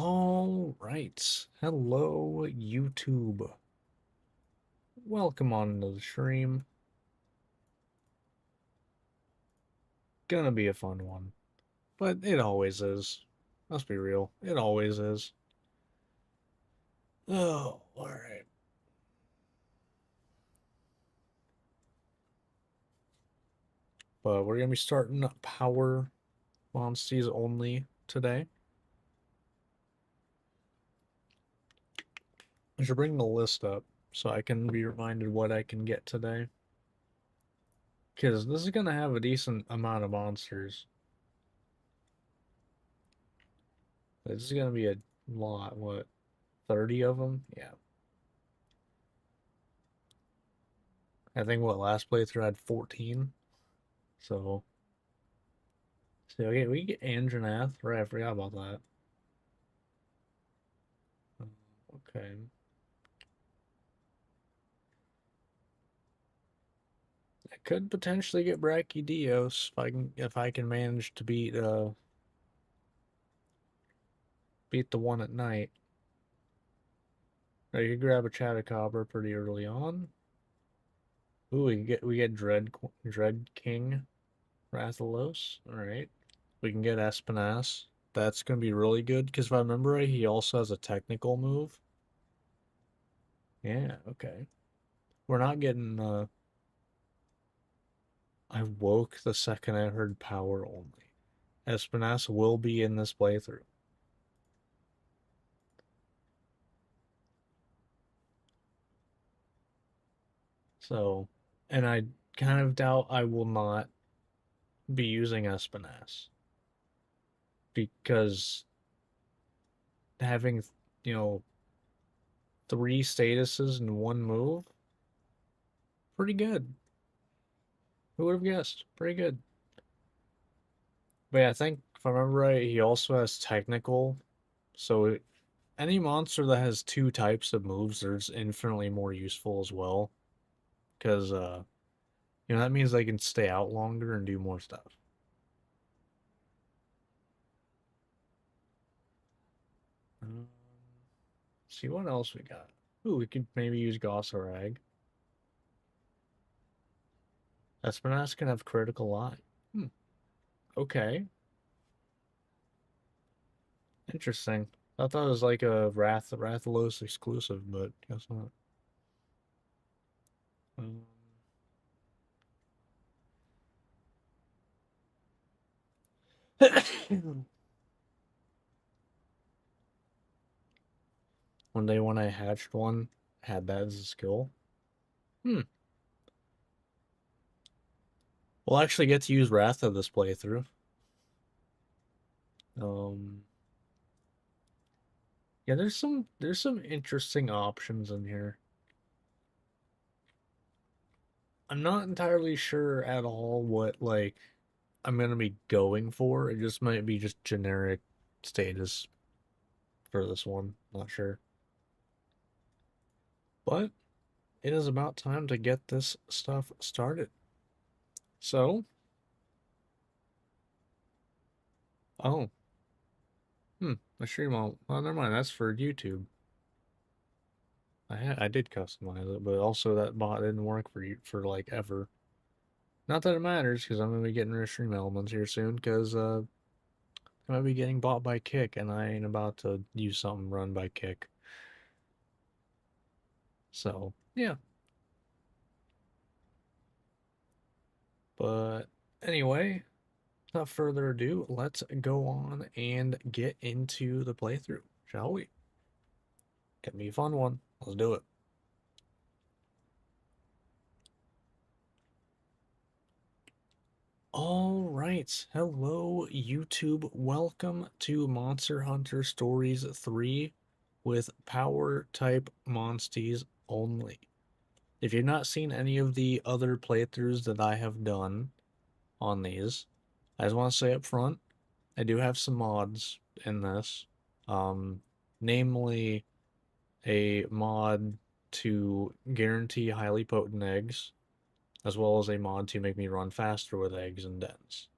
All right. Hello, YouTube. Welcome on to the stream. Gonna be a fun one. But it always is. Let's be real. It always is. Oh, alright. But we're gonna be starting Power Monsties only today. I should bring the list up so I can be reminded what I can get today. Because this is gonna have a decent amount of monsters. This is gonna be a lot. What, 30 of them? Yeah. I think what last playthrough had 14. So okay, we get Anjanath. Right, I forgot about that. Okay. I could potentially get Brachydios if I can manage to beat the one at night. Or you could grab a Chatacobra pretty early on. Ooh, we get Dread King Rathalos. Alright. We can get Espinas. That's gonna be really good, because if I remember right, he also has a technical move. Yeah, okay. We're not getting I woke the second I heard power only. Espinas will be in this playthrough. So, and I kind of doubt I will not be using Espinas because having, you know, three statuses in one move, pretty good. Who would have guessed? Pretty good. But yeah, I think if I remember right, he also has technical. So any monster that has two types of moves, there's infinitely more useful as well. Because that means they can stay out longer and do more stuff. See what else we got. Ooh, we could maybe use Gossarag. Espinas can have critical eye. Okay. Interesting. I thought it was like a Rathalos exclusive, but guess not. Um, One day when I hatched one, had that as a skill. Hmm. We'll actually get to use Ratha this playthrough. Um, yeah, there's some interesting options in here. I'm not entirely sure at all what like I'm gonna be going for. It just might be just generic status for this one. Not sure. But it is about time to get this stuff started. So, oh, the stream won't. Oh, never mind. That's for YouTube. I did customize it, but also that bot didn't work for you for like ever. Not that it matters, because I'm gonna be getting rid of stream elements here soon, because I might be getting bought by Kick, and I ain't about to use something run by Kick. So yeah. But anyway, without further ado, let's go on and get into the playthrough, shall we? Gonna be a fun one. Let's do it. All right. Hello, YouTube. Welcome to Monster Hunter Stories 3 with power type Monsties only. If you've not seen any of the other playthroughs that I have done on these, I just want to say up front, I do have some mods in this. Namely a mod to guarantee highly potent eggs, as well as a mod to make me run faster with eggs and dens.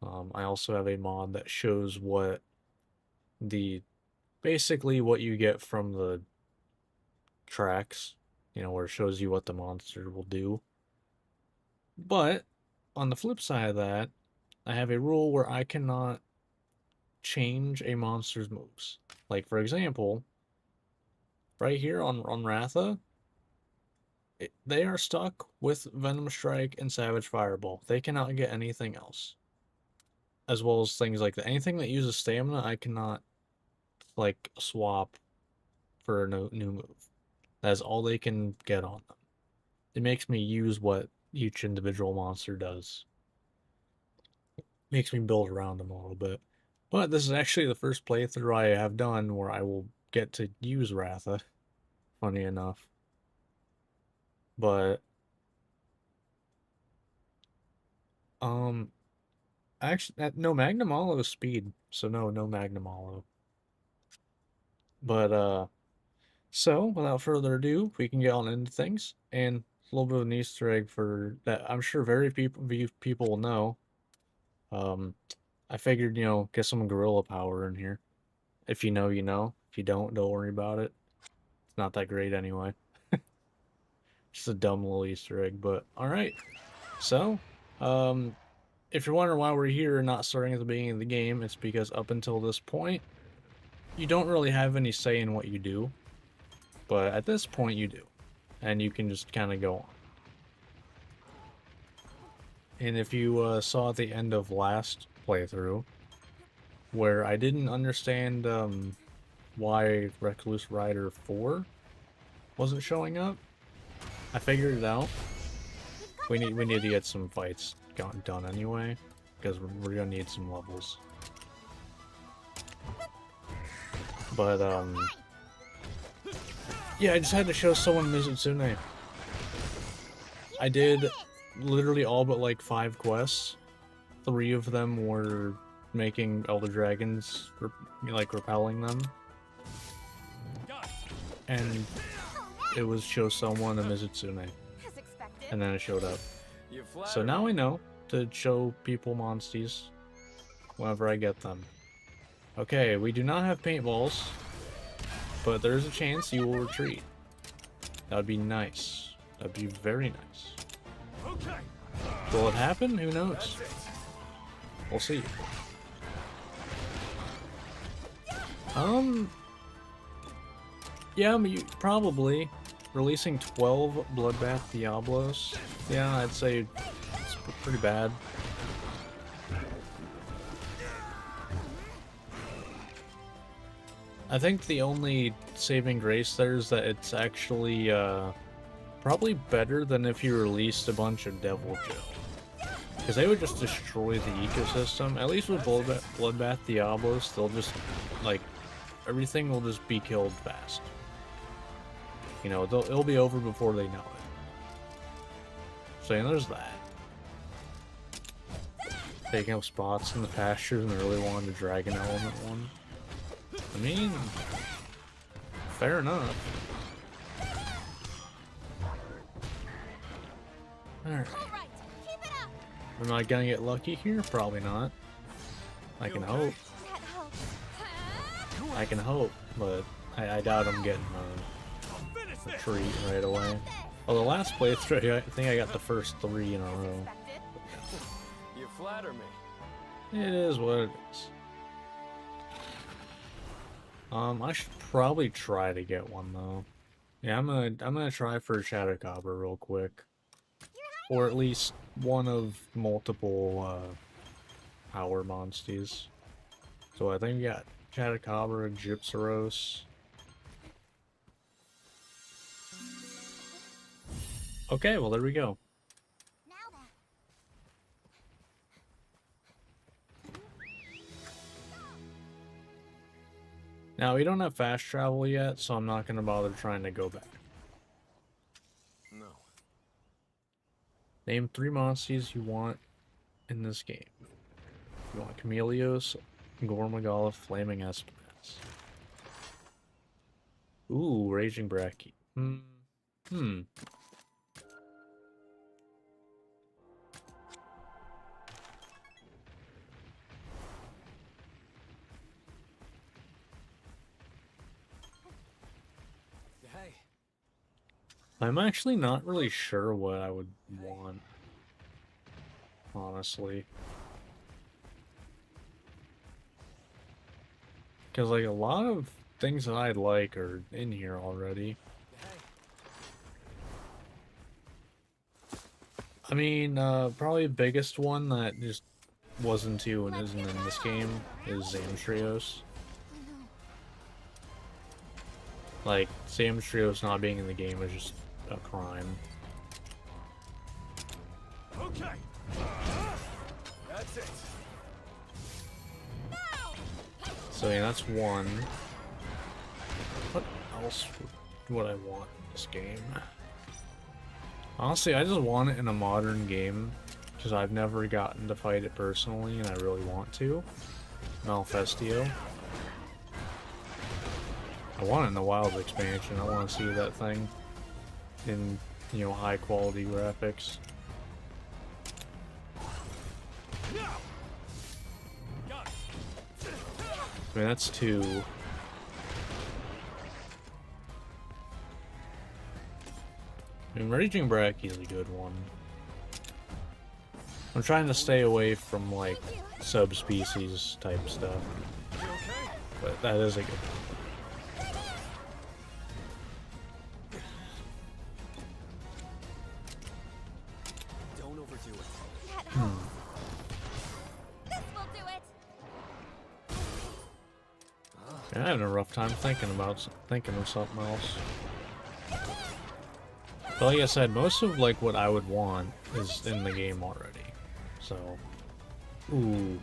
I also have a mod that shows what the basically what you get from the tracks, you know, where it shows you what the monster will do. But on the flip side of that, I have a rule where I cannot change a monster's moves. Like, for example, right here on Ratha, they are stuck with Venom Strike and Savage Fireball. They cannot get anything else. As well as things like that. Anything that uses stamina, I cannot, like, swap for a new move. That's all they can get on them. It makes me use what each individual monster does. Makes me build around them a little bit. But this is actually the first playthrough I have done where I will get to use Ratha. Funny enough. But actually no Magnum Hollow is speed, so no Magnum Hollow. But so without further ado, we can get on into things, and a little bit of an Easter egg for that I'm sure very people will know. I figured, you know, get some gorilla power in here. If you know, you know. If you don't worry about it. It's not that great anyway. Just a dumb little Easter egg, but alright. So, if you're wondering why we're here and not starting at the beginning of the game, it's because up until this point, you don't really have any say in what you do. But at this point, you do. And you can just kind of go on. And if you saw at the end of last playthrough, where I didn't understand why Recluse Rider 4 wasn't showing up, I figured it out. We need to get some fights done anyway, because we're gonna need some levels. But yeah, I just had to show someone Mizutsune. I did literally all but like 5 quests. 3 of them were making Elder Dragons, like repelling them. And it was show someone a Mizutsune. And then it showed up. So now I know to show people Monsties whenever I get them. Okay, we do not have paintballs, but there's a chance you will retreat. That would be nice. That'd be very nice. Will it happen? Who knows? We'll see. Yeah, probably. Releasing 12 Bloodbath Diablos. Yeah, I'd say it's pretty bad. I think the only saving grace there is that it's actually probably better than if you released a bunch of Devil Jill. Because they would just destroy the ecosystem. At least with Bloodbath Diablos, they'll just, like, everything will just be killed fast. You know, it'll be over before they know it. So yeah, there's that. Taking up spots in the pastures and really wanting to Dragon Element one. I mean, fair enough. Alright. Am I gonna get lucky here? Probably not. I can hope. I can hope, but I doubt I'm getting a treat right away. Well, the last playthrough, I think I got the first 3 in a row. You flatter me. It is what it is. I should probably try to get one though. Yeah, I'm gonna try for Shadowcobra real quick, or at least one of multiple power Monsties. So I think we got Shadowcobra, Gypsaros. Okay, well there we go. Now, we don't have fast travel yet, so I'm not going to bother trying to go back. No. Name 3 Monsties you want in this game. You want Chameleos, Gormagala, Flaming Espinas. Ooh, Raging Bracky. I'm actually not really sure what I would want, honestly. Because, like, a lot of things that I like are in here already. I mean, probably the biggest one that just wasn't to and isn't in this game is Zamtrios. Like, Zamtrios not being in the game is just a crime. Okay. That's it. So yeah, that's one. What else would I want in this game? Honestly, I just want it in a modern game, because I've never gotten to fight it personally, and I really want to. Malfestio. I want it in the Wilds expansion. I want to see that thing in, you know, high quality graphics. I mean, that's two. I mean, Raging Bracky is a good one. I'm trying to stay away from, like, subspecies type stuff. But that is a good one. Don't overdo it. This will do it. Yeah, I'm having a rough time thinking of something else. But like I said, most of like what I would want is in the game already. So, ooh,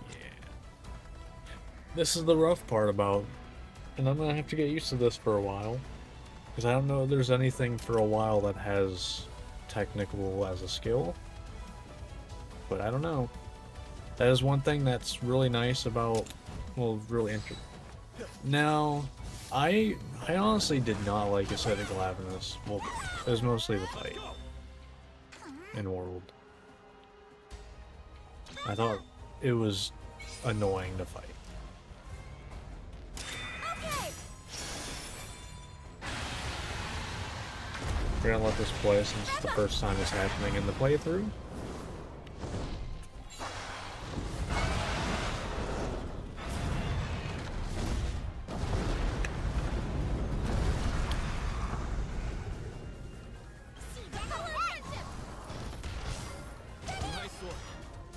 yeah. This is the rough part about, and I'm gonna have to get used to this for a while, because I don't know if there's anything for a while that has technical as a skill. But I don't know. That is one thing that's really nice about, well, really interesting. Now, I honestly did not like Ascetic Glavenus. Well, it was mostly the fight in World. I thought it was annoying to fight. We're gonna let this play since it's the first time it's happening in the playthrough.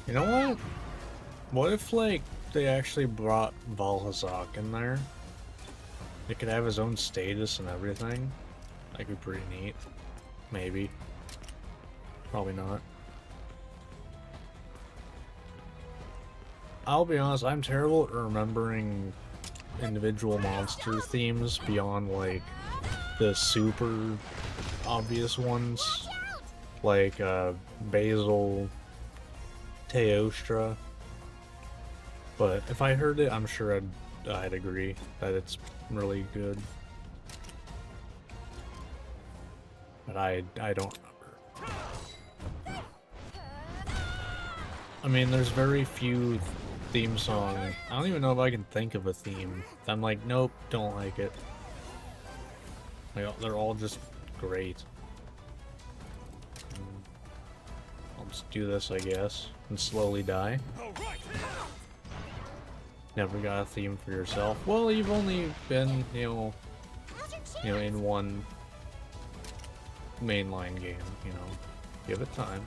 You know what? What if, like, they actually brought Valhazak in there? It could have his own status and everything. That'd be pretty neat. Maybe. Probably not. I'll be honest, I'm terrible at remembering individual monster themes beyond, like, the super obvious ones. Like, Basil, Teostra. But if I heard it, I'm sure I'd agree that it's really good. But I don't remember. I mean, there's very few theme songs. I don't even know if I can think of a theme. I'm like, nope, don't like it. Like, they're all just great. I'll just do this, I guess, and slowly die. Never got a theme for yourself. Well, you've only been, you know, in one mainline game, you know. Give it time.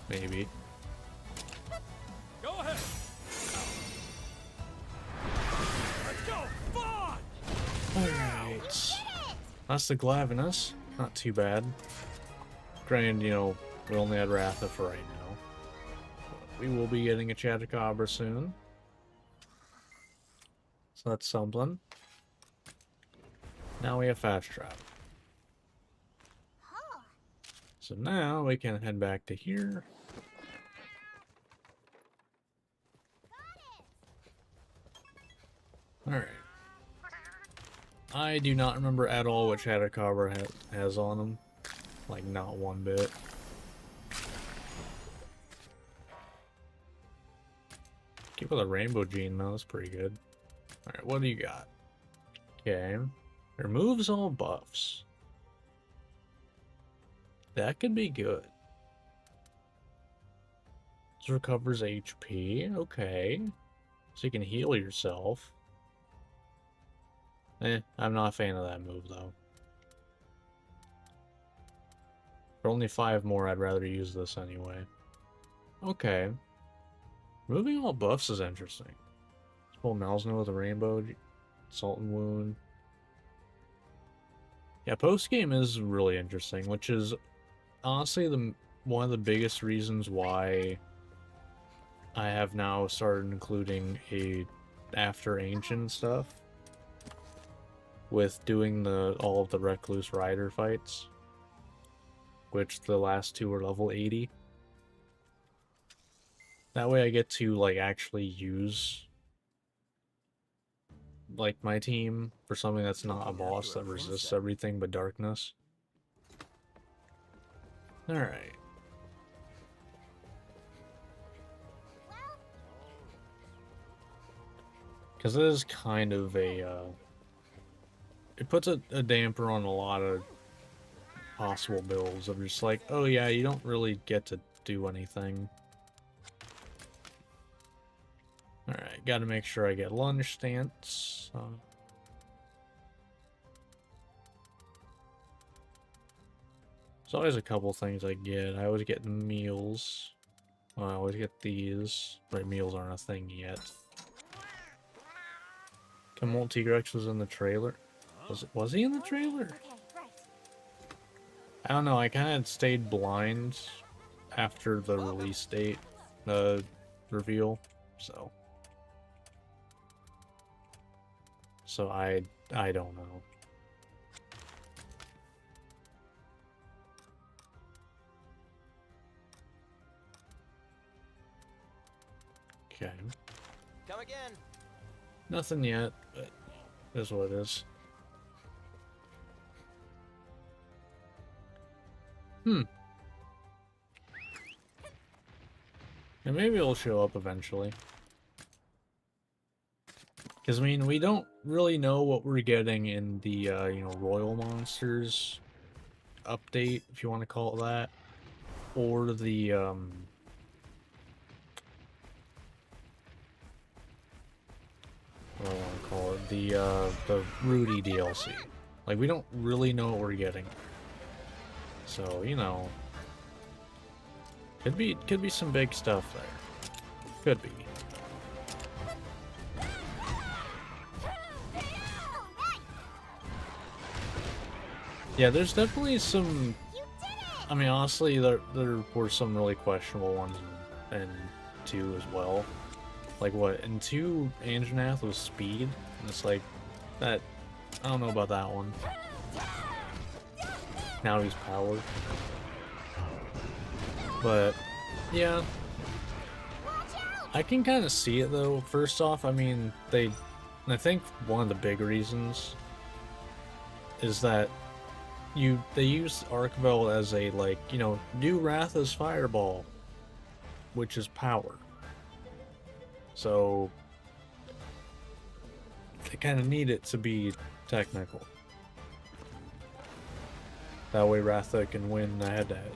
Maybe. Go ahead. Let's go. Fun. Alright. That's the Glavenus. Not too bad. Granted, you know, we only had Ratha for right now. But we will be getting a Chatacabra soon. So that's something. Now we have fast travel. So now we can head back to here. Alright. I do not remember at all what Chatacabra has on him. Like, not one bit. Keep with a rainbow gene though, that's pretty good. Alright, what do you got? Okay. Removes all buffs. That could be good. This recovers HP. Okay. So you can heal yourself. I'm not a fan of that move, though. For only 5 more, I'd rather use this anyway. Okay. Moving all buffs is interesting. Let's pull Malzno with a rainbow. Salt and Wound. Yeah, post-game is really interesting, which is honestly one of the biggest reasons why I have now started including after Ancient stuff with doing all of the Recluse Rider fights, which the last 2 are level 80. That way I get to like actually use like my team for something that's not a boss that resists everything but darkness. Alright. Because it is kind of a, it puts a damper on a lot of possible builds of just like, oh yeah, you don't really get to do anything. Alright, gotta make sure I get lunge stance. There's always a couple things I get. I always get meals. Well, I always get these. Right, meals aren't a thing yet. Camol Tigrex was in the trailer. Was he in the trailer? I don't know, I kind of stayed blind after the release date, reveal, so I don't know. Okay. Come again. Nothing yet, but it is what it is. And maybe it'll show up eventually. Because, I mean, we don't really know what we're getting in the, you know, Royal Monsters update, if you want to call it that. Or the, what do I want to call it? The Rudy DLC. Like, we don't really know what we're getting. So, you know, could be some big stuff there. Could be. Yeah, there's definitely some. I mean, honestly, there were some really questionable ones in 2 as well. Like what in 2, Anjanath was speed, and it's like that. I don't know about that one. Now he's powered. But yeah, I can kind of see it though. First off, I mean, I think one of the big reasons is that they use Arcvel as a, like, you know, do Ratha's Fireball, which is power. So they kind of need it to be technical. That way Ratha can win the head-to-head.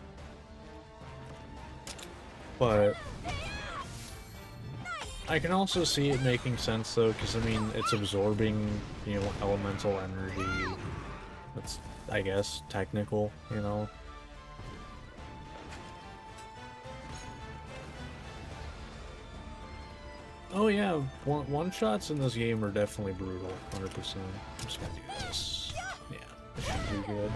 But I can also see it making sense though, because I mean, it's absorbing, you know, elemental energy. That's, I guess, technical, you know. Oh yeah, one-shots in this game are definitely brutal, 100%. I'm just gonna do this. Yeah, this should do good.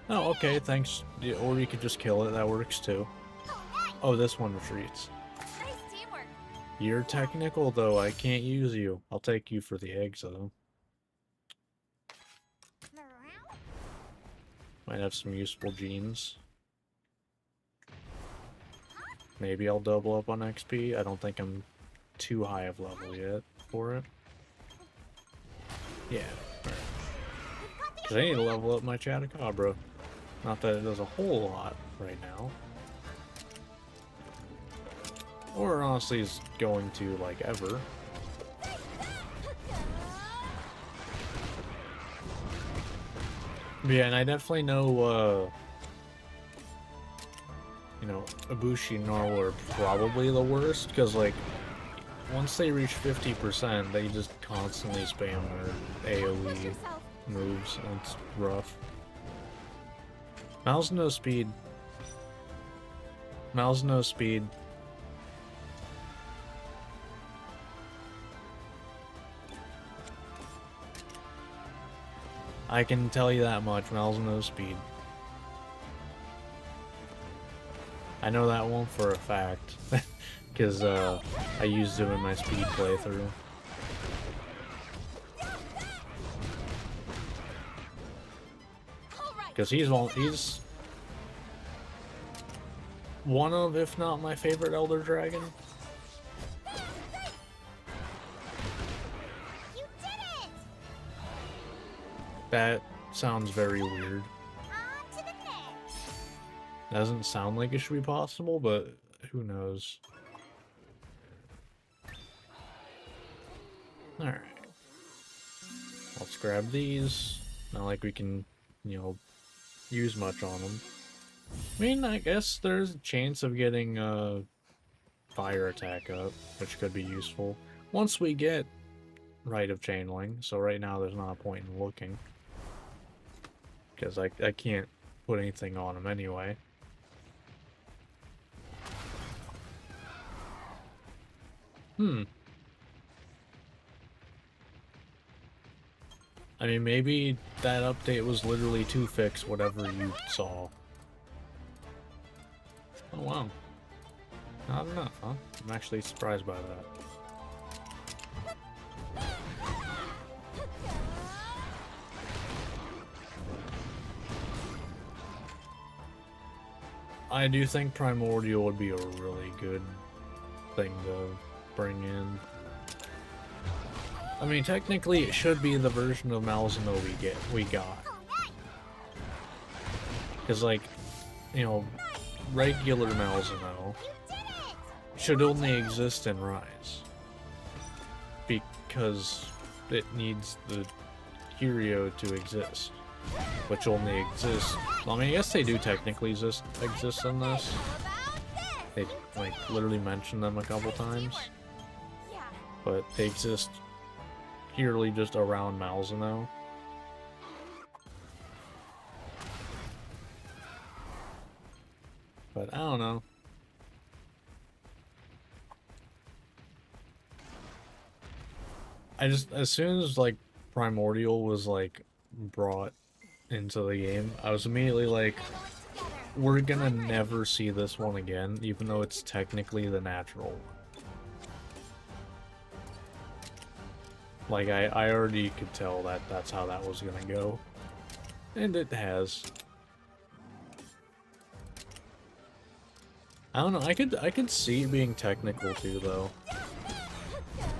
Oh, okay, thanks. Or you could just kill it, that works too. Oh, this one retreats. You're technical, though. I can't use you. I'll take you for the eggs, though. Might have some useful genes. Maybe I'll double up on XP. I don't think I'm too high of level yet for it. Yeah. Because I need to level up my Chatacabra. Not that it does a whole lot right now. Or honestly is going to, like, ever. Yeah, and I definitely know, you know, Ibushi and Naru are probably the worst, because, like, once they reach 50%, they just constantly spam their AoE moves, and it's rough. Mal's no speed. Mal's no speed. I can tell you that much, Mal's no speed. I know that one for a fact, because I used him in my speed playthrough. Because he's one of, if not my favorite Elder Dragon. You did it! That sounds very weird. On to the next. Doesn't sound like it should be possible, but who knows. Alright. Let's grab these. Not like we can, you know, use much on them. I mean, I guess there's a chance of getting fire attack up, which could be useful once we get Rite of Channeling. So right now there's not a point in looking, because I can't put anything on him anyway. I mean, maybe that update was literally to fix whatever you saw. Oh wow. Not enough, huh? I'm actually surprised by that. I do think Primordial would be a really good thing to bring in. I mean, technically it should be the version of Malzeno we got. Because, like, you know, regular Malzeno should only exist in Rise. Because it needs the Curio to exist. Which only exists... Well, I mean, I guess they do technically exist in this. They, like, literally mention them a couple times. But they exist purely just around Malzeno. But I don't know. I just, as soon as like Primordial was like brought into the game, I was immediately like, we're gonna never see this one again, even though it's technically the natural one. Like, I already could tell that that's how that was gonna go. And it has. I don't know, I could see it being technical too, though.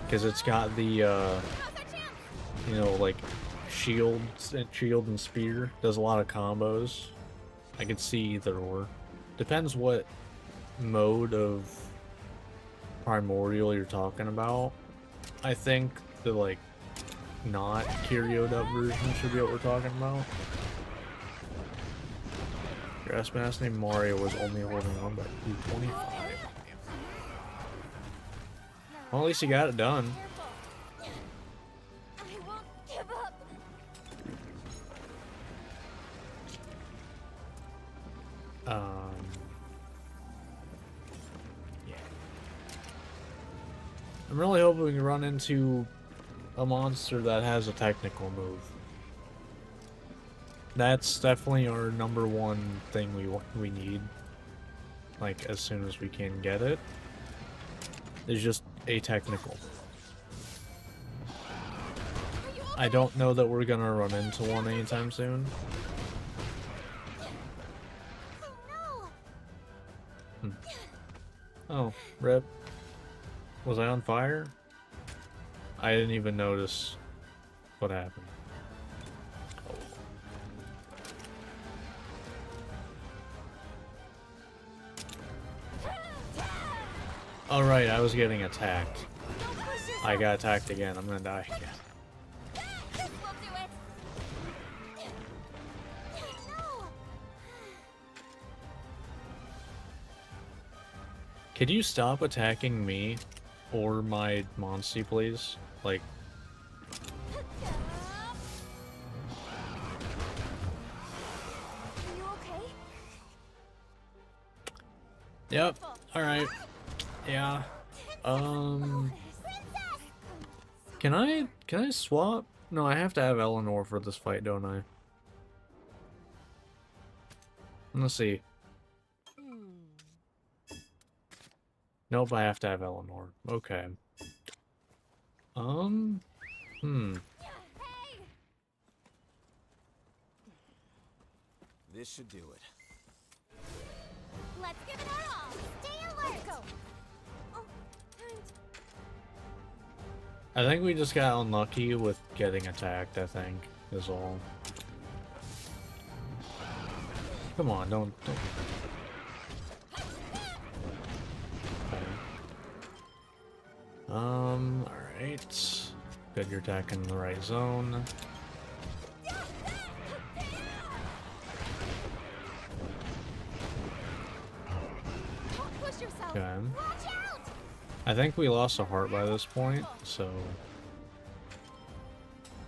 Because it's got the, you know, like, shield and spear. Does a lot of combos. I could see either or. Depends what mode of Primordial you're talking about. I think the, like, not Curioed up version should be what we're talking about. Your S-Mass named Mario was only holding on by 225. Well, at least you got it done. I won't give up. Yeah. I'm really hoping we can run into a monster that has a technical move. That's definitely our #1 thing we need. Like, as soon as we can get it. Is just a technical. I don't know that we're gonna run into one anytime soon. Oh no! Oh, rip. Was I on fire? I didn't even notice what happened. Alright, I was getting attacked. I got attacked again. I'm gonna die again. This will do it. No. Could you stop attacking me or my Monstie, please? Like, Are you okay? yep. All right. Yeah. Princess! Can I swap? No, I have to have Eleanor for this fight, don't I? Let's see. Nope, I have to have Eleanor. Okay. Hmm. Hey! This should do it. Let's give it our all. Stay alert. Go. Oh, and I think we just got unlucky with getting attacked, I think, is all. Come on, don't. Okay. Alright. Good, you're attacking the right zone. don't push yourself. Okay. Watch out! I think we lost a heart by this point, so...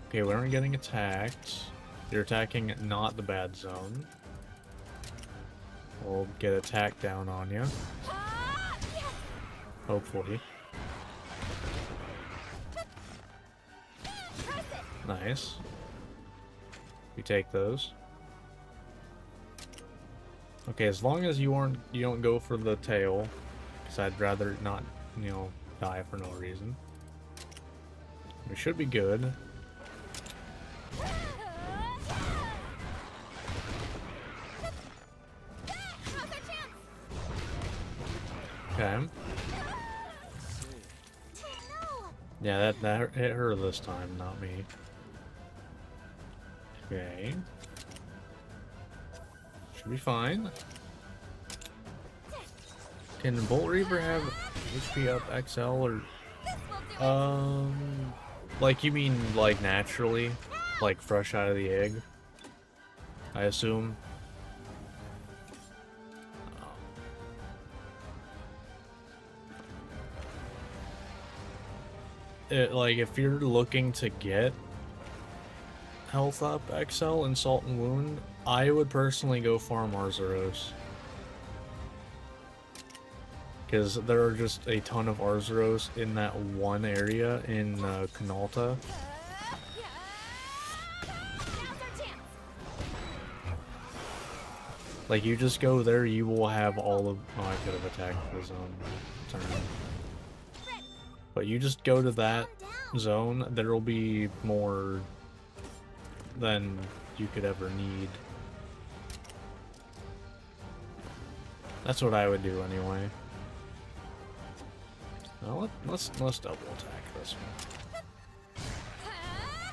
Okay, we aren't getting attacked. You're attacking not the bad zone. We'll get attack down on you. Ah, yes. Hopefully. Press it. Nice. We take those. Okay, as long as you don't go for the tail, because I'd rather not, you know, die for no reason. We should be good. Now's our chance. Okay. No. Yeah, that hit her this time, not me. Okay. Should be fine. Can Bolt Reaver have HP up XL or This will do it. like you mean like naturally? Like fresh out of the egg? I assume. Like if you're looking to get health up XL and Salt and Wound, I would personally go farm Arzuros. Because there are just a ton of Arzuros in that one area in Canalta. Now's our chance. Like you just go there, you will have all of. Oh, I could have attacked the zone turn. But you just go to that zone, there will be more than you could ever need. That's what I would do anyway. Now let's double attack this one.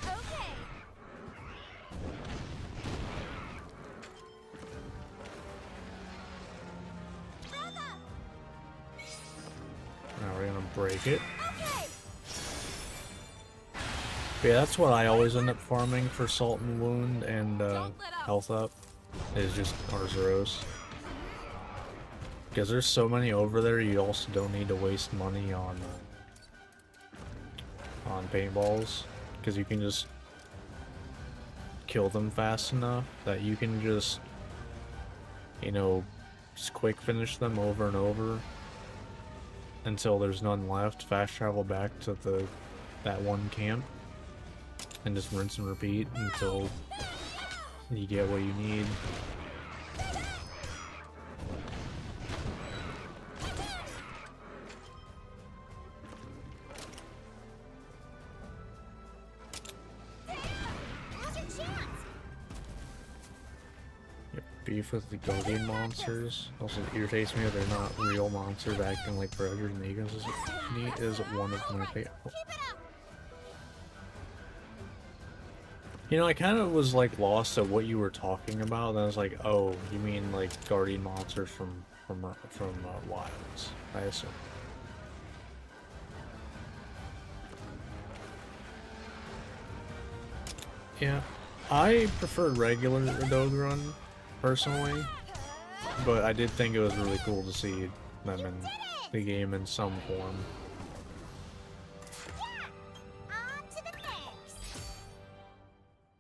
Okay. Now we're gonna break it. Okay. But yeah, that's what I always end up farming for Salt and Wound and health up. Is just Arzuros. Because there's so many over there, you also don't need to waste money on paintballs. Because you can just kill them fast enough that you can just, you know, just quick finish them over and over until there's none left. Fast travel back to that one camp and just rinse and repeat until you get what you need. Now's your chance. Beef with the Guardian monsters. Also irritates me that they're not real monsters acting like predators and egos is one of my favorite. Keep it up. You know, I kind of was like lost at what you were talking about. And I was like, oh, you mean like Guardian monsters from Wilds, I assume. Yeah, I preferred regular Dogron personally, but I did think it was really cool to see them in the game in some form. On to the next.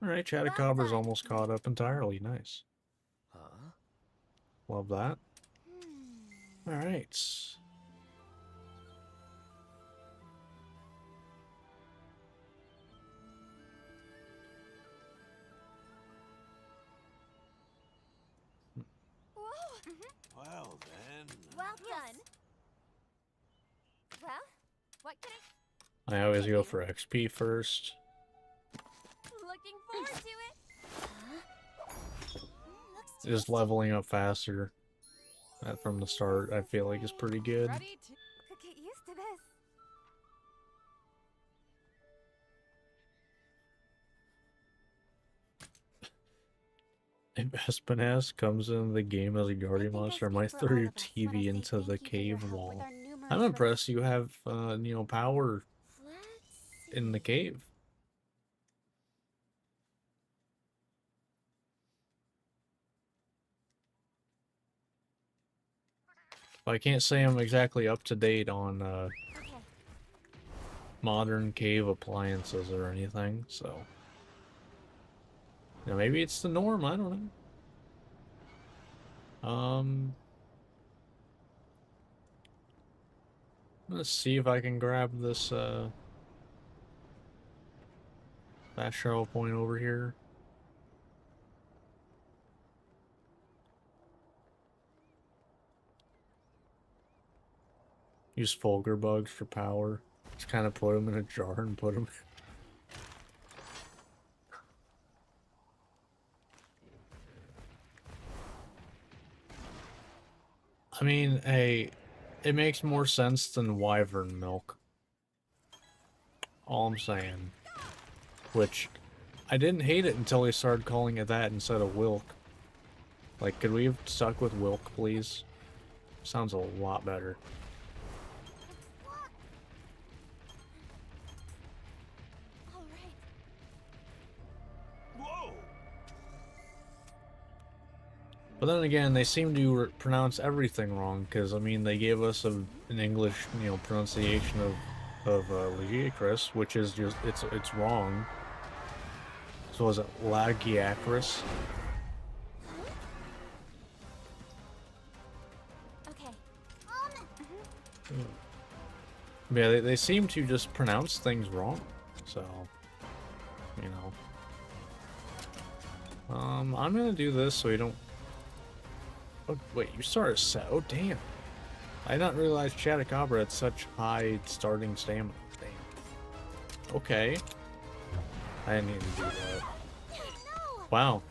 Alright, Chatacabra's almost caught up entirely. Nice. Huh? Love that. Alright. Whoa. Well then. Well done. Well, what can I always go for XP first. Looking forward to it. Looks Just leveling up faster from the start, I feel like is pretty good. Ready to could get used to this. If Espinas comes into the game as a guardian think I monster, I speak might for throw all your of us when I TV say into thank the you for your cave help with wall. our numerous I'm impressed you have, power Let's in the cave. I can't say I'm exactly up to date on Okay. modern cave appliances or anything, so maybe it's the norm. I don't know. Let's see if I can grab this fast travel point over here. Use Fulgur bugs for power. Just kind of put them in a jar and put them. I mean, hey, it makes more sense than wyvern milk. All I'm saying. Which, I didn't hate it until they started calling it that instead of wilk. Like, could we have stuck with wilk, please? Sounds a lot better. All right. Whoa! But then again, they seem to pronounce everything wrong, because, I mean, they gave us an English, pronunciation of Lagiacrus, which is just, it's wrong. So is it Lagiacrus? Okay. Yeah, they seem to just pronounce things wrong, so, I'm gonna do this so we don't... Oh, wait, you started set. Oh, damn. I did not realize Chatacabra had such high starting stamina. Damn. Okay. I didn't need to do that. Wow.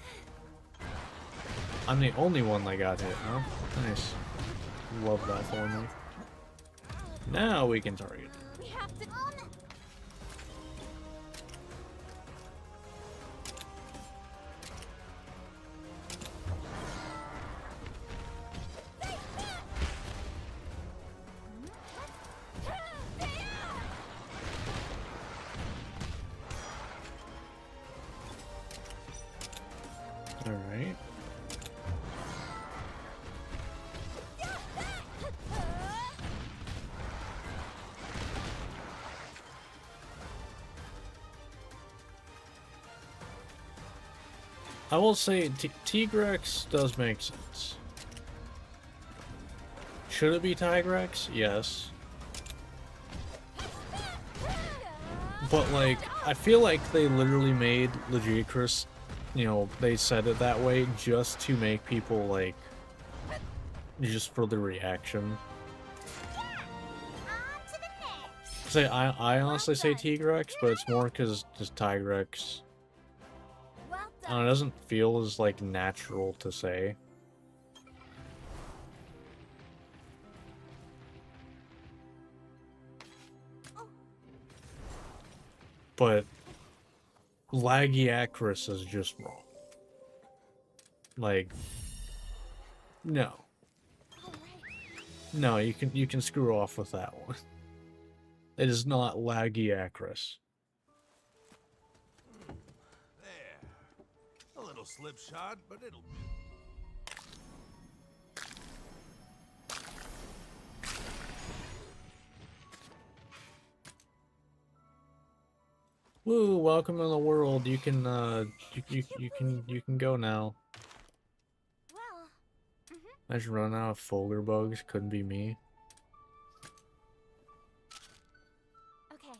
I'm the only one that got hit, huh? Nice. Love that for me. Now we can target. We have to Alright. I will say Tigrex does make sense. Should it be Tigrex? Yes. But like, I feel like they literally made Lagiacrus, they said it that way just to make people like, just for the reaction. Say, I honestly say Tigrex, but it's more because just Tigrex. Well I don't know, it doesn't feel as like natural to say. But Lagiacrus is just wrong. Like, no. No, you can screw off with that one. It is not Lagiacrus. There. A little slip shot, but it'll do. Woo! Welcome to the world. You can you can go now. Well, I should run out of folder bugs. Couldn't be me. okay.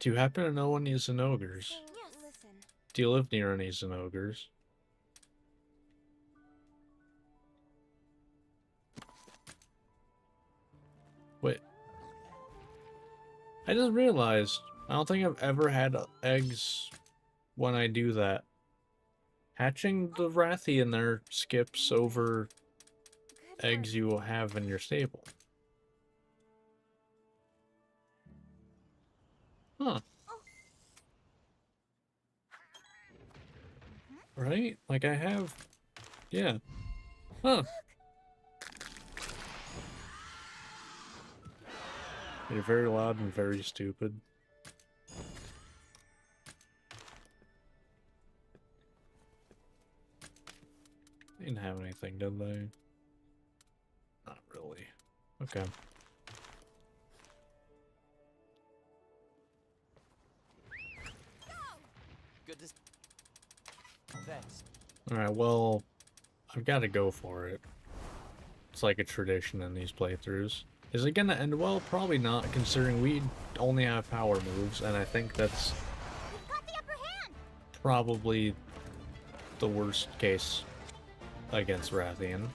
Do you happen to know any Zenogres? So, listen. Do you live near any Zenogres? Wait. I just realized, I don't think I've ever had eggs when I do that. Hatching the Wrathy in there skips over Good eggs work. you will have in your stable. Huh. Right? Like I have... Yeah. Huh. You're very loud and very stupid. They didn't have anything, did they? Not really. Okay. Good to. Thanks. Alright, well, I've got to go for it. It's like a tradition in these playthroughs. Is it gonna end well? Probably not, considering we only have power moves, and I think that's We've got the upper hand. probably the worst case against Rathian.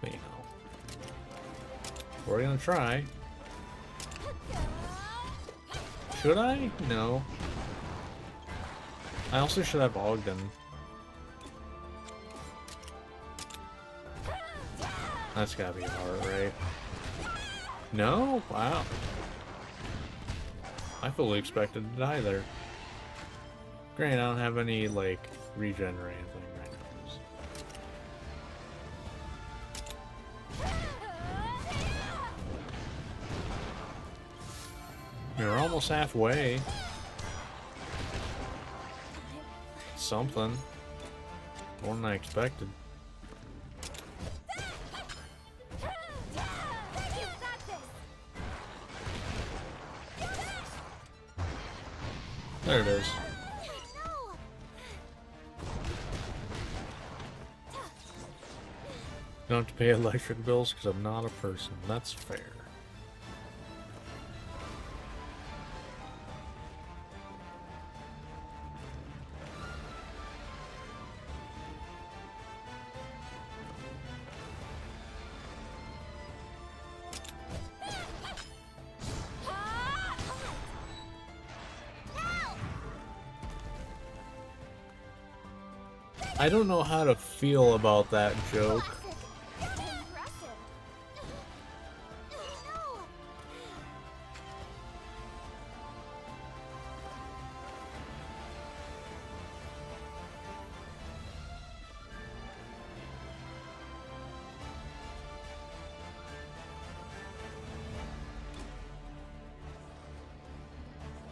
But you know. We're gonna try. Should I? No. I also should have Ogden. That's gotta be hard, right? No? Wow. I fully expected to die there. Granted, I don't have any, like, regen or anything right now. We're almost halfway. Something. More than I expected. You've got this. There it is. No. Don't have to pay electric bills because I'm not a person. That's fair. I don't know how to feel about that joke. Classic. Impressive. No.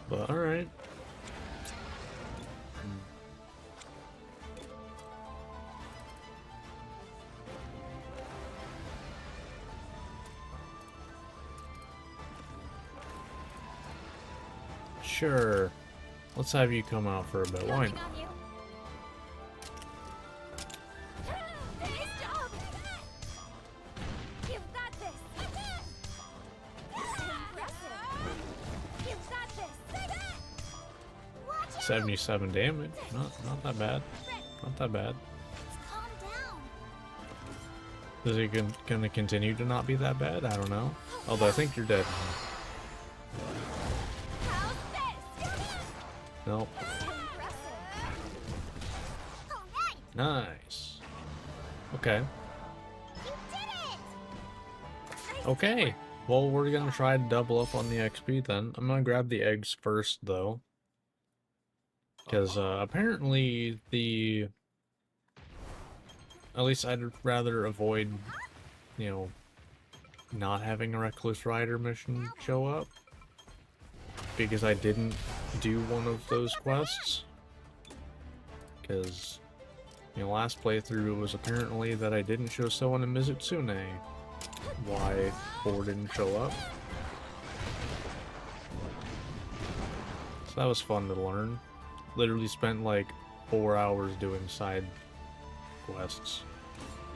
But alright. Sure. Let's have you come out for a bit. Why Counting not? on you. Nice job. You've got this. Impressive. You've got this. Watch out. 77 damage. Not that bad. Not that bad. Calm down. Is it gonna continue to not be that bad? I don't know. Although I think you're dead. How's this? Nope. Impressive. All right. Nice. Okay. You did it. Nice Okay. teamwork. Well, we're gonna try to double up on the XP then. I'm gonna grab the eggs first, though. Because apparently the... At least I'd rather avoid, you know, not having a Reckless Rider mission show up. Because I didn't do one of those quests. Because, you know, last playthrough was apparently that I didn't show someone in Mizutsune. Why 4 didn't show up. So that was fun to learn. Literally spent like 4 hours doing side quests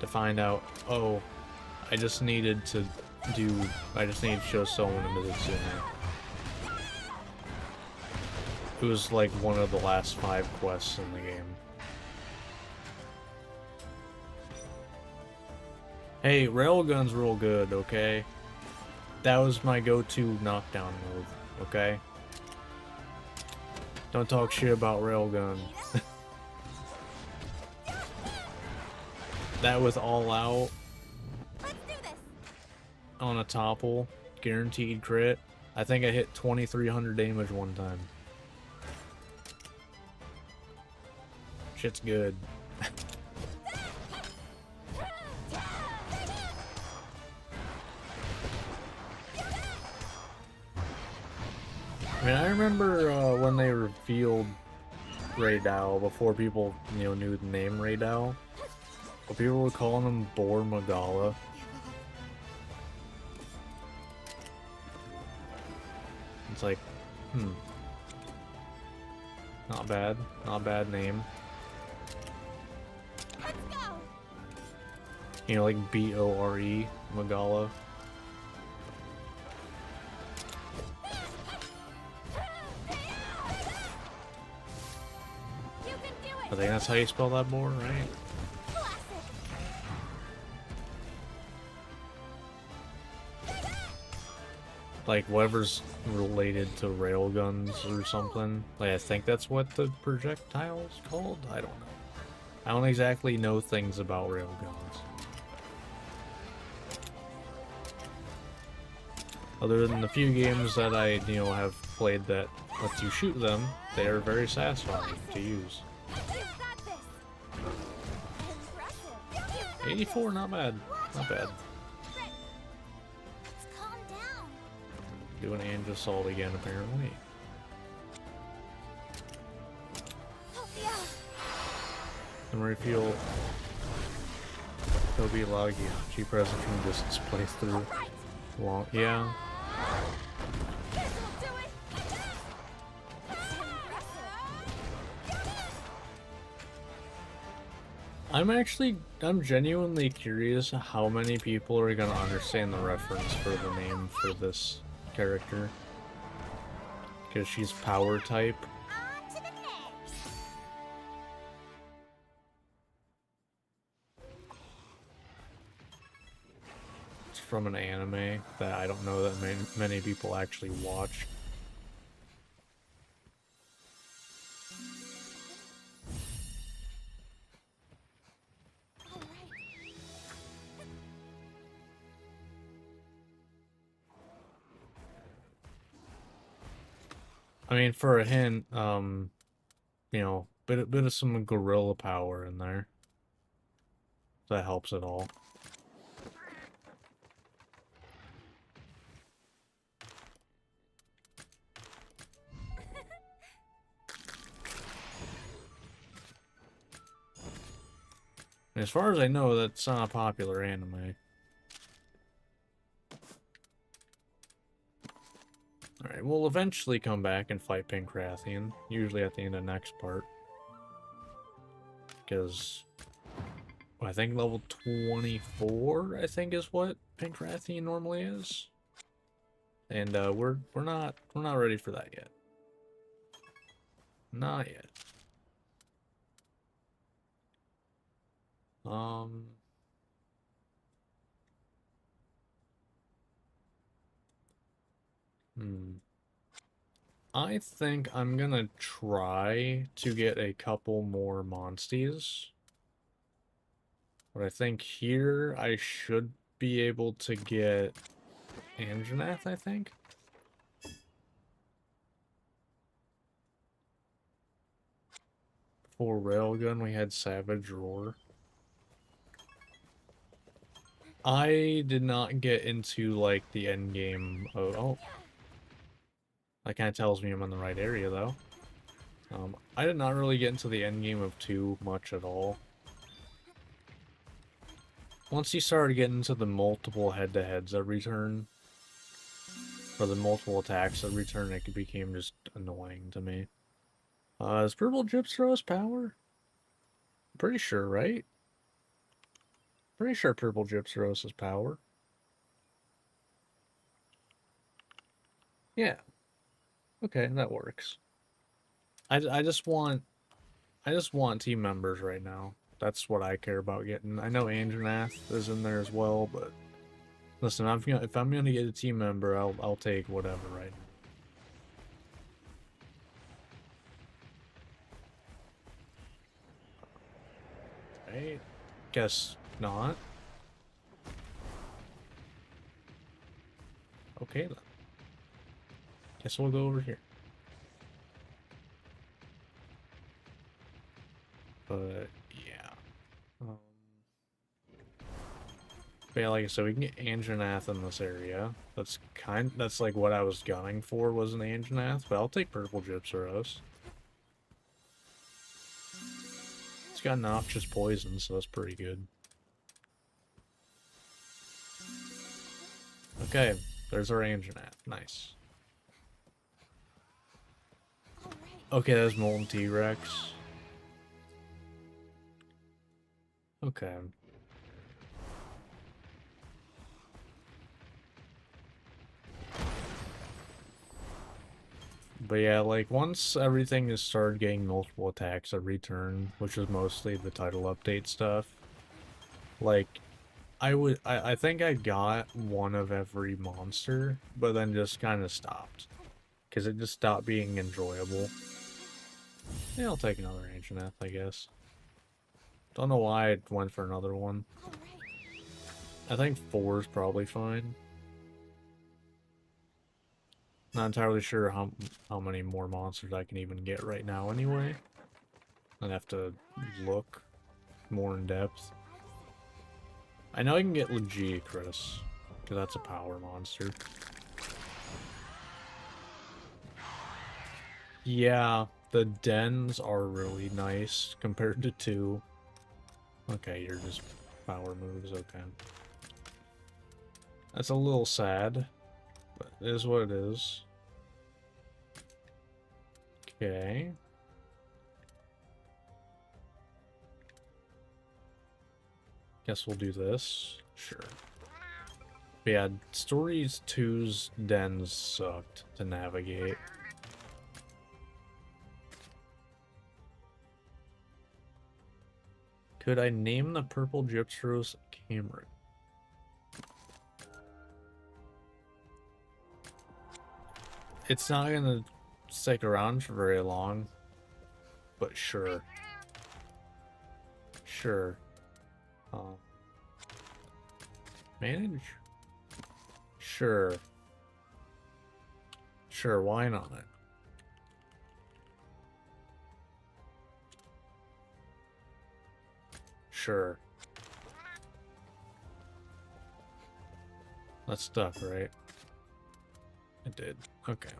to find out, oh, I just needed to show someone into the Tsune. It was like one of the last 5 quests in the game. Hey, Railgun's real good, okay? That was my go-to knockdown move, okay? Don't talk shit about Railgun. That with all out Let's do this. on a topple, guaranteed crit. I think I hit 2300 damage one time. Shit's good. I mean, I remember when they revealed Raydao before people, knew the name Raydao. But people were calling him Bor Magala. It's like, not bad. Not a bad name. Let's go. Like B-O-R-E, Magala. You can do I it. think that's how you spell that, Bor, right? Classic. Like whatever's related to railguns or something. Like I think that's what the projectile's called. I don't know. I don't exactly know things about railguns. Other than the few games that I, have played that lets you shoot them, they are very satisfying to use. You've got this. Impressive. You've got 84, this. not bad. Not bad. Let's calm down. Doing Ange Assault again, apparently. Oh, yeah. And refuel Toby Lagiachi present from distance playthrough. Right. Long, yeah. This will do it. Impressive. I'm genuinely curious how many people are gonna understand the reference for the name for this character. Because she's power type. On to the next. It's from an anime that I don't know that many people actually watch. All right. I mean, for a hint, bit of some gorilla power in there. That helps at all. And as far as I know, that's not a popular anime. Alright, we'll eventually come back and fight Pancrathian, usually at the end of next part. Because I think level 24, I think, is what Pancrathian normally is. And we're not ready for that yet. Not yet. I think I'm gonna try to get a couple more Monsties. But I think here I should be able to get Anjanath, I think. For Railgun, we had Savage Roar. I did not get into, like, the end game of... Oh. That kind of tells me I'm in the right area, though. I did not really get into the end game of 2 much at all. Once you started getting into the multiple head-to-heads every turn, For the multiple attacks that return, it became just annoying to me. Is Purple Gyps throw us power? Pretty sure, right? Pretty sure Purple Gyps throw us power. Yeah. Okay, that works. I just want team members right now. That's what I care about getting. I know Anjanath is in there as well, but listen, if I'm gonna get a team member, I'll take whatever right now. Right? Guess not. Okay then. Guess we'll go over here. But yeah. But yeah, like I said, we can get Anjanath in this area. That's like what I was gunning for, was an Anjanath, but I'll take Purple Gypsaros. It's got noxious poison, so that's pretty good. Okay, there's our Anjanath. Nice. Okay, there's Molten T-Rex. Okay. But yeah, like, once everything has started getting multiple attacks every turn, which is mostly the title update stuff, like, I think I got one of every monster, but then just kind of stopped. Because it just stopped being enjoyable. Yeah, I'll take another Ancient, I guess. Don't know why I went for another one. I think 4 is probably fine. Not entirely sure how many more monsters I can even get right now anyway. I'd have to look more in depth. I know I can get Legicris, because that's a power monster. Yeah, the dens are really nice compared to 2. Okay, you're just power moves, okay. That's a little sad, but it is what it is. Okay. Guess we'll do this. Sure. But yeah, Stories 2's dens sucked to navigate. Could I name the purple Gypsros Cameron? It's not gonna stick around for very long, but sure. Sure. Manage? Sure. Sure, why not? Sure. That's stuck, right? It did. Okay.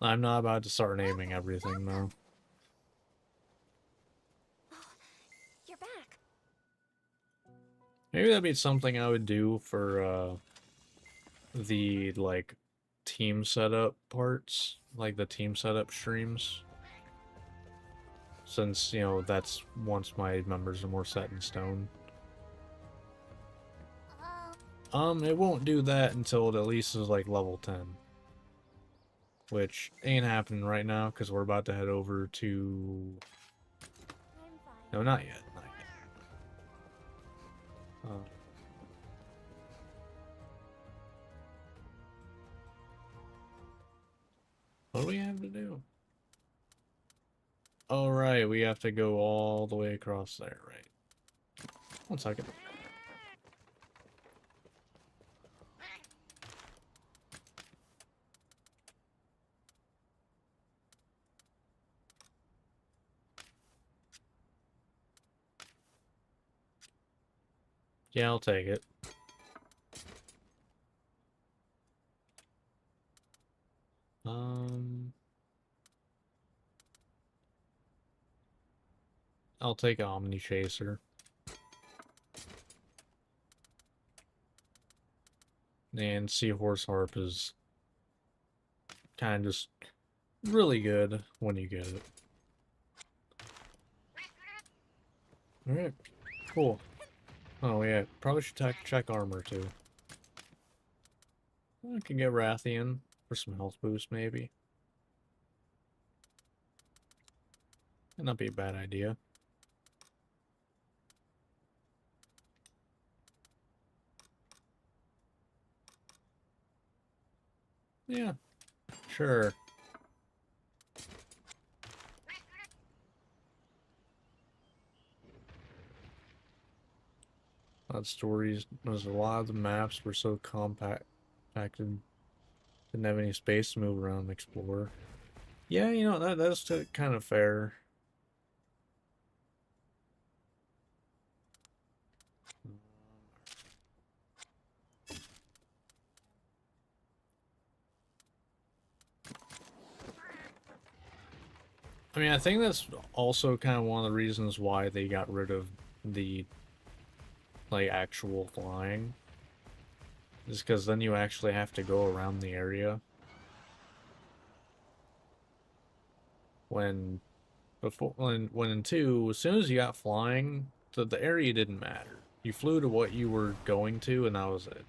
I'm not about to start naming everything, though. You're back. Maybe that'd be something I would do for, the, like, team setup parts. Like, the team setup streams. Since, you know, that's once my members are more set in stone. It won't do that until it at least is, like, level 10. Which ain't happening right now, because we're about to head over to... No, not yet. Not yet. What do we have to do? Oh, right, we have to go all the way across there, right? 1 second. Yeah, I'll take it. I'll take Omni Chaser. And Seahorse Harp is kind of just really good when you get it. Alright, cool. Oh yeah, probably should check armor too. I can get Rathian for some health boost maybe. That'd not be a bad idea. Yeah, sure. That stories was a lot of the maps were so compacted, didn't have any space to move around and explore. Yeah, you know that's kind of fair. I mean, I think that's also kind of one of the reasons why they got rid of the like actual flying. Is because then you actually have to go around the area. When in 2, as soon as you got flying, the area didn't matter. You flew to what you were going to, and that was it.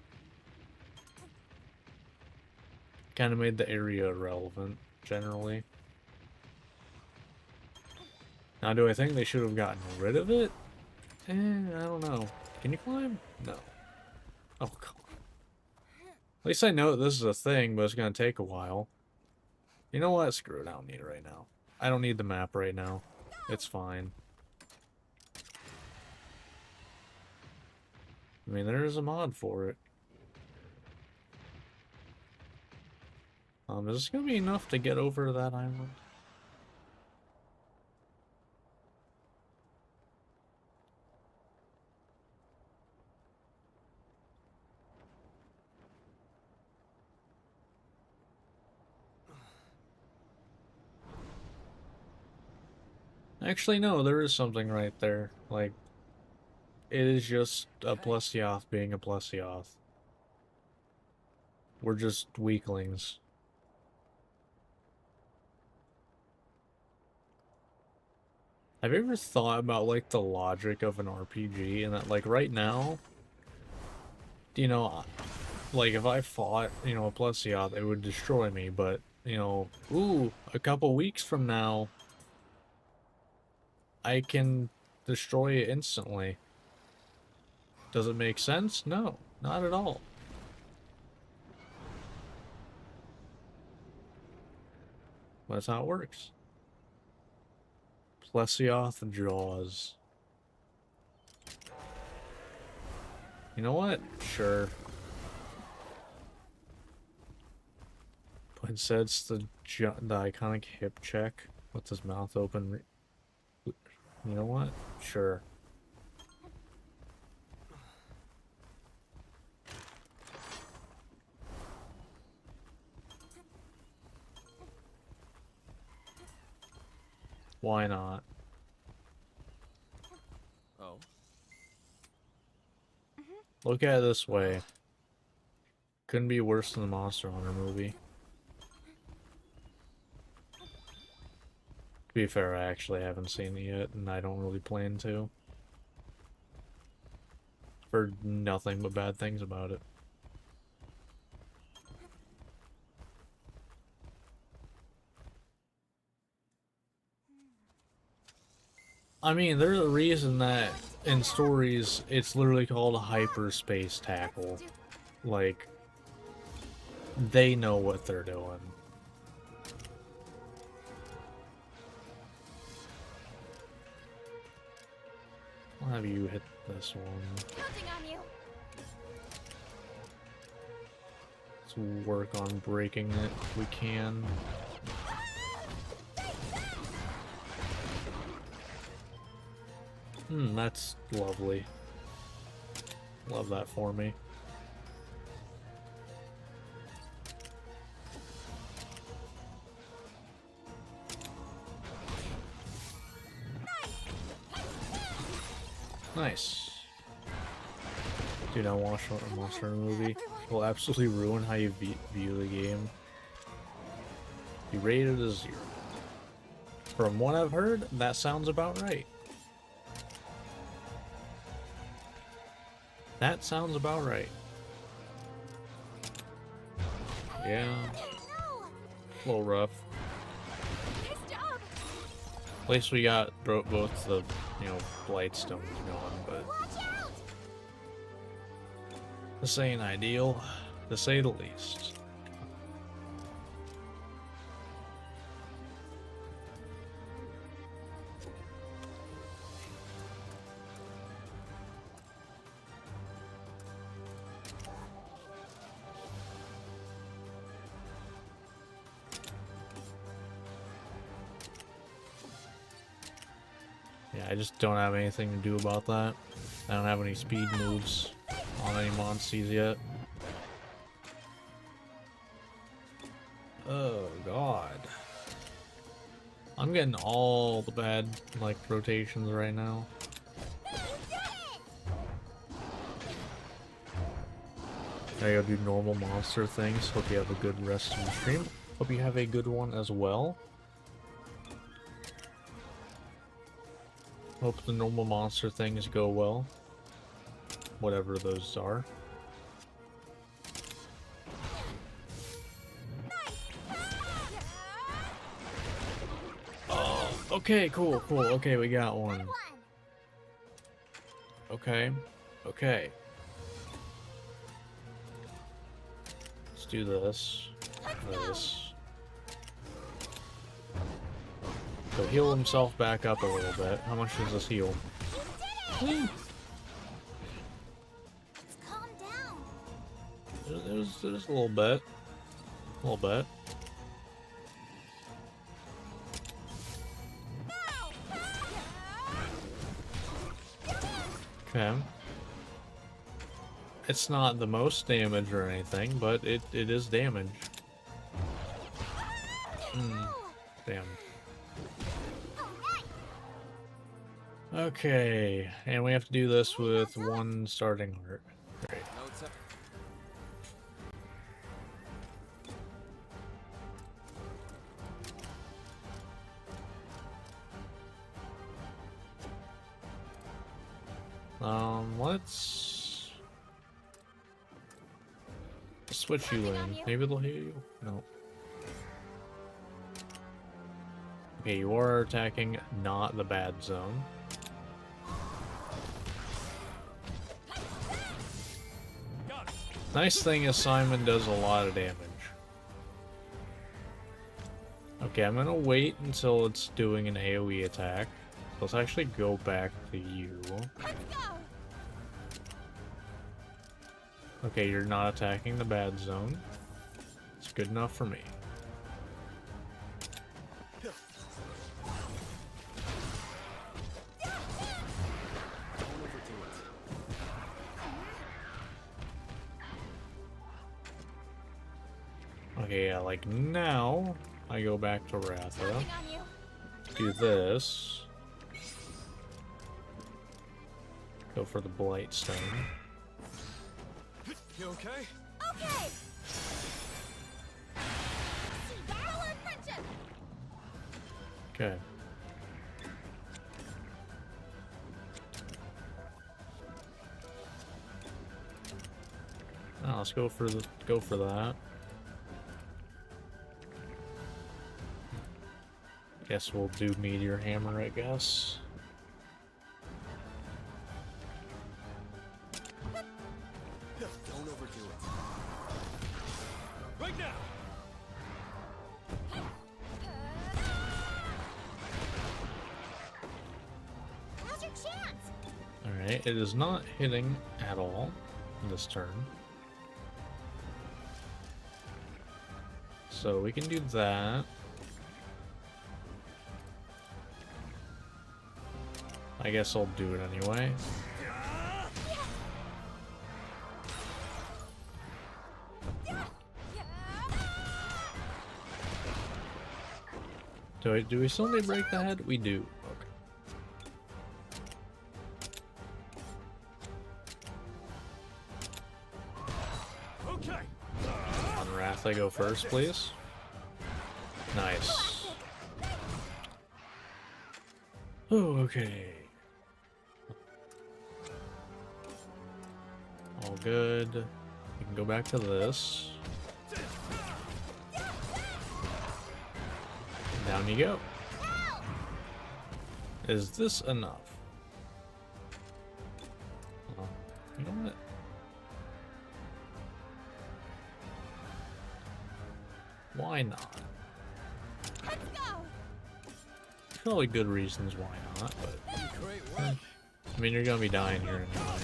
Kind of made the area irrelevant, generally. Now, do I think they should have gotten rid of it? I don't know. Can you climb? No. Oh, God. At least I know this is a thing, but it's going to take a while. You know what? Screw it. I don't need it right now. I don't need the map right now. It's fine. I mean, there is a mod for it. Is this going to be enough to get over to that island? Actually, no, there is something right there. Like, it is just a Plesioth being a Plesioth. We're just weaklings. Have you ever thought about, like, the logic of an RPG? And that, like, right now, you know, like, if I fought, you know, a Plesioth, it would destroy me, but, you know, ooh, a couple weeks from now, I can destroy it instantly. Does it make sense? No, not at all. That's how it works. Plesioth Jaws. You know what? Sure. But instead it's the iconic hip check with his mouth open. You know what? Sure. Why not? Oh. Look at it this way. Couldn't be worse than the Monster Hunter movie. To be fair, I actually haven't seen it yet, and I don't really plan to. Heard nothing but bad things about it. I mean, there's a reason that in stories it's literally called a hyperspace tackle. Like, they know what they're doing. I'll have you hit this one. Counting on you. Let's work on breaking it if we can. That's lovely. Love that for me. Nice. Dude, I watched a Monster movie. It will absolutely ruin how you view the game. You rate it a 0. From what I've heard, that sounds about right. That sounds about right. Yeah. No! A little rough. Nice job! At least we got both the, blight stones going, but Watch out! this ain't ideal, to say the least. Yeah, I just don't have anything to do about that. I don't have any speed moves on any Monsties yet. Oh god. I'm getting all the bad, rotations right now. I gotta do normal monster things. Hope you have a good rest of the stream. Hope you have a good one as well. Hope the normal monster things go well. Whatever those are. Oh, okay, cool. Okay, we got one. Okay. Let's do this. This. So heal himself back up a little bit. How much does this heal? Let's calm down. There's a little bit. Okay. It's not the most damage or anything, but it is damage. Damn. Okay, and we have to do this with one starting heart. Great. Notes up. Let's switch you in. Maybe they'll heal you. No. Okay, you are attacking not the bad zone. Nice thing is Simon does a lot of damage. Okay, I'm gonna wait until it's doing an AoE attack. Let's actually go back to you. Let's go! Okay, you're not attacking the bad zone. It's good enough for me. Okay, yeah, like now, I go back to Ratha. Counting on you. Do this. Go for the Blight Stone. You okay? Okay! See battle or friendship? Okay. Now let's go for that. Guess we'll do Meteor Hammer, I guess. Don't overdo it. Right now! Now's your chance! Alright, it is not hitting at all this turn. So we can do that. I guess I'll do it anyway. Do we still need to break the head? We do. Okay. I go first, please? Nice. Oh, okay. All good. We can go back to this. Down you go. Is this enough? You know what? Why not? Let's go. Probably good reasons why not, but Great work. I mean, you're gonna be dying here anyway.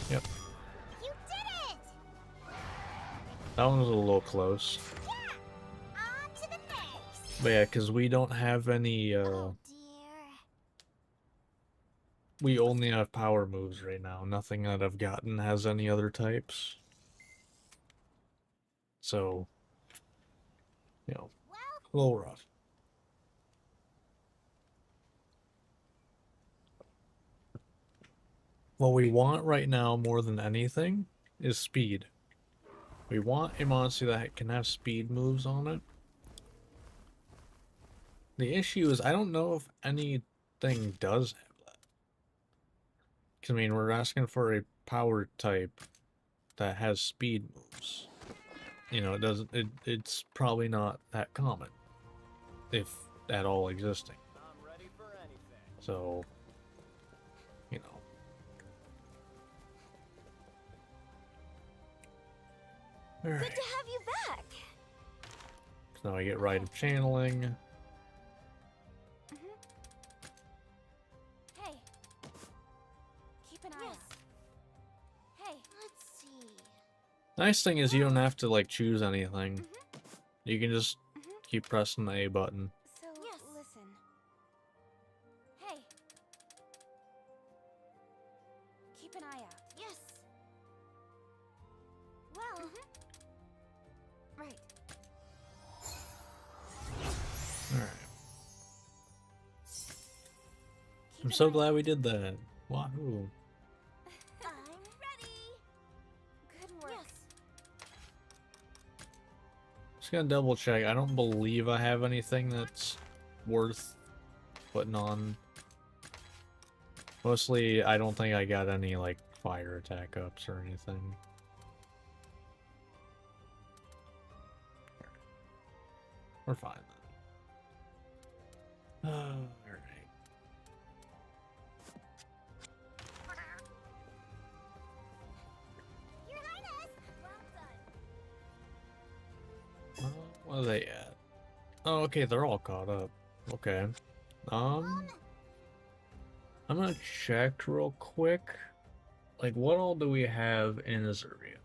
Yep, You did it. that one was a little close. Yeah. On to the next. But yeah, because we don't have any, Oh dear. we only have power moves right now. Nothing that I've gotten has any other types. So, you know, Well, a little rough. What we want right now more than anything is speed. We want a monster that can have speed moves on it. The issue is I don't know if anything does have that. 'Cause, I mean, we're asking for a power type that has speed moves. You know, it's probably not that common, if at all existing. I'm ready for anything. So, you know. good Alright, to have you back. so now I get right of channeling. Hey. Keep an eye out. Hey. Let's see. Nice thing is you don't have to like choose anything. You can just keep pressing the A button. So listen. Hey. Keep an eye out. Yes. Well. Right. Alright. Keep I'm an so eye glad we did that. Wahoo. I'm ready. Good work. Yes. Just gonna double check. I don't believe I have anything that's worth putting on. Mostly, I don't think I got any like fire attack ups or anything. We're fine then. Alright. Your Highness. Well done. What are they at? Oh, okay, they're all caught up. Okay. I'm gonna check real quick. Like, what all do we have in Azura?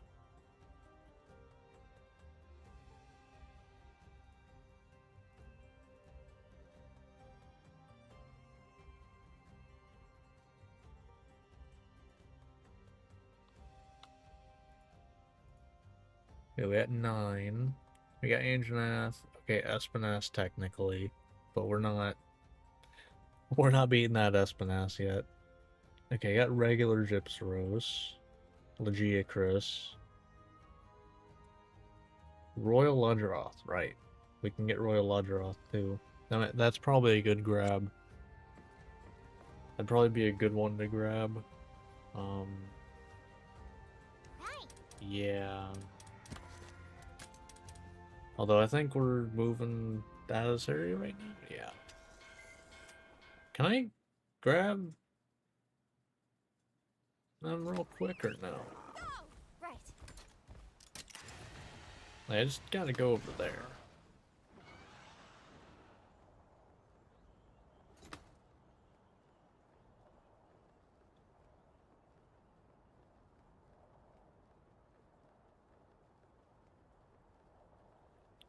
Okay, we got 9. We got Anjanath. Okay, Espinass technically, but we're not beating that Espinass yet. Okay, got regular Gypsaros, Legiacris, Royal Ludroth, right. We can get Royal Ludroth too. That's probably a good grab. That'd probably be a good one to grab. Right. Yeah. Although I think we're moving out of this area right now. Yeah. Can I grab them real quick or no? Go. Right. I just gotta go over there.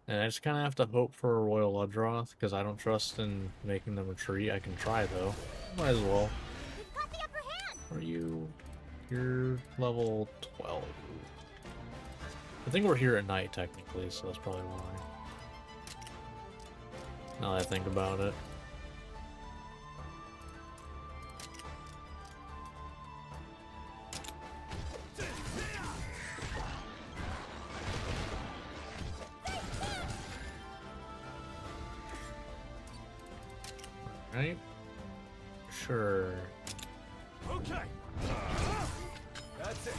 And I just kind of have to hope for a Royal Ludroth, because I don't trust in making them retreat. I can try, though. Might as well. We've got the upper hand. Are you... You're level 12. I think we're here at night, technically, so that's probably why. Now that I think about it. right? Sure. Okay. That's it.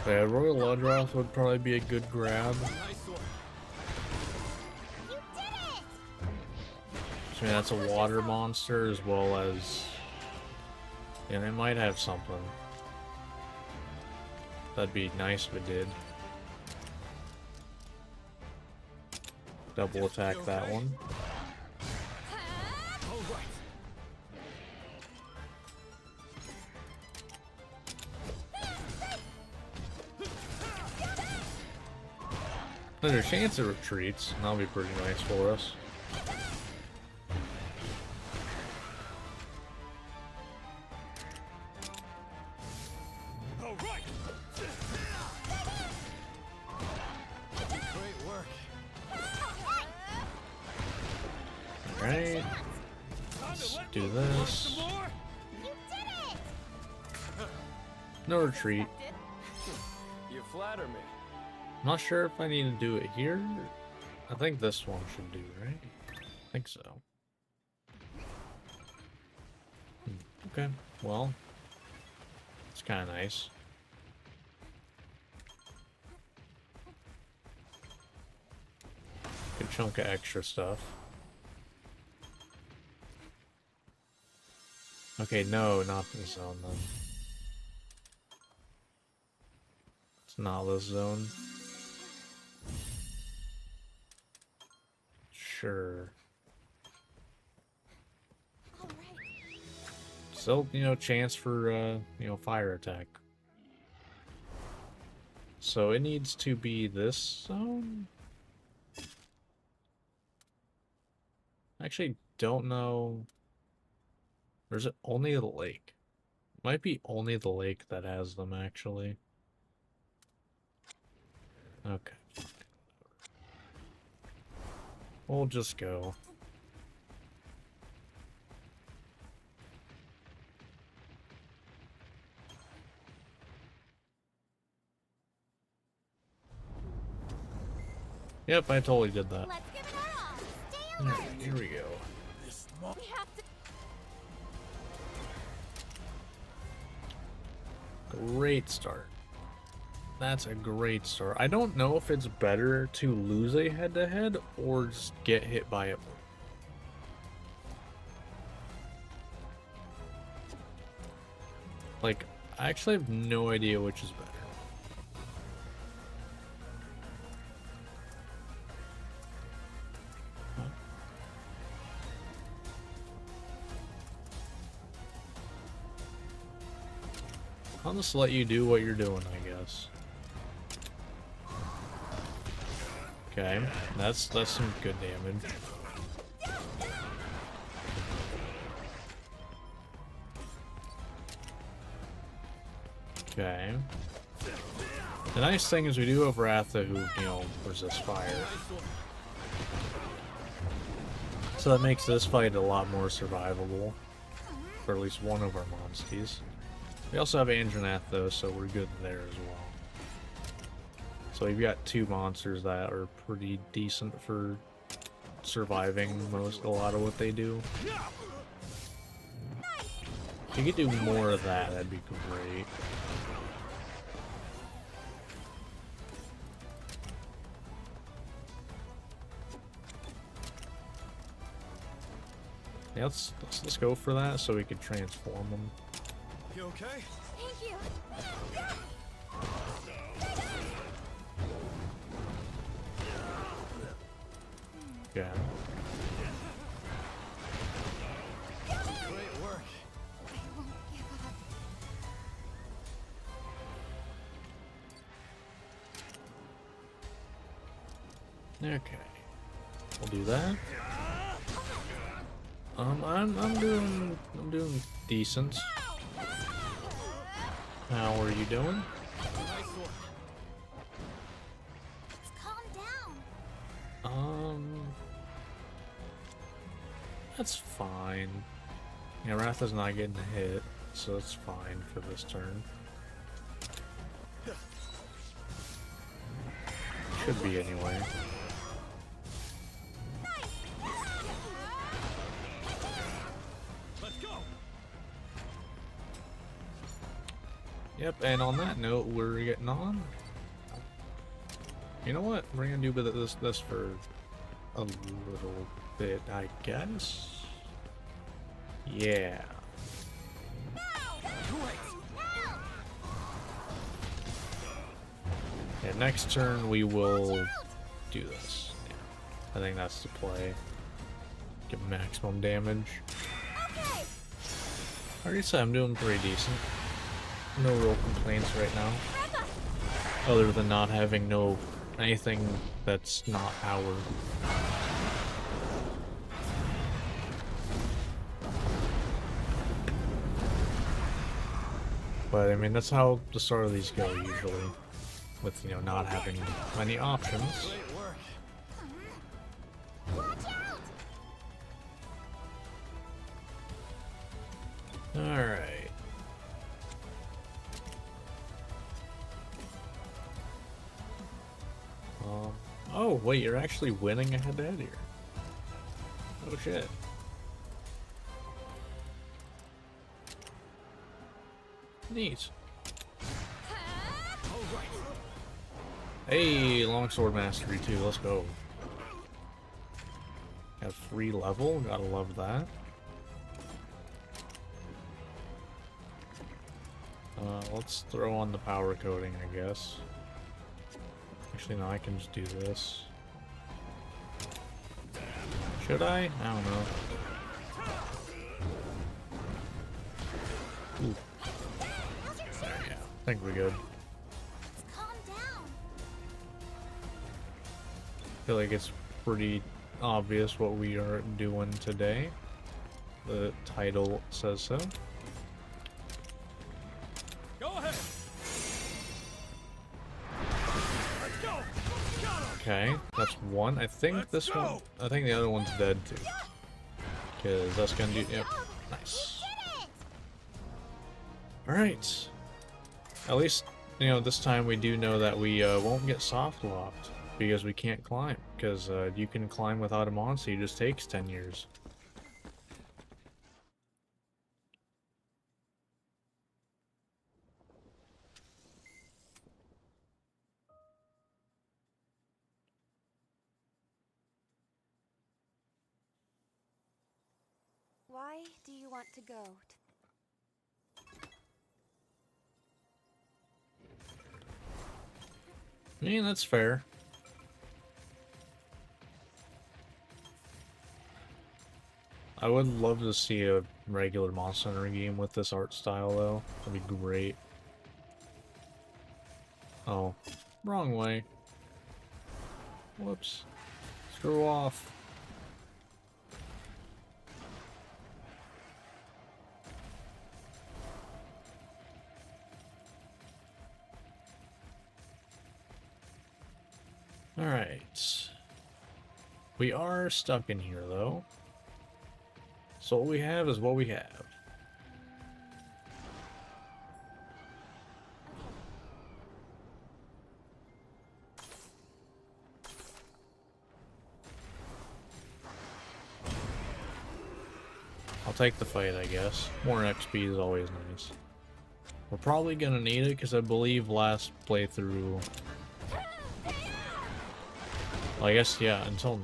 Yeah, Royal Ludroth would probably be a good grab. Nice one. You did it! I mean, that's a water monster as well as... And it might have something. That'd be nice if it did. Double attack that one. All right. There's a chance it retreats, and that'll be pretty nice for us. All right. Great work. Alright, let's do this. More? You did it! No retreat. You flatter me. I'm not sure if I need to do it here. I think this one should do, right? I think so. Okay, well, it's kind of nice. Good chunk of extra stuff. Okay, no, not this zone then. It's not this zone. Sure. All right. Still, you know, chance for, you know, fire attack. So it needs to be this zone? I actually don't know. Or is it only the lake? Might be only the lake that has them, actually. Okay. We'll just go. Yep, I totally did that. Let's give it our all. Stay Alright, alert. here we go. We have to. Great start. That's a great start. I don't know if it's better to lose a head-to-head or just get hit by it. Like, I actually have no idea which is better. I'll just let you do what you're doing, I guess. Okay, that's some good damage. Okay. The nice thing is we do have Ratha who, you know, resists fire. So that makes this fight a lot more survivable. For at least one of our Monsties. We also have Andranath though, so we're good there as well. So we've got two monsters that are pretty decent for surviving a lot of what they do. If you could do more of that, that'd be great. Yeah, let's go for that so we could transform them. You okay? Thank you. Yeah. Great work. I won't give up. Okay. We'll do that. I'm doing decent. How are you doing? Nice one. Calm down. That's fine. Yeah, Ratha's not getting a hit, so that's fine for this turn. Should be anyway. Yep, and on that note, we're getting on. You know what? We're gonna do this for a little bit, I guess. Yeah. Yeah, next turn we will do this. Yeah. I think that's the play. Get maximum damage. Okay. Already said I'm doing pretty decent. No real complaints right now. Other than not having anything that's not powered. But I mean, that's how the start of these go usually, with not having many options. Great work. Watch out! All right. Oh wait, you're actually winning a head-to-head here. Oh shit. Neat. All right. Hey, longsword mastery too. Let's go. Got free level. Gotta love that. Let's throw on the power coating, I guess. Actually, no, I can just do this. Should I? I don't know. Ooh. There, yeah. I think we're good. Calm down. I feel like it's pretty obvious what we are doing today. The title says so. Go ahead. Let's go. Got him. Okay, that's one. I think this one. I think the other one's dead too. Because that's gonna do. Yep. Nice. Alright. At least, this time we do know that we won't get soft locked. Because we can't climb. Because you can climb without a monster. It just takes 10 years. Why do you want to go? I mean, that's fair. I would love to see a regular Monster Hunter game with this art style, though. That'd be great. Oh, wrong way. Whoops. Screw off. Alright. We are stuck in here, though. So what we have is what we have. I'll take the fight, I guess. More XP is always nice. We're probably gonna need it, because I believe last playthrough... Well, I guess, yeah, until...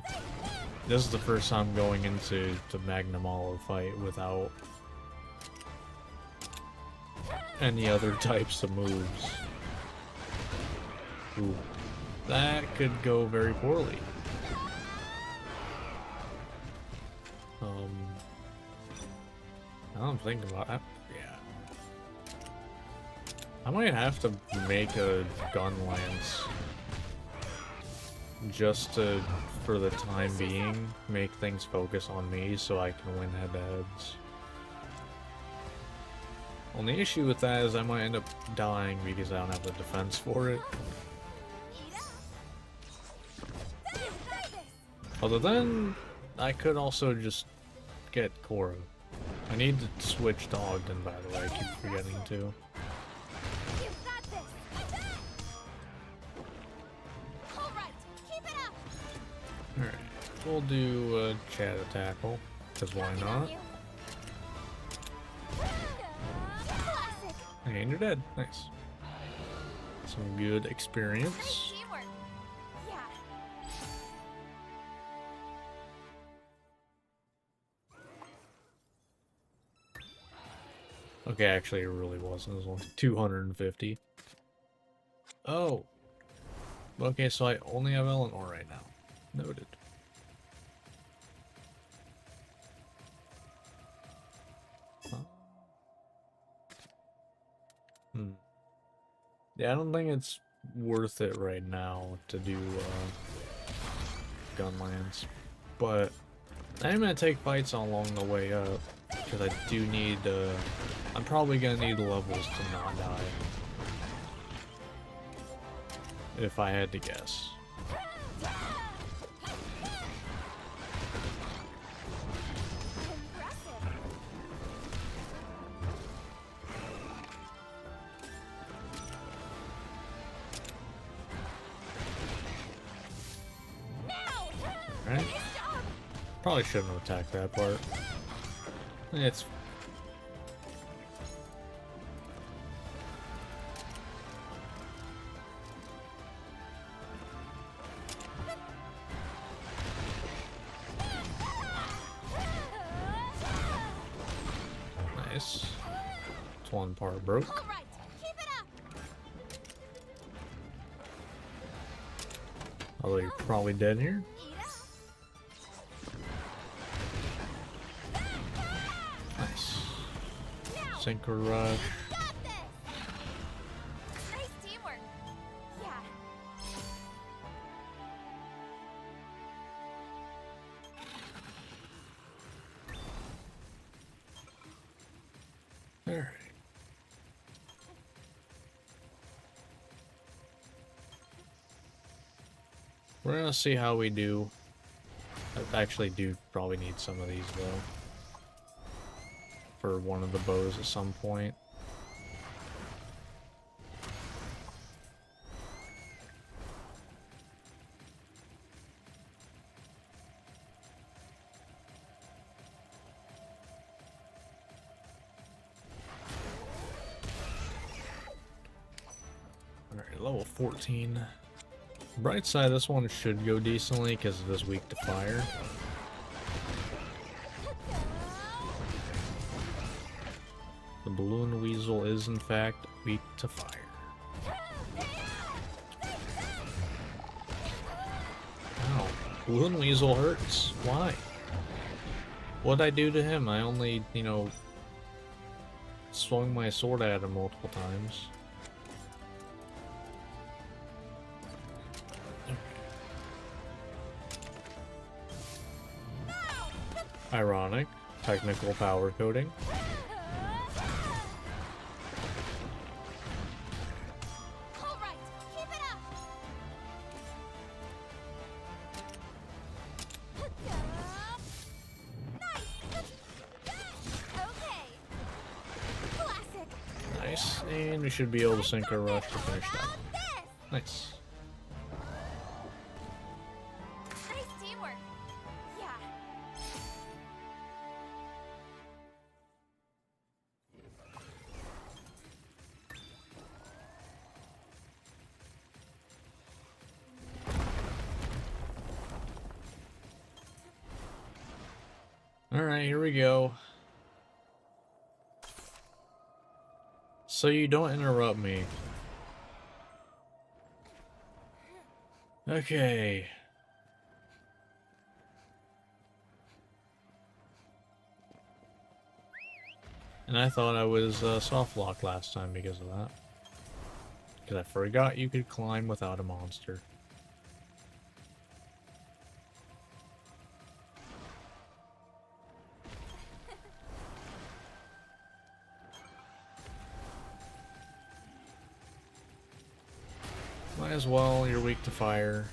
This is the first time going into the Magnum Olive fight without any other types of moves. Ooh. That could go very poorly. I don't think about it. Yeah. I might have to make a gun lance just to, for the time being, make things focus on me so I can win head-to-heads. Only issue with that is I might end up dying because I don't have the defense for it. Although then, I could also just get Korra. I need to switch to Ogden, by the way, I keep forgetting to. Alright, we'll do Chat Tackle, because why not? I And you're dead. Nice. Some good Nice experience. teamwork. Yeah. Okay, actually it really wasn't. It was only 250. Oh. Okay, so I only have Eleanor right now. Noted. Huh. Yeah, I don't think it's worth it right now to do Gunlands, but I'm gonna take fights along the way up because I do need. I'm probably gonna need levels to not die, if I had to guess. Impressive. Now. Right? Nice job. Probably shouldn't have attacked that part. It's nice. It's one part broke. All right. Keep it up. Although you're probably dead here. Eat up. Nice. Now. Synchro rush. Got this. Nice teamwork. Yeah. Alright. We're gonna see how we do. I actually do probably need some of these though. For one of the bows at some point. Alright, level 14. Bright side, this one should go decently because it is weak to fire. The balloon weasel is in fact weak to fire. Ow. Balloon weasel hurts. Why? What'd I do to him? I only, you know, swung my sword at him multiple times. Ironic. Technical power coding. All right. Keep it up. Nice. Okay. Classic. Nice. And we should be able to synchro rush to finish that. Got this. Nice. Nice teamwork. Yeah. Alright, here we go. So you don't interrupt me. Okay. And I thought I was soft locked last time because of that. Because I forgot you could climb without a monster. Might as well, you're weak to fire.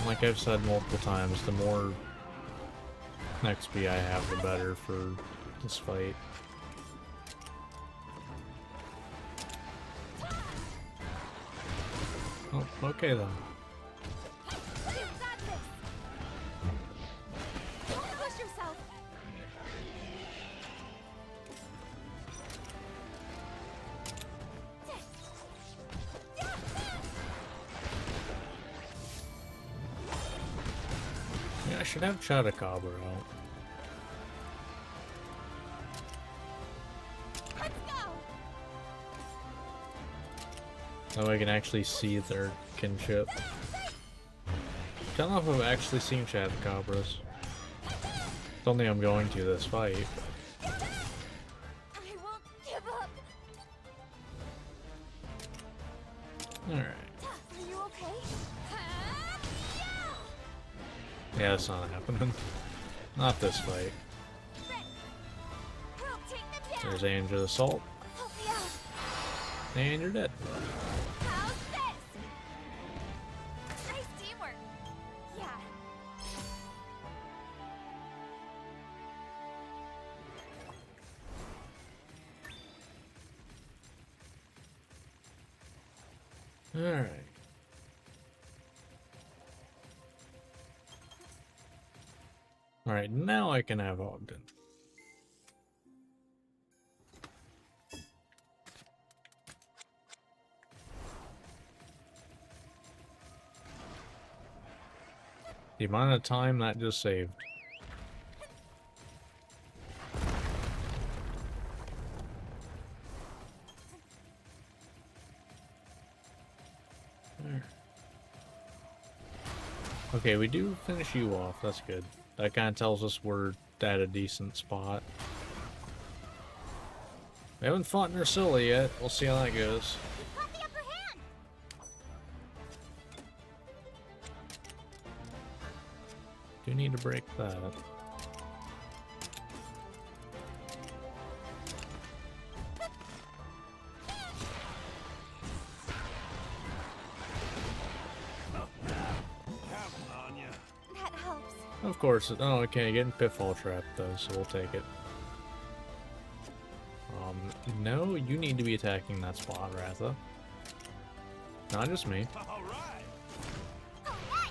Like I've said multiple times, the more XP I have, the better for this fight. Oh, okay then. You got this. Yeah, I should have Chadacabra out. Let's go. So I can actually see their kinship. Don't know if I've actually seen Chadacabras. Don't think I'm going to this fight. I won't give up. Alright. Are you okay? Yeah, that's not happening. Not this fight. We'll take them down. There's Angel's Assault. Help me out. And you're dead. How's this? Nice teamwork. Yeah. Alright. Alright, now I can have Ogden. The amount of time that just saved. There. Okay, we do finish you off. That's good. That kind of tells us we're at a decent spot. We haven't fought Nursilla yet. We'll see how that goes. We've got the upper hand. Do need to break that. That helps. Of course. Oh, okay. Getting Pitfall Trap though, so we'll take it. No, you need to be attacking that spot, Ratha. Not just me. All right. All right.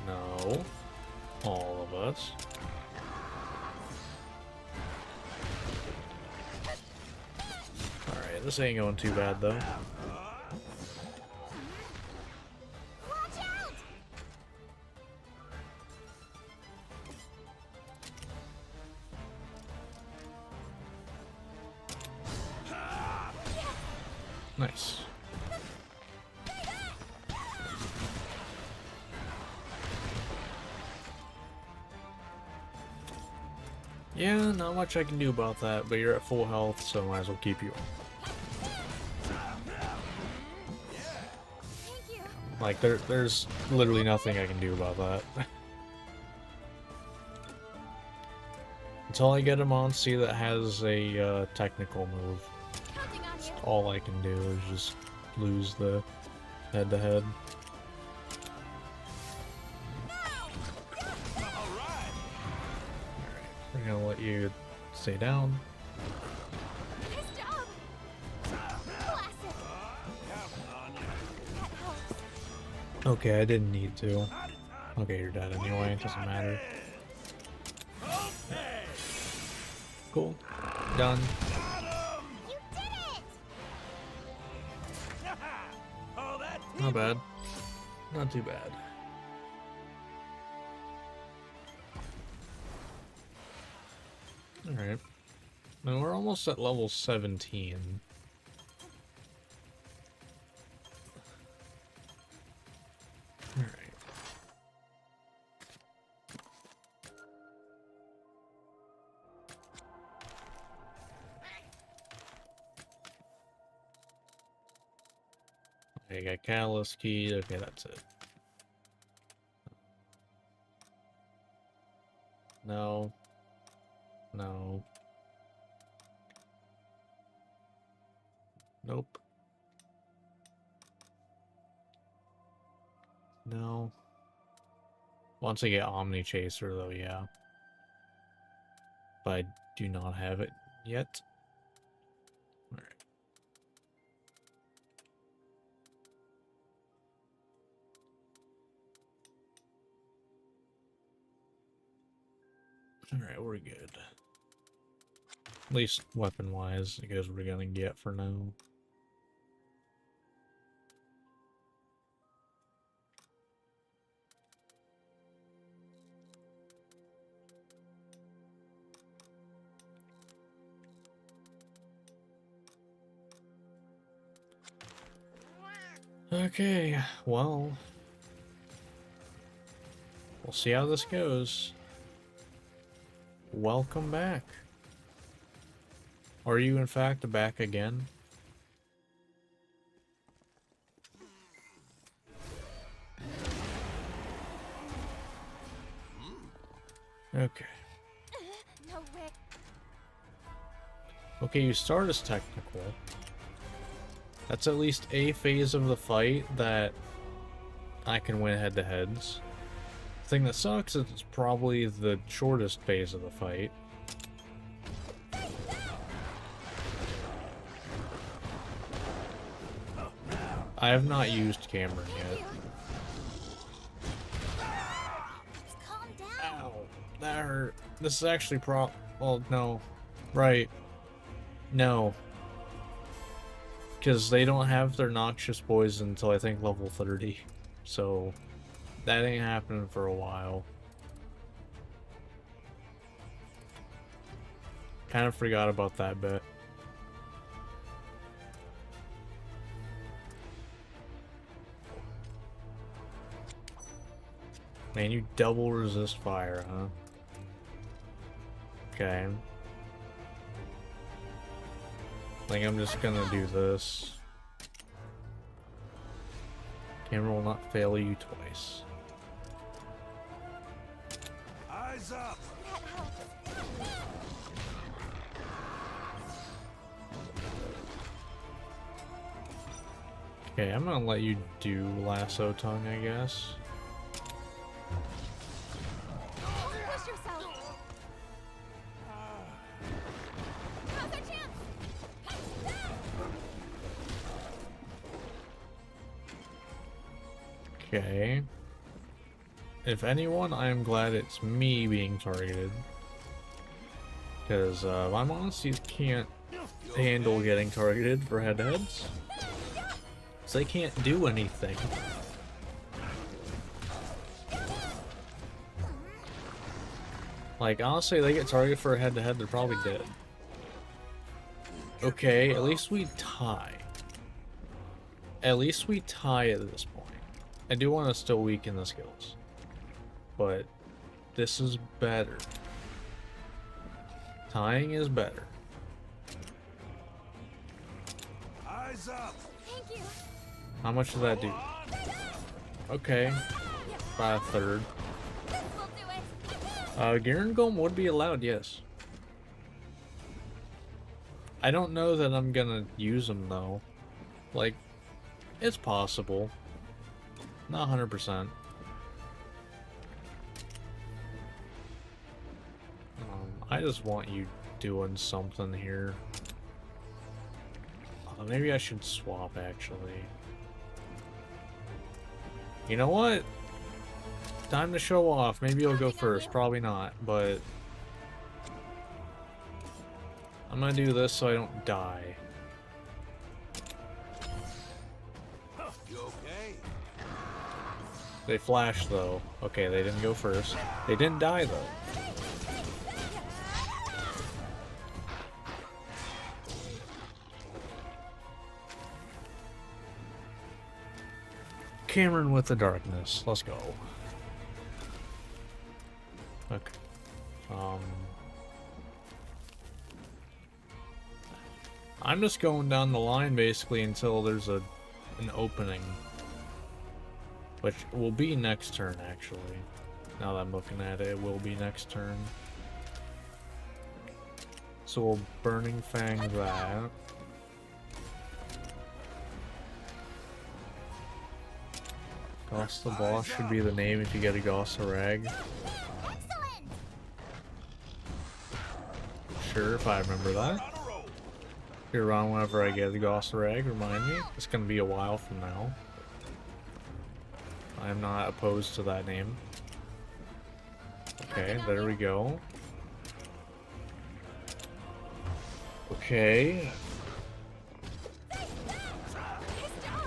No. All of us. Alright, this ain't going too bad though. Watch out. Nice. Yeah, not much I can do about that, but you're at full health, so might as well keep you on. Thank you. Like, there's literally nothing I can do about that. Until I get a Monstie that has a technical move, Counting on you. all I can do is just lose the head-to-head. We're gonna let you stay down. Nice job. Classic. That helps. Okay, I didn't need to. Okay, you're dead anyway, it doesn't matter. Cool. Done. You did it. Oh, that Not bad. Not too bad. Alright. Now we're almost at level 17. Alright. Okay, got Catalyst Key. Okay, that's it. No. No. Nope. No. Once I get Omni Chaser, though, yeah. But I do not have it yet. Alright. Alright, we're good. At least weapon-wise, because we're gonna get for now. Okay, well, we'll see how this goes. Welcome back. Are you in fact back again? Okay. No way. Okay, you start as technical. That's at least a phase of the fight that I can win head-to-heads. The thing that sucks is it's probably the shortest phase of the fight. I have not used Cameron yet. Just calm down. Ow, that hurt. This is actually well, no. Right. No. Because they don't have their noxious poison until I think level 30. So, that ain't happening for a while. Kind of forgot about that bit. Man, you double resist fire, huh? Okay. I think I'm just gonna do this. Camera will not fail you twice. Eyes up! That helps. Okay, I'm gonna let you do lasso tongue, I guess. Push yourself. Now's our chance. Okay. If anyone, I'm glad it's me being targeted. Because my Monsties can't handle getting targeted for head-to-heads. So they can't do anything. Like, honestly, they get targeted for a head-to-head, they're probably dead. Okay, at least we tie. At least we tie at this point. I do want to still weaken the skills. But this is better. Tying is better. Eyes up! Thank you. How much does that do? Okay. By a third. This will do it. Garangolm would be allowed, yes. I don't know that I'm gonna use them though. Like, it's possible. Not 100%. I just want you doing something here. Maybe I should swap, actually. You know what? Time to show off. Maybe you'll go first. Probably not, but... I'm gonna do this so I don't die. You okay? They flashed, though. Okay, they didn't go first. They didn't die, though. Cameron with the darkness. Let's go. Okay. I'm just going down the line basically until there's an opening. Which will be next turn, actually. Now that I'm looking at it, it will be next turn. So we'll Burning Fang that. Goss the Boss should be the name if you get a Gossarag. Excellent. Sure, if I remember that. You're around whenever I get a Gossarag, remind me. It's gonna be a while from now. I'm not opposed to that name. Okay, there we go. Okay.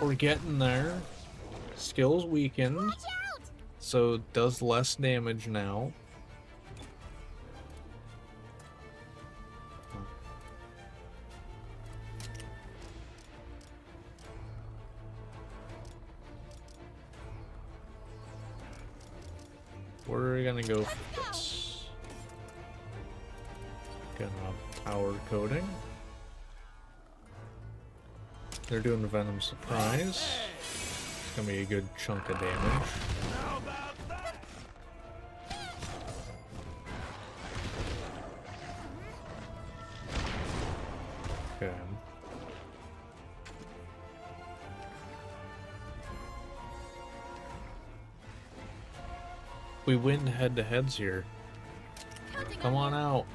We're getting there. Skills weakened. Watch out! So it does less damage now. We're gonna go for this. Gonna power coating. They're doing the Venom Surprise. It's gonna be a good chunk of damage. How about that? Okay. We win head-to-heads here. Counting Come on you. out.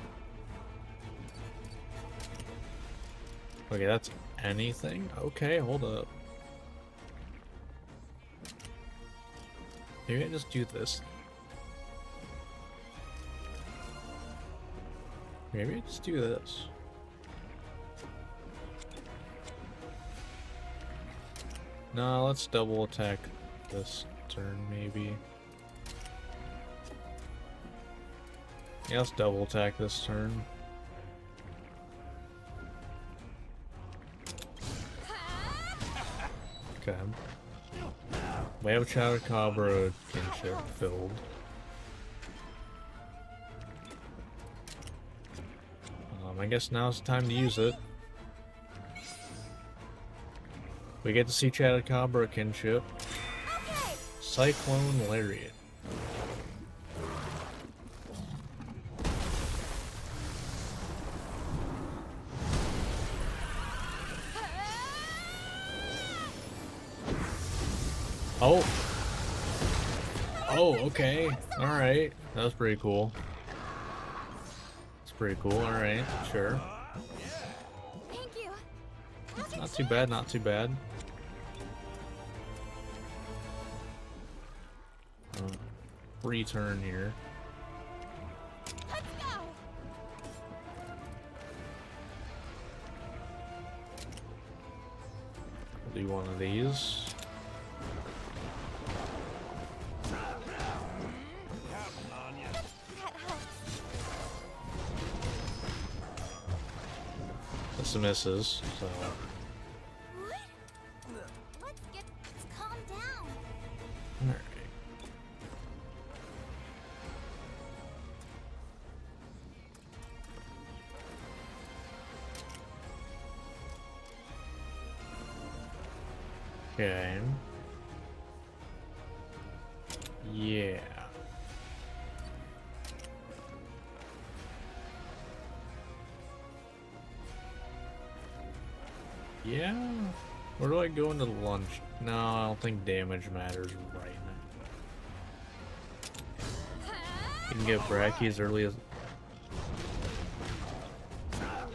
Okay, that's anything? Okay, hold up. Maybe I just do this. Maybe I just do this. No, let's double attack this turn, maybe. Yeah, let's double attack this turn. Okay. We have Chadacabra kinship filled. I guess now's the time to use it. We get to see Chadacabra kinship. Okay. Cyclone Lariat. Oh. Oh, okay. Alright. That was pretty cool. That's pretty cool. Alright, sure. Thank you. Not too bad, not too bad. Return here. Let's go. We'll do one of these. Counting on you. That helps. This misses, so. What? Let's calm down. Alright. Okay. Yeah. Yeah. Where do I go into lunch? No, I don't think damage matters right now. You can get Bracky as early as.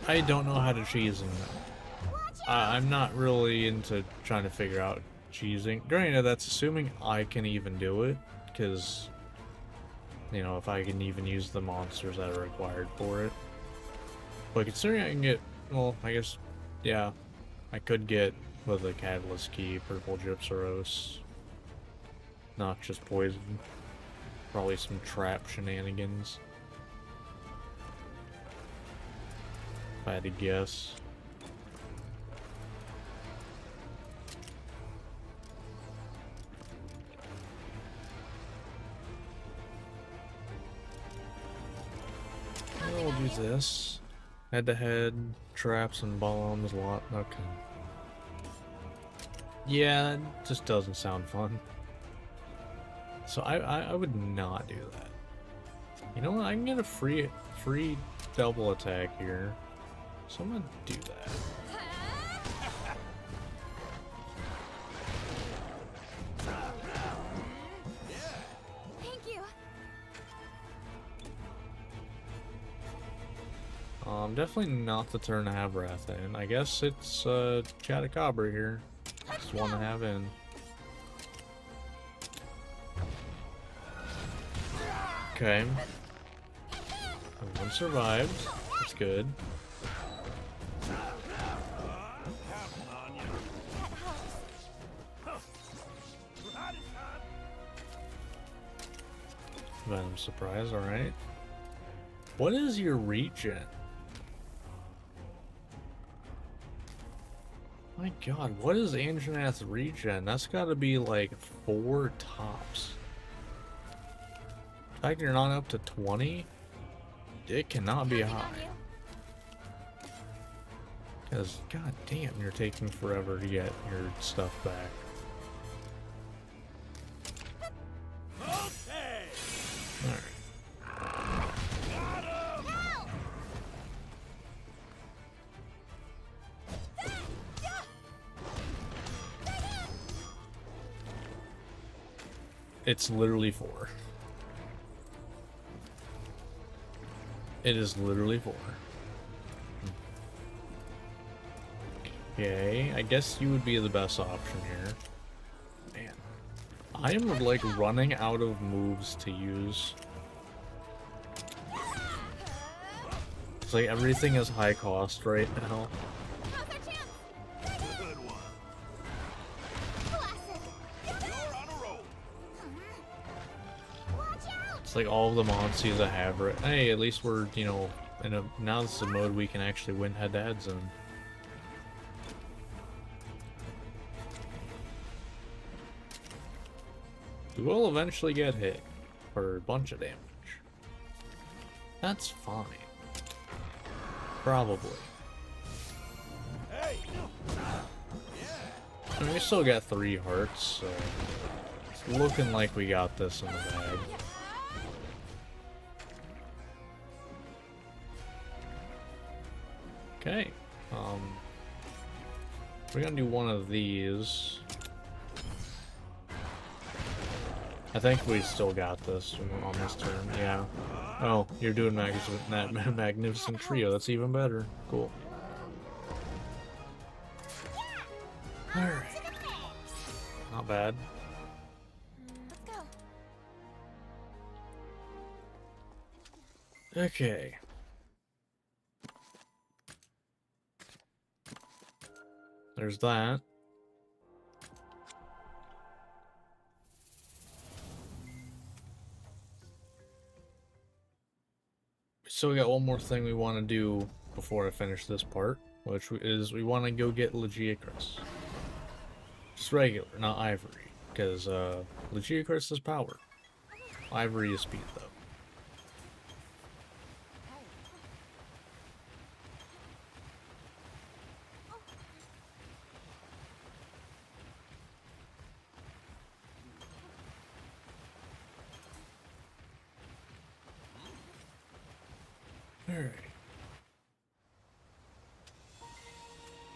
I don't know how to cheese in that. I'm not really into trying to figure out cheesing. Granted, that's assuming I can even do it, because, you know, if I can even use the monsters that are required for it. But considering I can get, well, I guess, yeah, I could get with a Catalyst Key, Purple Gypsaros, Noxious Poison, probably some trap shenanigans, if I had to guess. We'll do this. Head to head, traps and bombs, lot. Okay. Yeah, that just doesn't sound fun. So I would not do that. You know what? I can get a free double attack here. So I'm gonna do that. Thank you. Definitely not the turn to have Wrath in. I guess it's Chadacabra here. Just one to have in. Okay. One survived. That's good. Venom surprise, alright. What is your regen? My god, what is Anjanath's regen? That's gotta be like 4 tops. The fact you're not up to 20, it cannot be Counting on high. you. Because, god damn, you're taking forever to get your stuff back. Okay. Alright. Got him. Help! It's literally 4. It is literally 4. Okay, I guess you would be the best option here. Man, I am like running out of moves to use. It's like everything is high cost right now. How's our chance? Good one. Classic. You're on a roll. Watch out! It's like all of the Monsties I have right. Hey, at least we're, you know, in a now this is a mode we can actually win head-to-heads in. We will eventually get hit for a bunch of damage. That's fine. Probably. Hey. I mean, we still got 3 hearts, so it's looking like we got this in the bag. Okay. We're gonna do one of these. I think we still got this on this turn, yeah. Oh, you're doing that magnificent trio. That's even better. Cool. Alright. Not bad. Let's go. Okay. There's that. So we got one more thing we want to do before I finish this part, which is we want to go get Legiacris. Just regular, not Ivory, because Legiacris is power. Ivory is speed, though. Alright.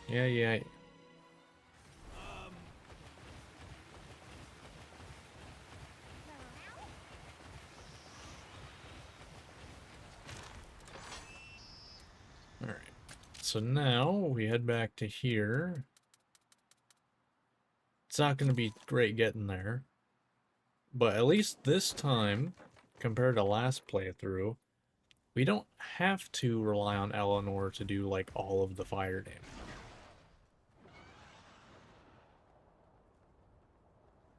Yeah. Alright. So now we head back to here. It's not going to be great getting there. But at least this time, compared to last playthrough, we don't have to rely on Eleanor to do, like, all of the fire damage.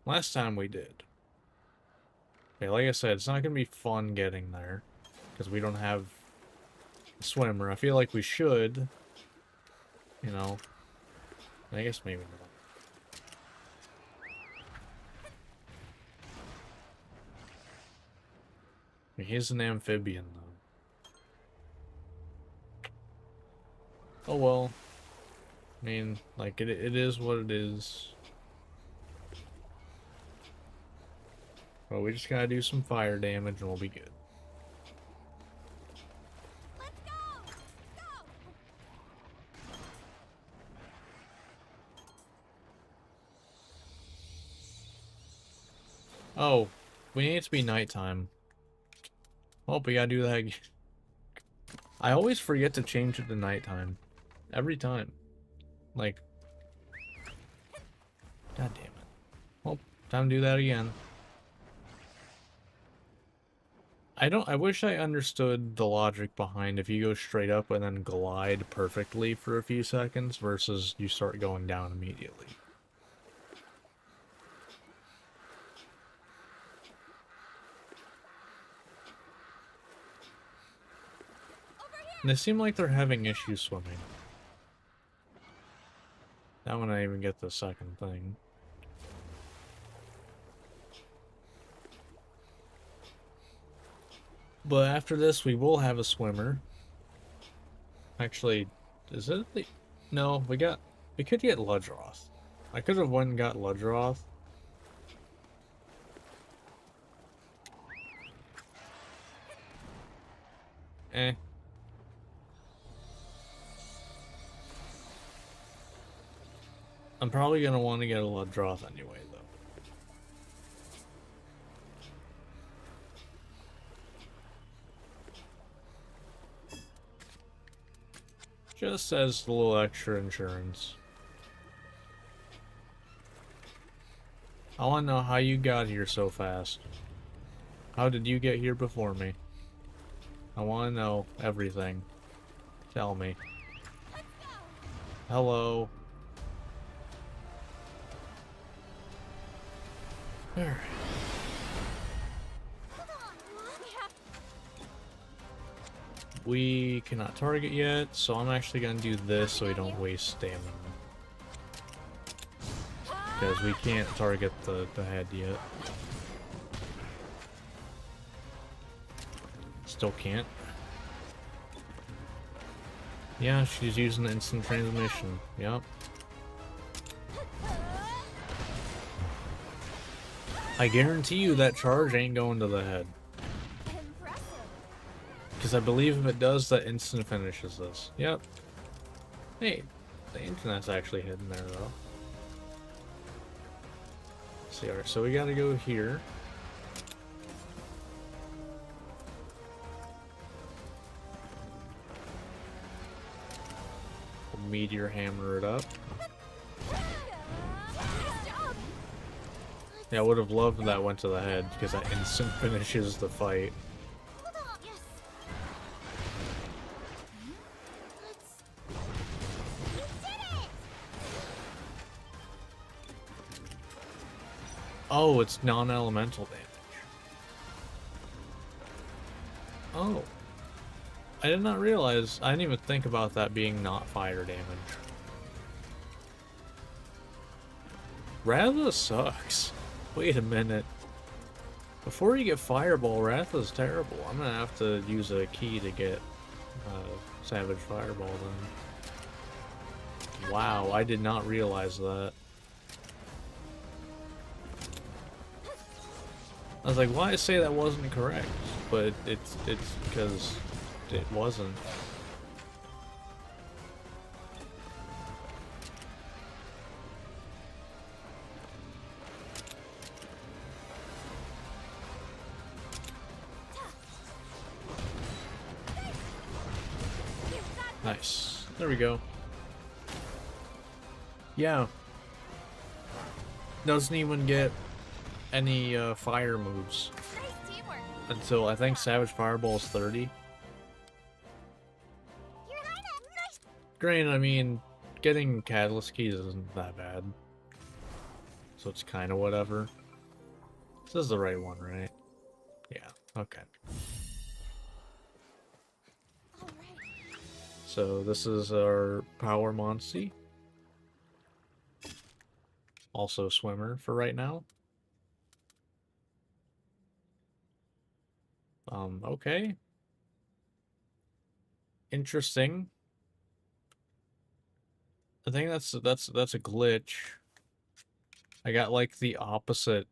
Last time we did. Okay, like I said, it's not going to be fun getting there, because we don't have a swimmer. I feel like we should, you know. I guess maybe not. I mean, he's an amphibian, though. Oh well. I mean, like, it is what it is. Well, we just gotta do some fire damage and we'll be good. Let's go! Go! Oh, we need it to be nighttime. Oh, we gotta do that again. I always forget to change it to nighttime. Every time. Like... God damn it. Well, time to do that again. I wish I understood the logic behind if you go straight up and then glide perfectly for a few seconds versus you start going down immediately. And they seem like they're having issues swimming. Now when I even get the second thing. But after this, we will have a swimmer. Actually, is it the... No, we could get Ludroth. I could have went and got Ludroth. Eh. I'm probably gonna want to get a Ludroth anyway, though. Just as a little extra insurance. I want to know how you got here so fast. How did you get here before me? I want to know everything. Tell me. Hello. Alright. We cannot target yet, so I'm actually gonna do this so we don't waste stamina. Because we can't target the head yet. Still can't. Yeah, she's using the instant transmission. Yep. I guarantee you that charge ain't going to the head. Because I believe if it does, that instant finishes this. Yep. Hey, the internet's actually hidden there, though. Let's see, alright, so we gotta go here. We'll meteor hammer it up. Yeah, I would have loved that went to the head, because that instant finishes the fight. Oh, it's non-elemental damage. Oh. I did not realize. I didn't even think about that being not fire damage. Ratha sucks. Wait a minute. Before you get Fireball, Ratha's terrible. I'm gonna have to use a key to get Savage Fireball then. Wow, I did not realize that. I was like, why say that wasn't correct? But it's because it wasn't. Nice. There we go. Yeah. Doesn't even get any fire moves until I think Savage Fireball is 30. Granted, I mean, getting Catalyst Keys isn't that bad, so it's kind of whatever. This is the right one, right? Yeah, okay. So this is our Power Monstie. Also swimmer for right now. Okay. Interesting. I think that's a glitch. I got like the opposite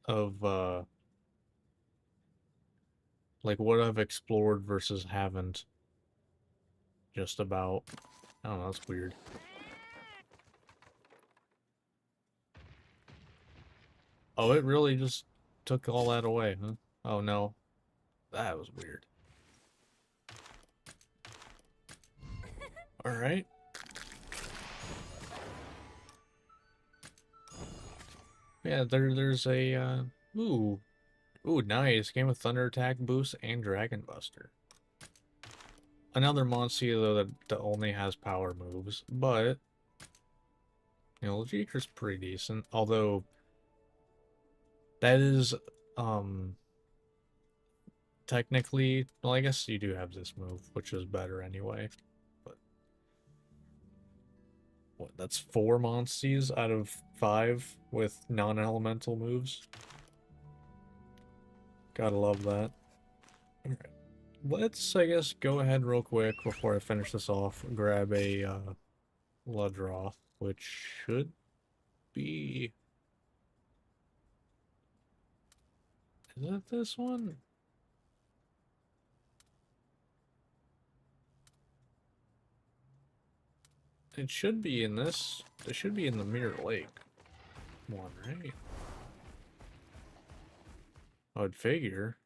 of like what I've explored versus haven't. Just about. I don't know, that's weird. Oh, it really just took all that away, huh? Oh no. That was weird. Alright. Yeah, there's a ooh, nice. Game of Thunder Attack boost and Dragon Buster. Another Monstie though that only has power moves, but you know, Legicre's pretty decent. Although that is technically, well, I guess you do have this move, which is better anyway. But what? That's 4 Monsties out of 5 with non-elemental moves. Gotta love that. All right. Let's, I guess, go ahead real quick before I finish this off. Grab a Ludroth, which should be. Is it this one? It should be in this. It should be in the Mirror Lake one, right? I would figure.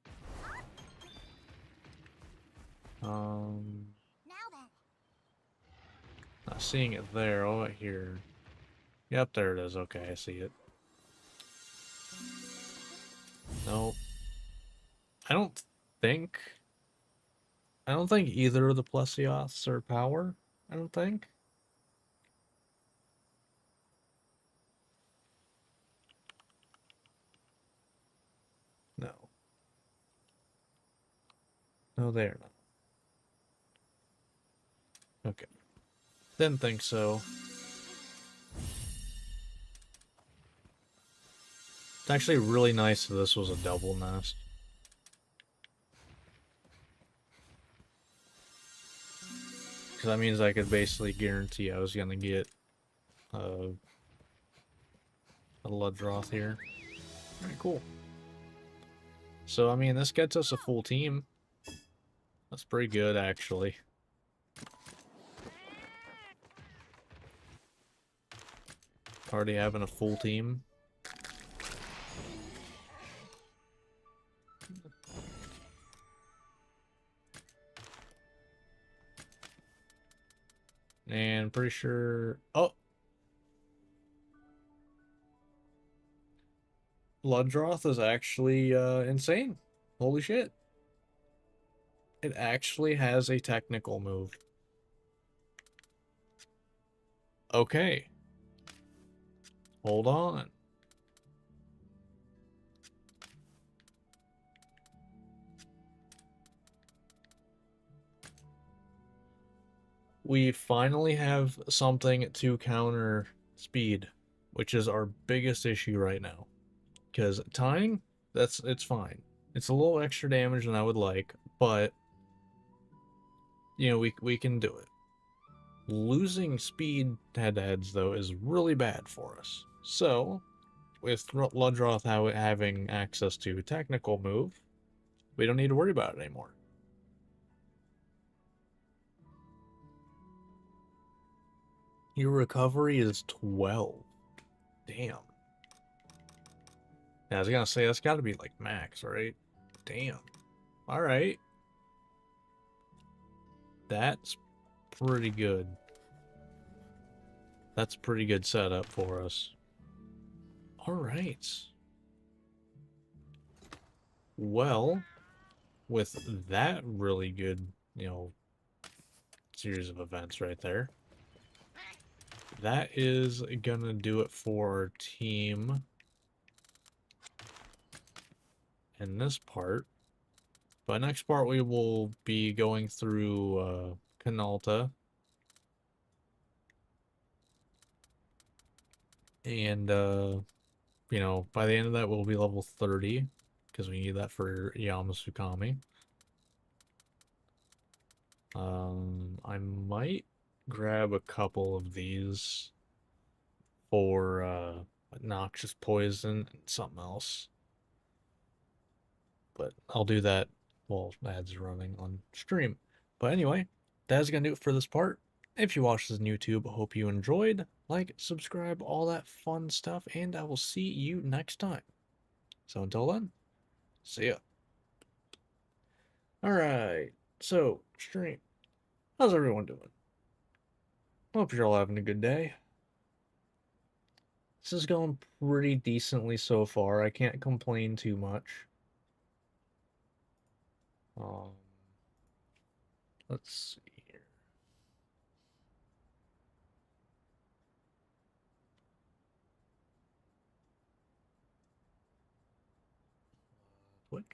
Now then. Not seeing it there. Oh, here. Yep, there it is. Okay, I see it. Nope. I don't think. I don't think either of the Plesioths are power. I don't think. No. No, they're not. Okay. Didn't think so. It's actually really nice that this was a double nest. Because that means I could basically guarantee I was going to get a Ludroth here. Alright, cool. So, I mean, this gets us a full team. That's pretty good, actually. Already having a full team. And pretty sure... Oh! Ludroth is actually insane. Holy shit. It actually has a technical move. Okay. Hold on. We finally have something to counter speed, which is our biggest issue right now. Because tying, it's fine. It's a little extra damage than I would like, but you know, we can do it. Losing speed head-to-heads, though, is really bad for us. So, with Ludroth having access to technical move, we don't need to worry about it anymore. Your recovery is 12. Damn. Yeah, I was gonna say, that's gotta be like max, right? Damn. Alright. That's pretty good. That's a pretty good setup for us. Alright. Well, with that really good, you know, series of events right there, that is gonna do it for our team in this part. But next part we will be going through Canalta. And you know, by the end of that we'll be level 30, because we need that for Yamasukami. I might grab a couple of these for noxious poison and something else. But I'll do that while ads are running on stream. But anyway, that's gonna do it for this part. If you watched this on YouTube, I hope you enjoyed. Like, subscribe, all that fun stuff, and I will see you next time. So until then, see ya. Alright, so, stream. How's everyone doing? Hope you're all having a good day. This is going pretty decently so far. I can't complain too much. Let's see here. Twitch.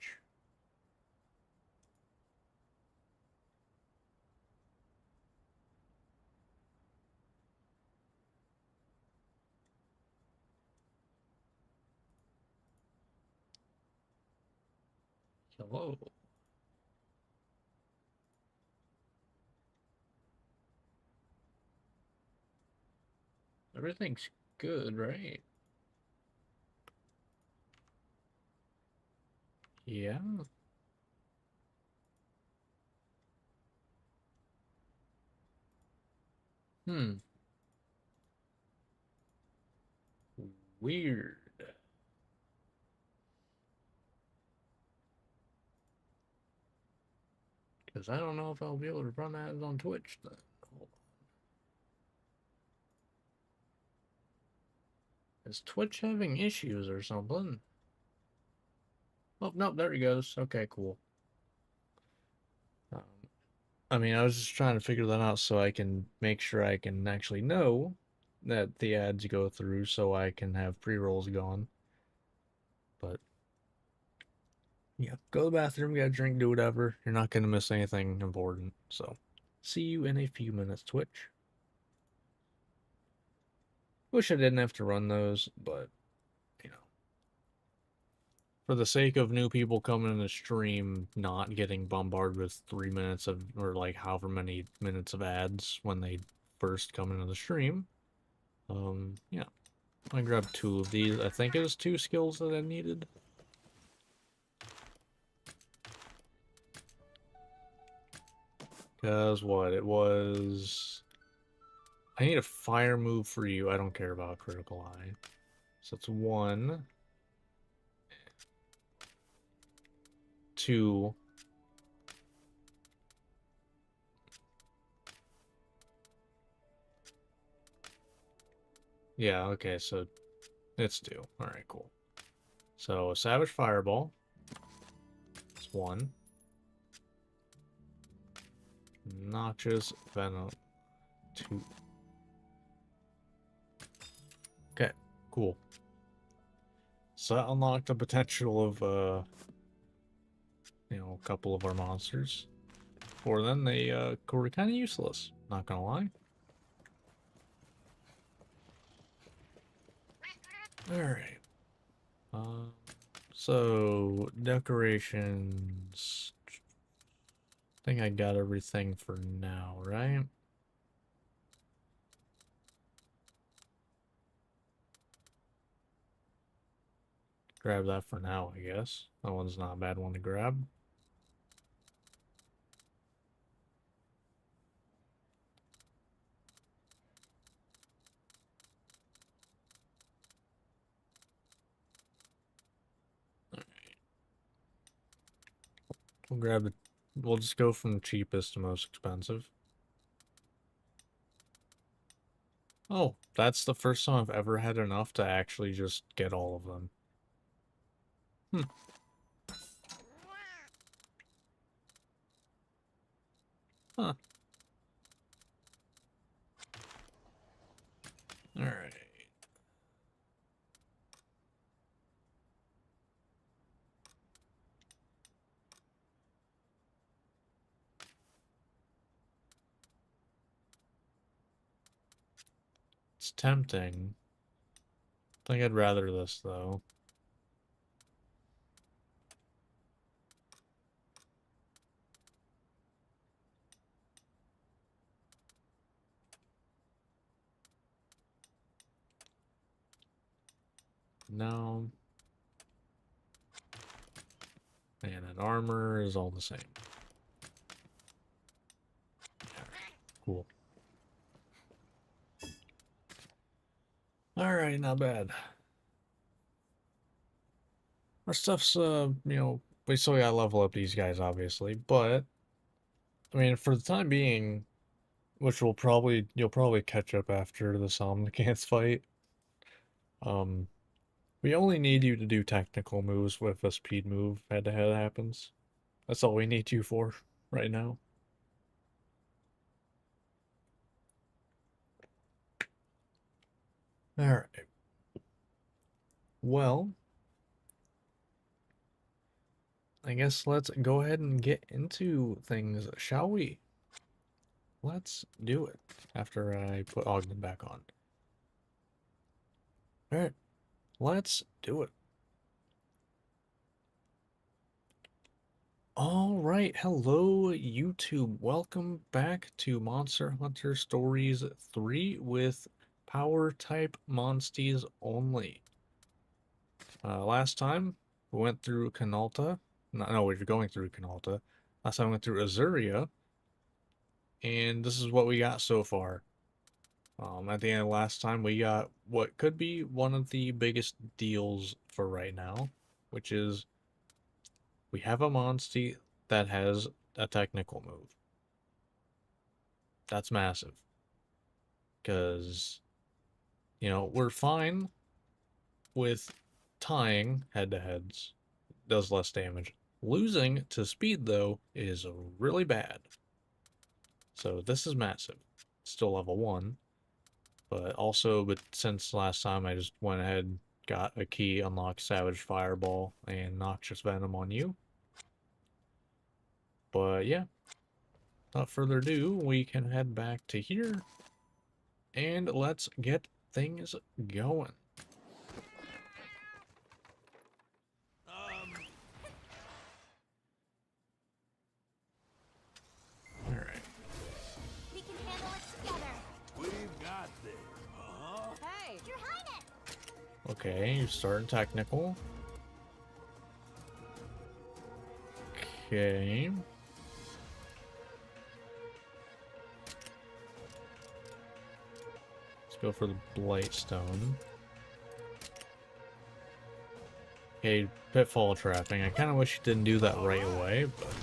Hello. Everything's good, right? Yeah. Hmm. Weird. Because I don't know if I'll be able to run ads on Twitch then. Hold on. Is Twitch having issues or something? Oh, no, there he goes. Okay, cool. Um, I mean, I was just trying to figure that out so I can make sure I can actually know that the ads go through so I can have pre-rolls going. But, yeah, go to the bathroom, get a drink, do whatever. You're not going to miss anything important. So, see you in a few minutes, Twitch. Wish I didn't have to run those, but, you know, for the sake of new people coming in the stream, not getting bombarded with 3 minutes of, or like however many minutes of ads when they first come into the stream, yeah. I grabbed 2 of these. I think it was 2 skills that I needed. Because what? It was... I need a fire move for you. I don't care about critical eye. So it's 1, 2. Yeah, okay, so it's 2. Alright, cool. So, Savage Fireball. It's 1. Noxious Venom. 2. Okay, cool. So that unlocked the potential of, you know, a couple of our monsters. Or then they, were kind of useless, not gonna lie. Alright. So, decorations. I think I got everything for now, right? Grab that for now, I guess. That one's not a bad one to grab. We'll grab the... We'll just go from cheapest to most expensive. Oh, that's the first time I've ever had enough to actually just get all of them. Hmm. Huh. Alright. It's tempting. I think I'd rather this, though. No. And an armor is all the same. Cool. Alright, not bad. Our stuff's, you know, we still gotta level up these guys, obviously, but, I mean, for the time being, which you'll probably catch up after the Somnicants fight, we only need you to do technical moves with a speed move head-to-head happens. That's all we need you for right now. Alright. Well, I guess let's go ahead and get into things, shall we? Let's do it after I put Ogden back on. Alright, let's do it. Alright, hello YouTube. Welcome back to Monster Hunter Stories 3 with Power Type Monsties only. Last time we went through Canalta. No, we were going through Canalta. Last time we went through Azura. And this is what we got so far. At the end of last time, we got what could be one of the biggest deals for right now, which is we have a Monstie that has a technical move. That's massive. Because, you know, we're fine with tying head-to-heads. Does less damage. Losing to speed, though, is really bad. So this is massive. Still level 1. But also, since last time I just went ahead, got a key, unlocked Savage Fireball, and Noxious Venom on you. But yeah, without further ado, we can head back to here, and let's get things going. Alright. We can handle it together. We've got this. Hey, Your Highness! Okay, you're starting technical. Okay. Let's go for the Blightstone. Okay, pitfall trapping. I kind of wish you didn't do that right away, but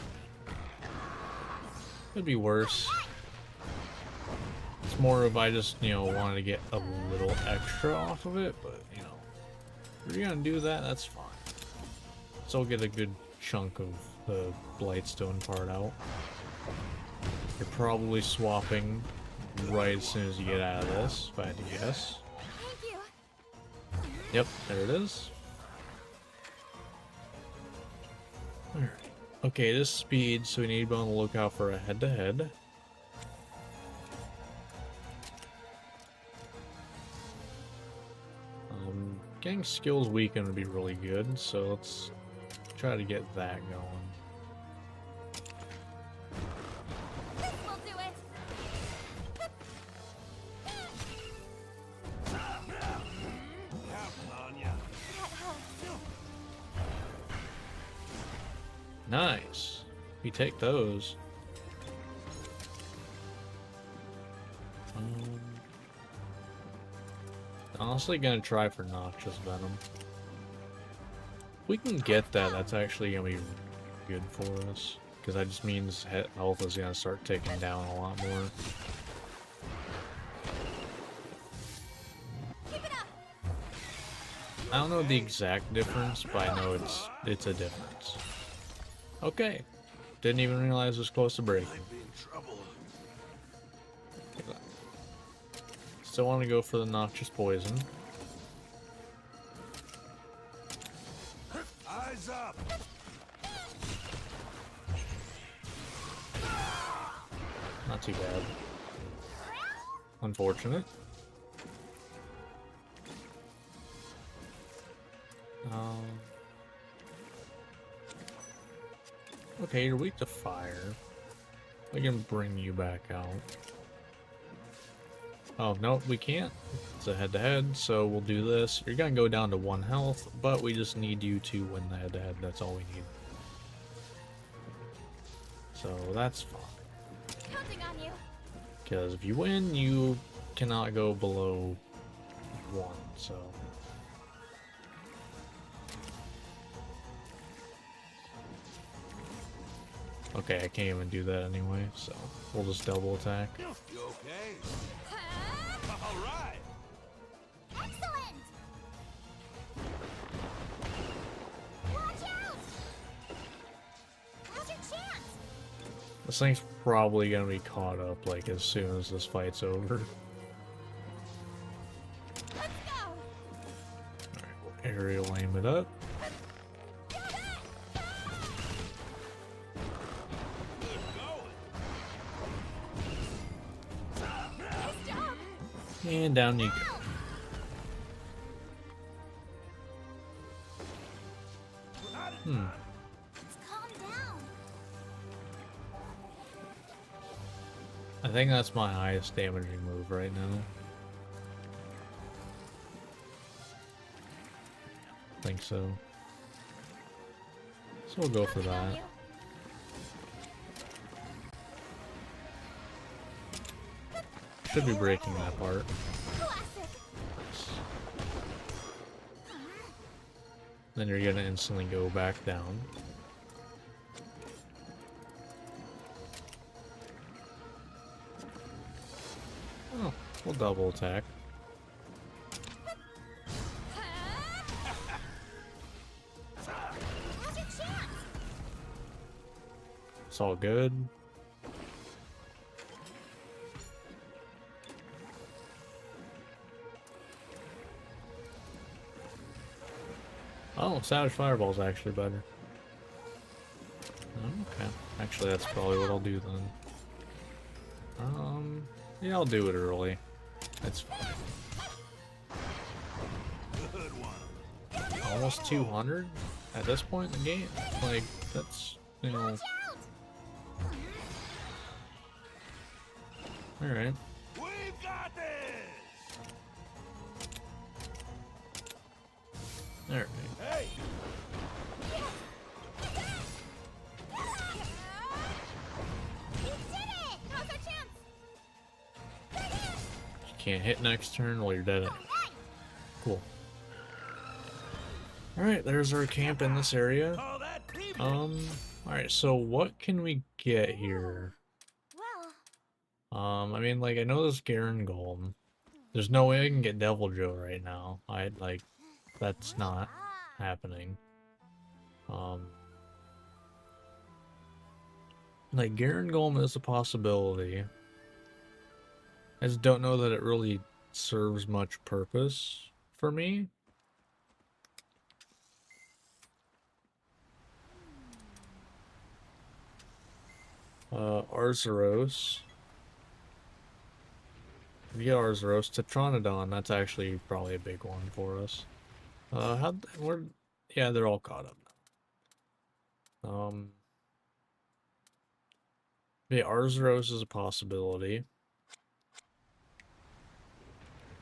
could be worse. It's more of I just, you know, wanted to get a little extra off of it, but, you know, if you're gonna do that, that's fine. Still get a good chunk of the Blightstone part out. You're probably swapping right as soon as you get out of this, if I had to guess. Thank you. Yep, there it is. Alright. Okay, this speed, so we need to be on the lookout for a head-to-head. Getting skills weakened would be really good, so let's try to get that going. This will do it. Counting on ya. That helps. Nice. We take those. Honestly gonna try for Noxious Venom. If we can get that, that's actually gonna be good for us. Because that just means health is gonna start ticking down a lot more. Keep it up. I don't know the exact difference, but I know it's a difference. Okay. Didn't even realize it was close to breaking. Might be in trouble. Still want to go for the Noxious Poison. Eyes up. Not too bad. Unfortunate. Okay, you're weak to fire. We can bring you back out. Oh, no, we can't. It's a head-to-head, so we'll do this. You're gonna go down to 1 health, but we just need you to win the head-to-head. That's all we need. So that's fine. Counting on you. Because if you win, you cannot go below 1, so... Okay, I can't even do that anyway, so we'll just double attack. You okay? Huh? All right. Excellent. Watch out. Now's your chance. This thing's probably gonna be caught up like as soon as this fight's over. Let's go. Alright, we'll aerial aim it up. Good going. Nice job. And down you go. Let's calm down. I think that's my highest damaging move right now. I think so. So we'll go for that. Should be breaking that part. Then you're gonna instantly go back down. Oh, we'll double attack. It's all good. Oh, Savage Fireball's actually better. Okay. Actually, that's probably what I'll do then. Yeah, I'll do it early. That's fine. Almost 200 at this point in the game. Like, that's, you know. Alright. We've got this. Alright. Hey. You can't hit next turn while you're dead anyway. Cool. Alright, there's our camp in this area. Call that teamwork. Alright, so what can we get here? Well, I mean, like, I know this Garen Golem. There's no way I can get Devil Joe right now. Like, that's not happening. Like, Garen Golem is a possibility. I just don't know that it really serves much purpose for me. Arzuros. We get Arzuros. Tetranodon, that's actually probably a big one for us. Yeah, they're all caught up now. Yeah, Arzuros is a possibility.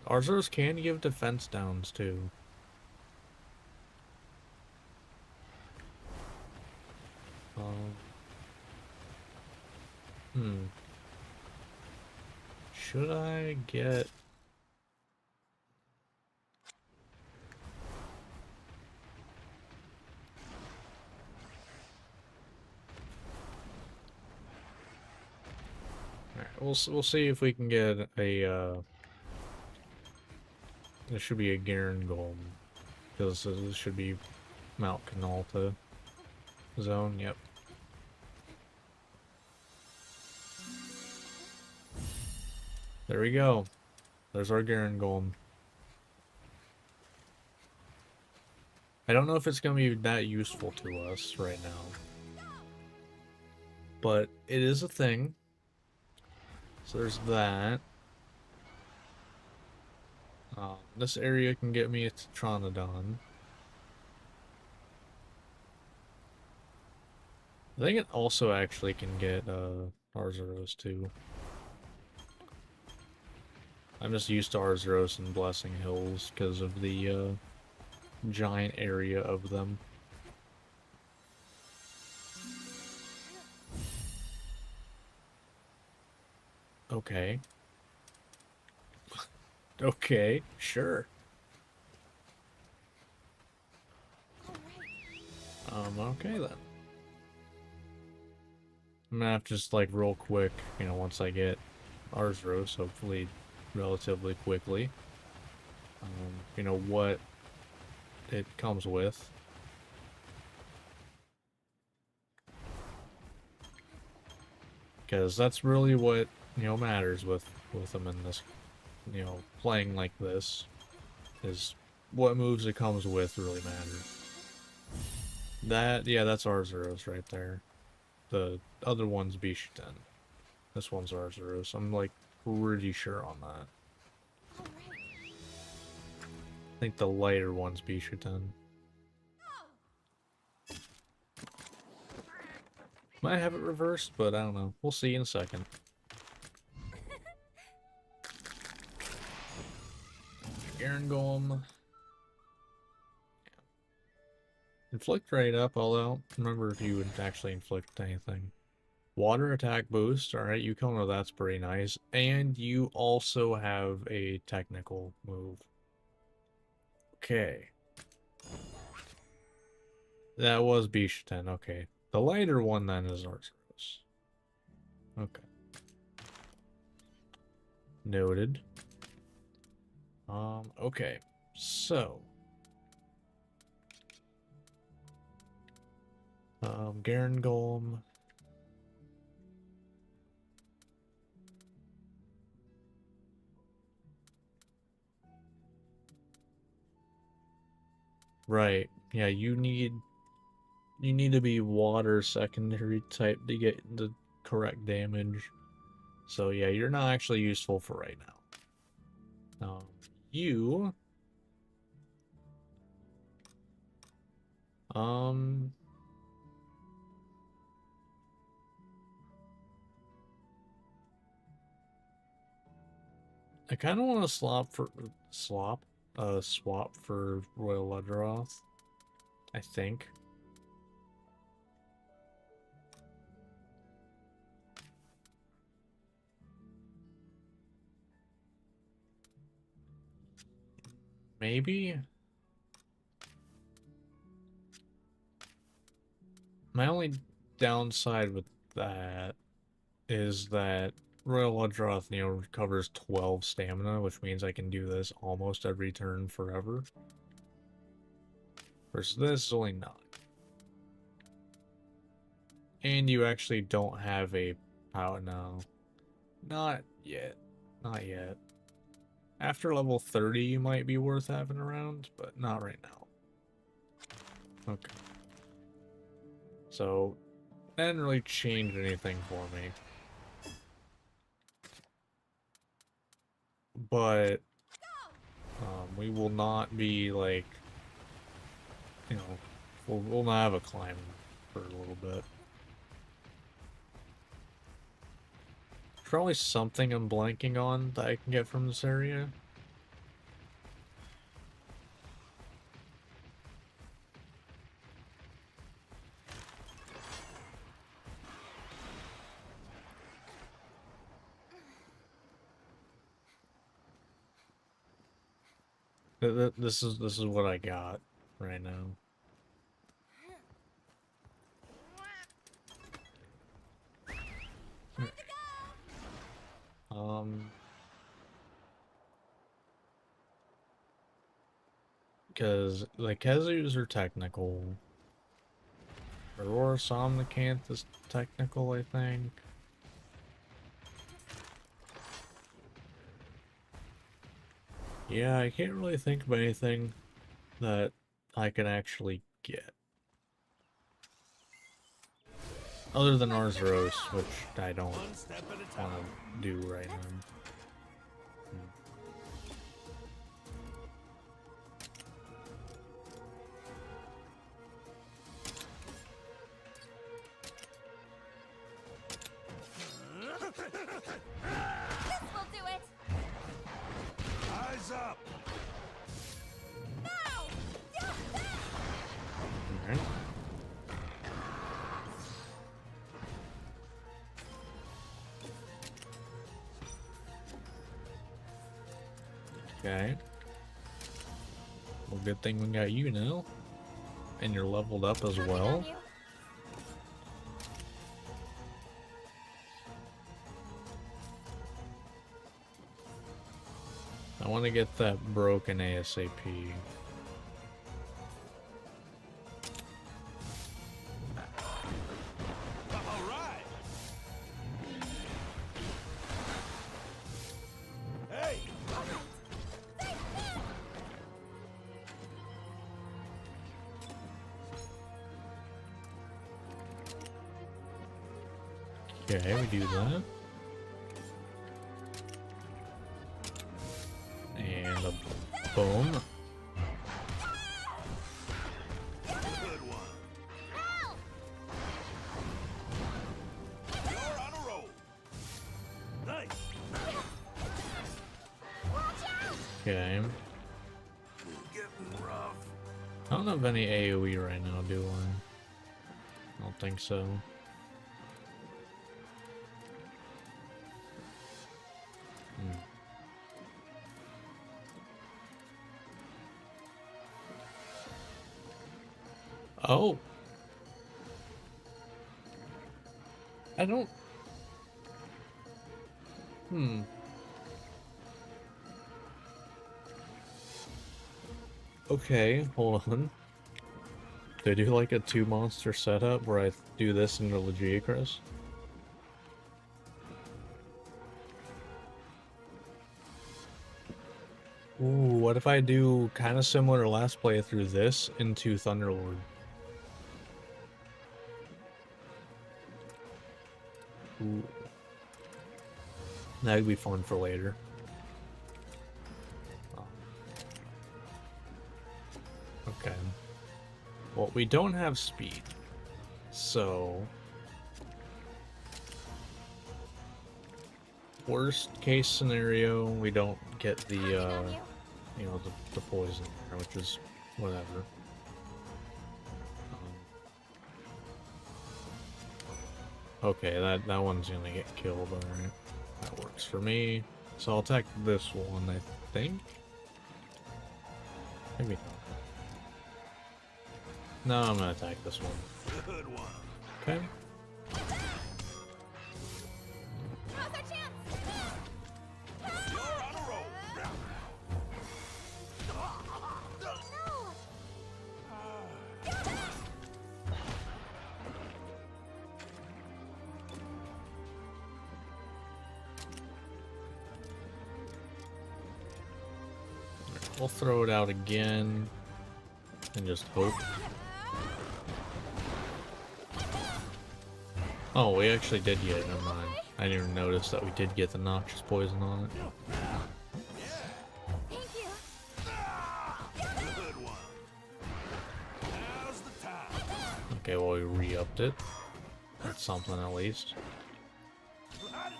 Arzuros can give defense downs too. Should I get... Alright, we'll see if we can get a, there should be a Garen Golem. Because this should be Mount Canalta zone, yep. There we go. There's our Garen Golem. I don't know if it's going to be that useful to us right now. But it is a thing. So there's that. This area can get me a Tetranodon. I think it also actually can get Arzuros too. I'm just used to Arzuros and Blessing Hills because of the giant area of them. Okay. Okay, sure. Okay then. I'm gonna have to just like real quick, you know, once I get Arzuros, hopefully relatively quickly. You know what it comes with. Because that's really what, you know, matters with them in this, you know, playing like this, is what moves it comes with really matter. That, yeah, that's Arzuros right there. The other one's Bishuten. This one's Arzuros. I'm like pretty sure on that. I think the lighter one's Bishuten. Might have it reversed, but I don't know. We'll see in a second. Garen Golem. Inflict right up, although I don't remember if you would actually inflict anything. Water attack boost, alright, you come with that's pretty nice. And you also have a technical move. Okay. That was Bishaten, okay. The lighter one then is Arceus. Okay. Noted. Okay. So. Garen Golem. Right. Yeah, you need to be water secondary type to get the correct damage. So yeah, you're not actually useful for right now. You I kind of want to swap for Royal Ledroth, I think. Maybe. My only downside with that is that Royal Ledroth, recovers 12 stamina, which means I can do this almost every turn forever. Versus this is only 9. And you actually don't have a power now. Not yet. Not yet. After level 30, you might be worth having around, but not right now. Okay. So, that didn't really change anything for me. But, we will not be, like, we'll not have a climb for a little bit. Probably something I'm blanking on that I can get from this area. This is what I got right now. Because the Kezus are technical. Aurora Somnicanth is technical, I think. Yeah, I can't really think of anything that I can actually get. Other than Arceus, which I don't want to do right now. This will do it. Eyes up! Now! Alright. Okay. Well, good thing we got you now. And you're leveled up as well. I want to get that broken ASAP. Alright! Hey! Okay, we do that. And a boom. Good one. Help! You're on a roll. Nice. Watch out! Okay. I don't have any AoE right now, do I? I don't think so. Hmm. Oh! I don't... Hmm. Okay, hold on. Do I do like a 2-monster setup where I do this into Legiacris? Ooh, what if I do kind of similar to last playthrough this into Thunderlord? Ooh. That'd be fun for later. Oh. Okay. Well, we don't have speed, so... Worst case scenario, we don't get the, you know, the poison, which is whatever. Okay, that one's gonna get killed, alright. That works for me. So I'll attack this one, I think? Maybe. No, I'm gonna attack this one. Good one. Okay. Now's our chance! You're on a roll. We'll throw it out again and just hope. Oh, we actually did get it. Never mind. I didn't even notice that we did get the noxious poison on it. Thank you! Good one. Now's the time. Okay, well, we re-upped it. That's something at least. Right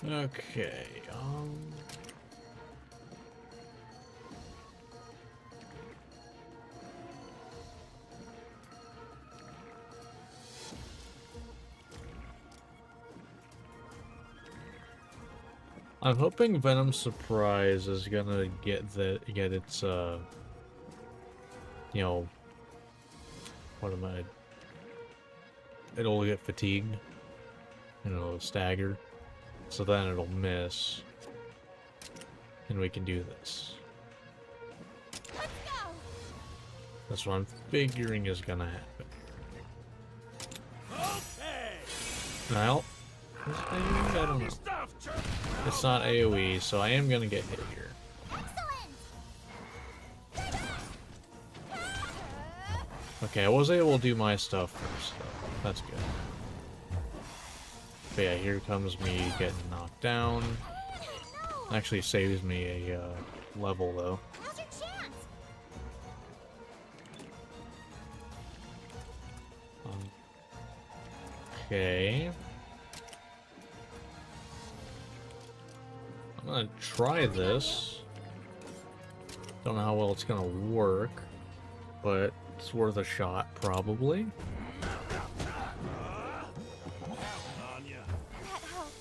in time. Okay, I'm hoping Venom Surprise is gonna get its you know, what am I? It'll get fatigued and it'll stagger, so then it'll miss, and we can do this. Let's go! That's what I'm figuring is gonna happen. Okay. Well, I don't know. It's not AoE, so I am gonna get hit here. Excellent! Okay, I was able to do my stuff first, though. That's good. But yeah, here comes me getting knocked down. No! Actually saves me a level, though. Now's your chance! Okay. I'm gonna try this. Don't know how well it's gonna work, but it's worth a shot, probably. On ya. That helps.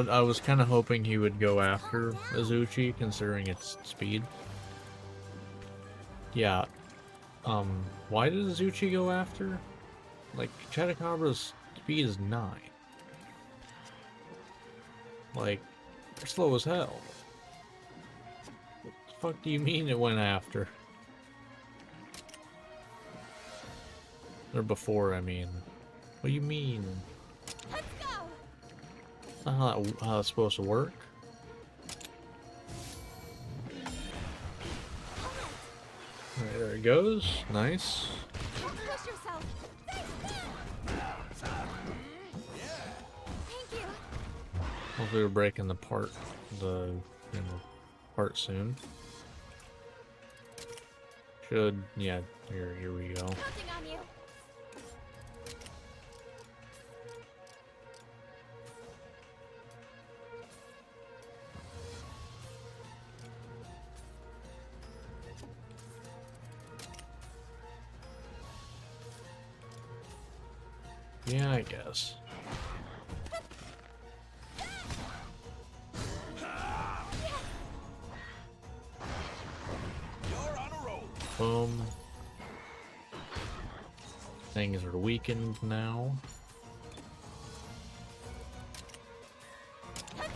I was kind of hoping he would go after Azuchi, considering its speed. Yeah. Why did Azuchi go after? Like, Chatacabra's speed is 9. Like, they're slow as hell. What the fuck do you mean it went after? Or before, I mean. What do you mean? Let's go! That's not how it's supposed to work. Alright, there it goes. Nice. Don't push yourself! Thank you! Hopefully we're breaking the part soon. should, yeah, here we go. Counting on you. Yeah, I guess. You're on a roll. Boom. Things are weakened now. Let's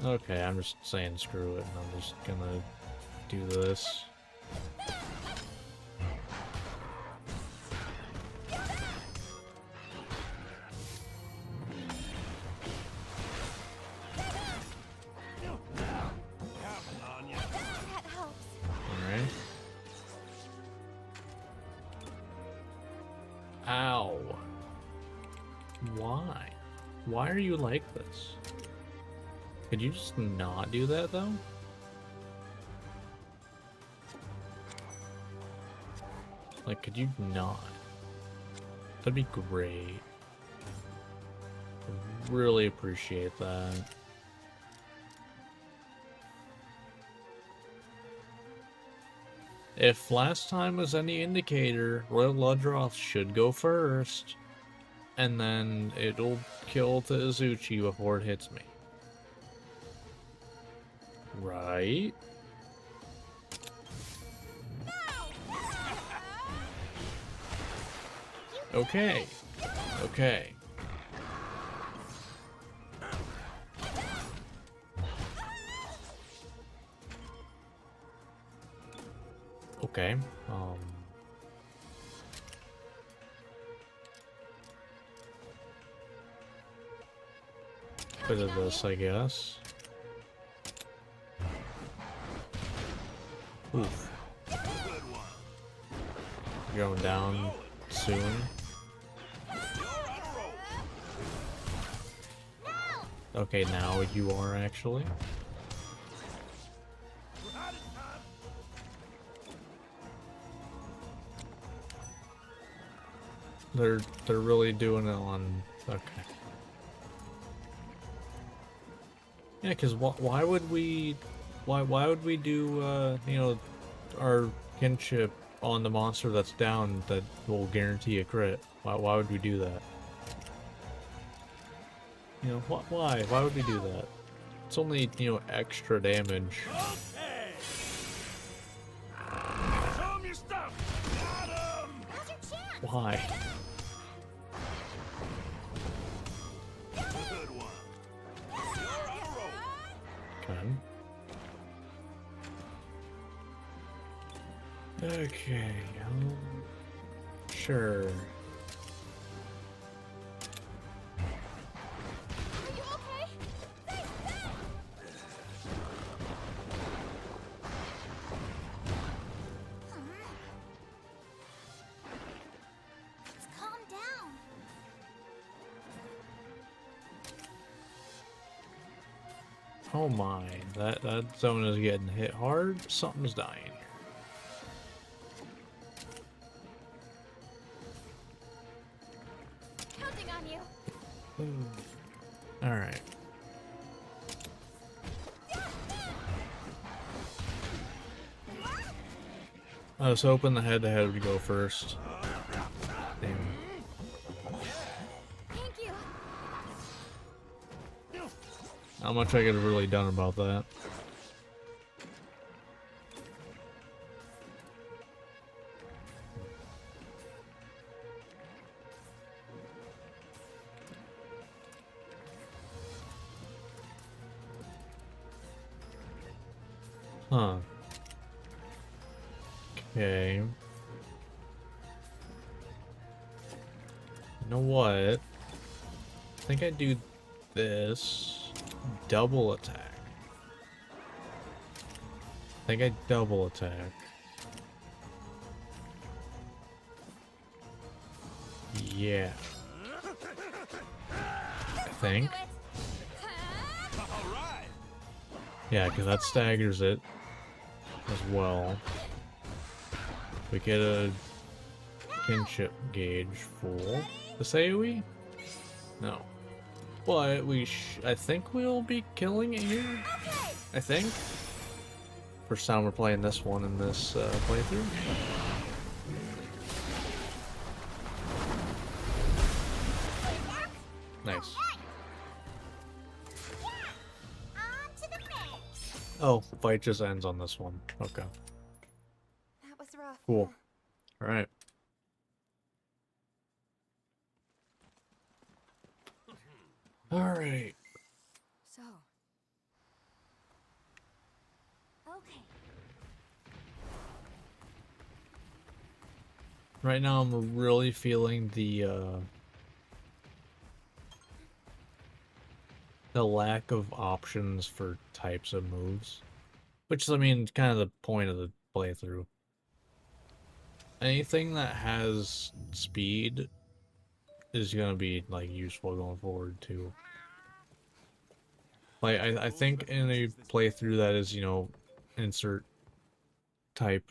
go. Okay, I'm just saying screw it, and I'm just gonna do this. Counting on you. That helps. Alright. Ow. Why? Why are you like this? Could you just not do that, though? Like, could you not? That'd be great. I'd really appreciate that. If last time was any indicator, Royal Ludroth should go first, and then it'll kill the Azuchi before it hits me. Right? Okay. Okay. Okay. Bit of this, I guess. Oof. Good one. Going down soon. You're on a roll. Okay, now you are actually. We're out of time. They're really doing it on. Okay. Yeah, because why would we would we do you know, our kinship on the monster that's down that will guarantee a crit? Why would we do that? You know, why would we do that? It's only, you know, extra damage. Okay. Show 'em your stuff. Got 'em. Now's your chance. Why? Good one. You're on a roll. Okay. Okay. Sure. Are you okay? Let's calm down. Oh my, that zone is getting hit hard. Something's dying here. Counting on you. All right. I was hoping the head-to-head would go first. Damn. Thank you. Not much I could have really done about that. Huh. Okay. You know what? I think I do this. Double attack. I think I double attack. Yeah. I think. Do it. All right. Yeah, because that staggers it as well. We get a kinship gauge full. This AoE? No. But I think we'll be killing it here. I think. First time we're playing this one in this playthrough. Nice. Oh, fight just ends on this one. Okay. That was rough. Cool. Alright. Alright. So. Okay. Right now I'm really feeling the lack of options for types of moves. Which is, I mean, kind of the point of the playthrough. Anything that has speed is gonna be, like, useful going forward, too. Like, I think in a playthrough that is, you know, insert type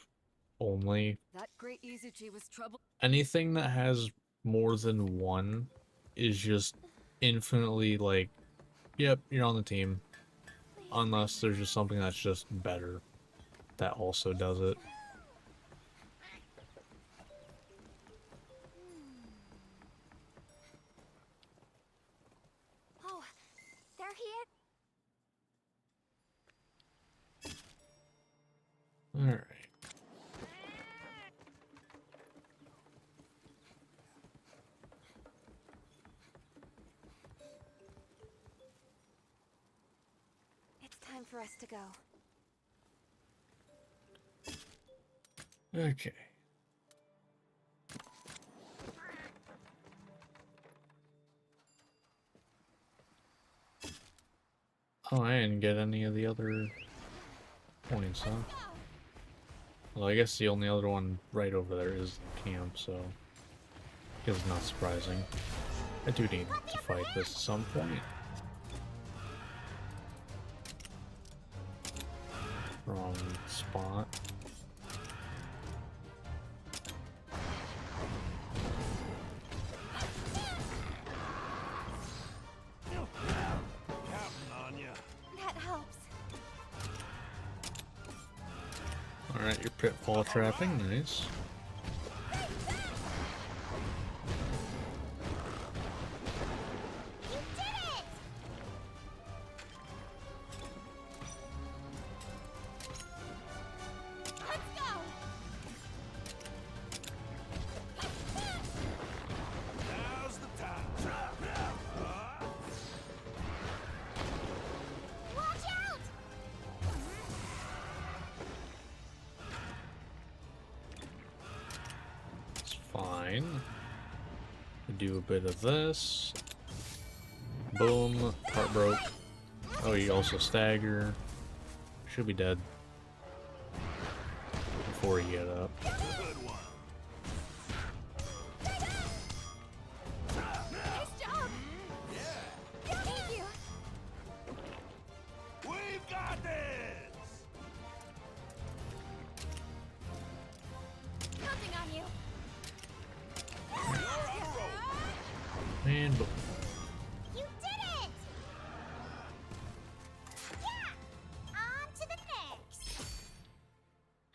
only, That great Izuchi was trouble. anything that has more than one is just infinitely, like, yep, you're on the team. Unless there's just something that's just better that also does it. Oh, they're here. Alright. It's time for us to go. Okay. Oh, I didn't get any of the other points, huh? Well, I guess the only other one right over there is the camp, so I guess it's not surprising. I do need to fight this at some point. Wrong spot. Counting on you. That helps. Alright, your pitfall trapping, nice. You did it! Let's go! Now's the time. Watch out! It's fine. Do a bit of this. Boom, heart broke. Oh, you also stagger. Should be dead before you get up. Good one. Nice job! Thank you! We've got this. Counting on you! You're on a roll. And boom. You did it! Yeah! On to the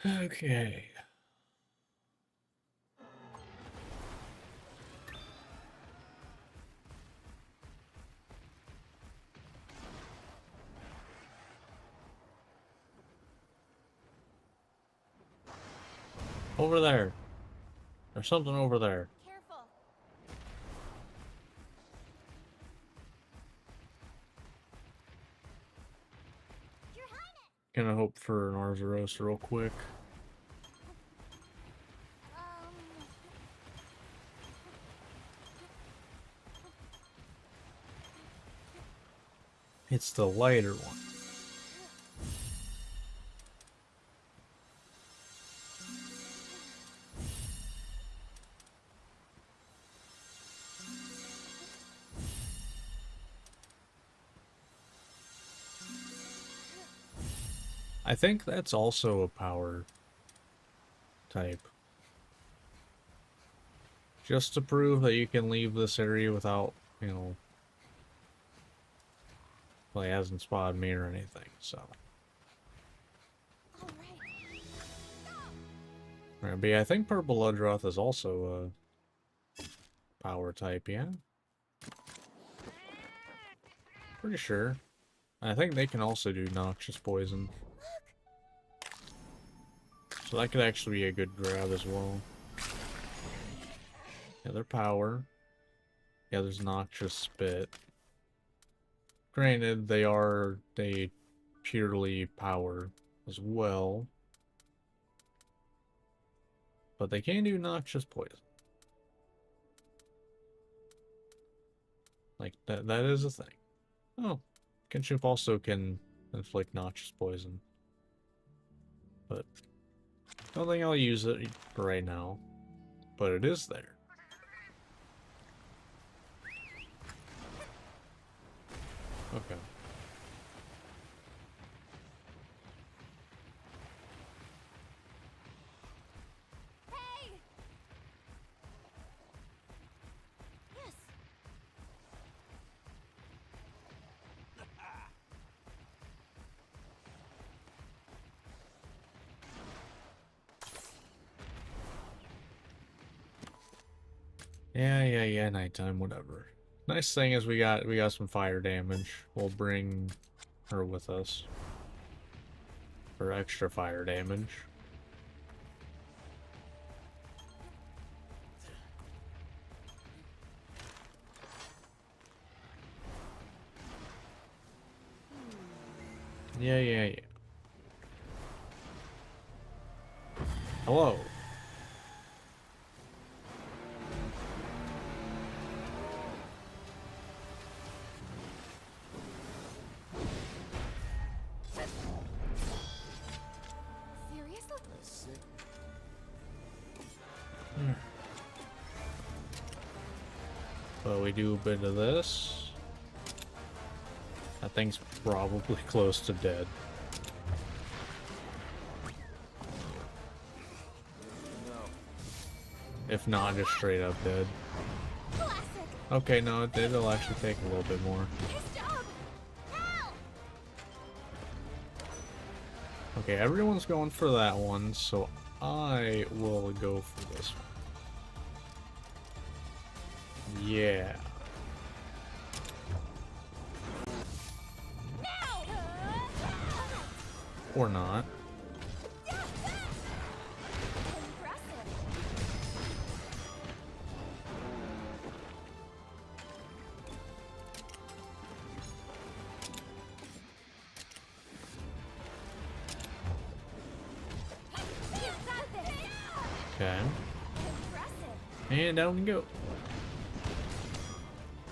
next! Okay. Over there. There's something over there. Careful! Your Highness! Gonna hope for an Arzuros real quick. It's the lighter one. I think that's also a power type. Just to prove that you can leave this area without, you know, well, he hasn't spotted me or anything, so. All right. Right, but yeah, I think Purple Bloodroth is also a power type, yeah? Pretty sure. I think they can also do noxious poison. So that could actually be a good grab as well. Yeah, their power. Yeah, there's noxious spit. Granted, they are a purely power as well. But they can do noxious poison. Like, that is a thing. Oh, Kinship also can inflict noxious poison. But I don't think I'll use it right now. But it is there. Okay. Hey! Yes. Yeah, nighttime, whatever. Nice thing is we got some fire damage. We'll bring her with us for extra fire damage. Yeah. Hello. Seriously? So we do a bit of this. That thing's probably close to dead. If not, just straight up dead. Classic. Okay, no, it'll actually take a little bit more. His job. Help! Okay, everyone's going for that one, so I will go for this one. Yeah. Now! Or not. Impressive. You got this. Okay. Impressive. And down we go.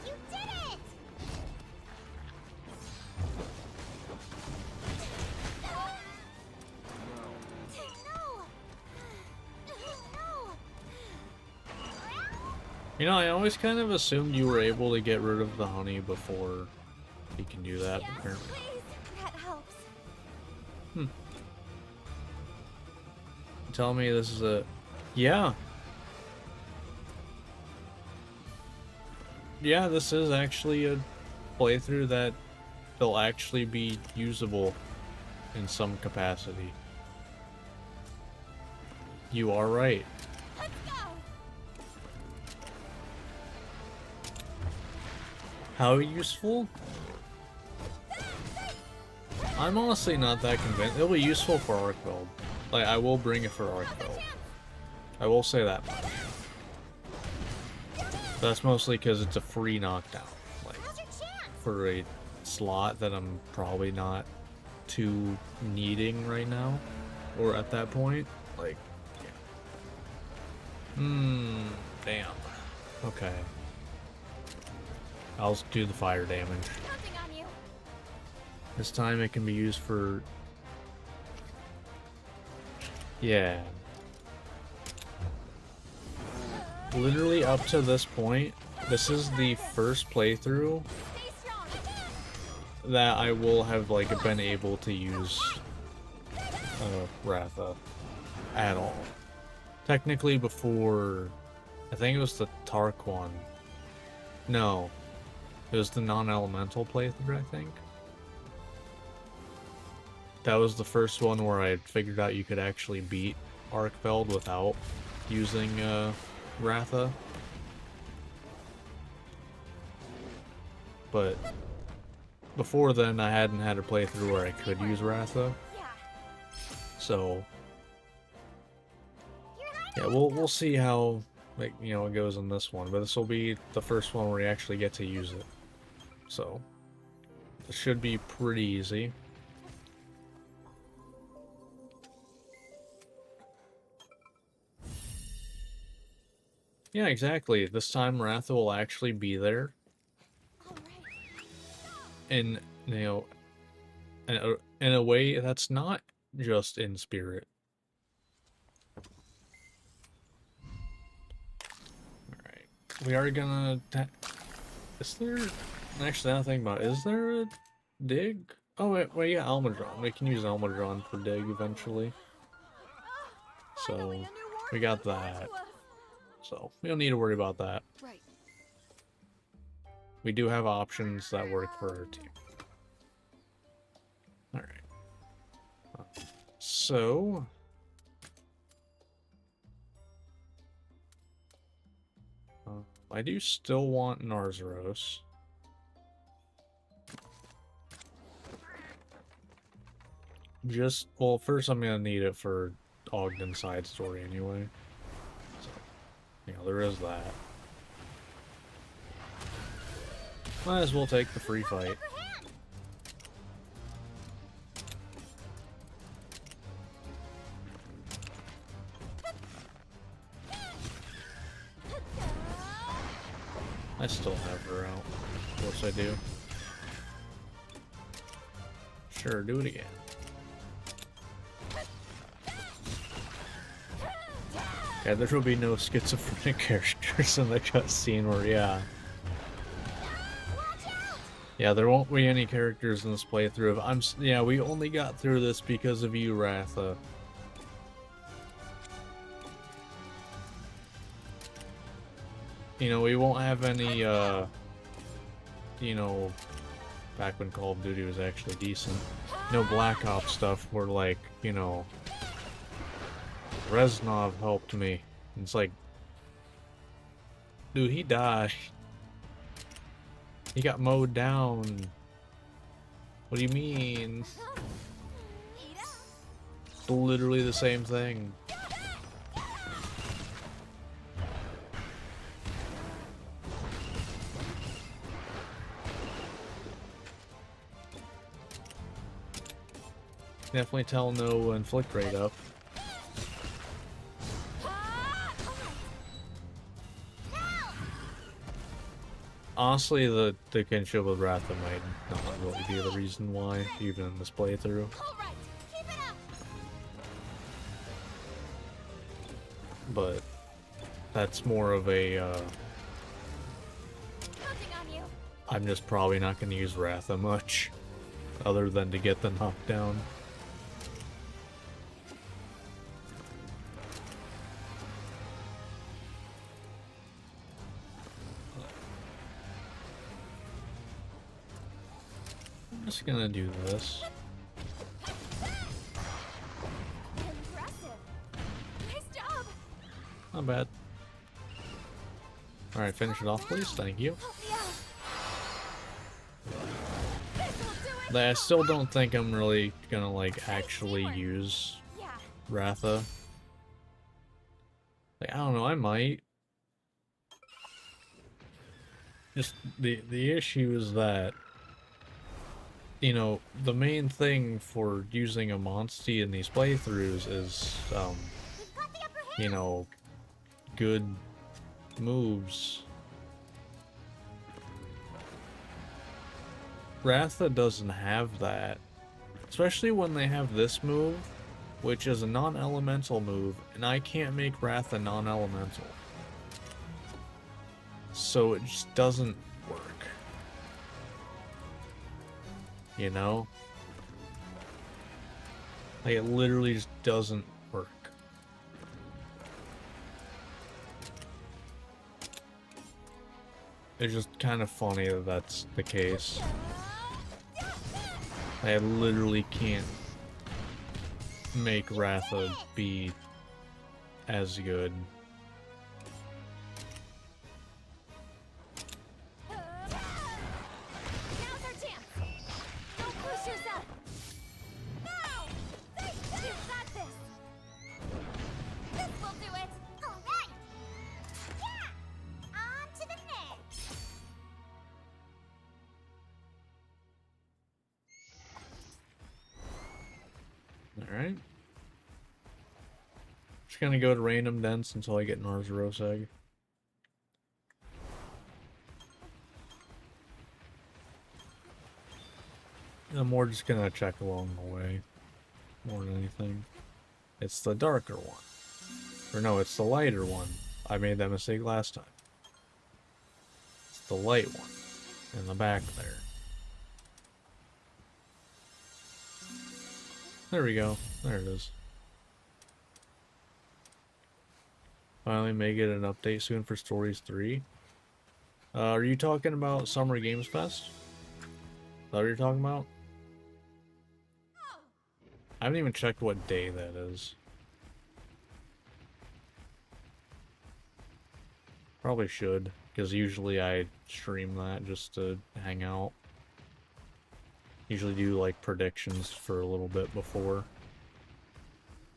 You did it! You know, I always kind of assumed you were able to get rid of the honey before you can do that, Yes, apparently. please. That helps. Tell me this is a... Yeah. Yeah, this is actually a playthrough that will actually be usable in some capacity. You are right. Let's go. How useful? I'm honestly not that convinced. It'll be useful for arc build. Like, I will bring it for arc build. I will say that much. That's mostly because it's a free knockdown. Like, Now's your chance. for a slot that I'm probably not too needing right now. Or at that point. Like, yeah. Damn. Okay. I'll do the fire damage. Counting on you. This time it can be used for... Yeah. Literally up to this point, this is the first playthrough Stay strong. that I will have, like, been able to use Ratha at all. Technically before, I think it was the Tark one. No, it was the non-elemental playthrough, I think. That was the first one where I figured out you could actually beat Arkfeld without using Ratha. But before then, I hadn't had a playthrough where I could use Ratha. Yeah. So yeah, we'll see how, like, you know, it goes in this one. But this will be the first one where you actually get to use it. So it should be pretty easy. Yeah, exactly. This time Ratha will actually be there. All right. And, you know, in a way that's not just in spirit. Alright. We are gonna... Is there... Actually, now think about it, is there a dig? Oh, wait, yeah, Almudron. We can use Almudron for dig eventually. So, we got that. So, we don't need to worry about that. Right. We do have options that work for our team. Alright. So... I do still want Narzaros. Just, well, first I'm gonna need it for Ogden's side story anyway. So, you know, there is that. Might as well take the free fight. I still have her out. Of course I do. Sure, do it again. Yeah, there will be no schizophrenic characters in the cutscene where, yeah. Yeah, there won't be any characters in this playthrough. Yeah, we only got through this because of you, Ratha. You know, we won't have any, you know, back when Call of Duty was actually decent. No Black Ops stuff where, like, you know, Reznov helped me. It's like, dude, he died. He got mowed down. What do you mean? It's literally the same thing. Definitely tell no inflict rate up. Honestly, the kinship with Ratha might not really be the reason why, even in this playthrough. But that's more of a, I'm just probably not going to use Ratha much, other than to get the knockdown. I'm just gonna do this. Impressive. Nice job. Not bad. Alright, finish it off, please. Thank you. Help me out. This'll do it. I still don't think I'm really gonna, like, actually use Yeah. Ratha. Like, I don't know, I might. Just, the issue is that, you know, the main thing for using a Monstie in these playthroughs is, We've got the upper hand. you know, good moves. Ratha doesn't have that. Especially when they have this move, which is a non-elemental move, and I can't make Ratha non-elemental. So it just doesn't work. You know? Like, it literally just doesn't work. It's just kind of funny that that's the case. I literally can't make Ratha be as good. Now's our chance. Don't push yourself. No! You've got this. This will do it. All right. Yeah. On to the next. Alright. Just gonna go to random dents until I get an Azura egg. I'm more just gonna check along the way, more than anything. It's the darker one. Or no, it's the lighter one. I made that mistake last time. It's the light one in the back there. There we go. There it is. Finally may get an update soon for Stories 3. Are you talking about Summer Games Fest? Is that what you're talking about? I haven't even checked what day that is. Probably should, because usually I stream that just to hang out. Usually do like predictions for a little bit before.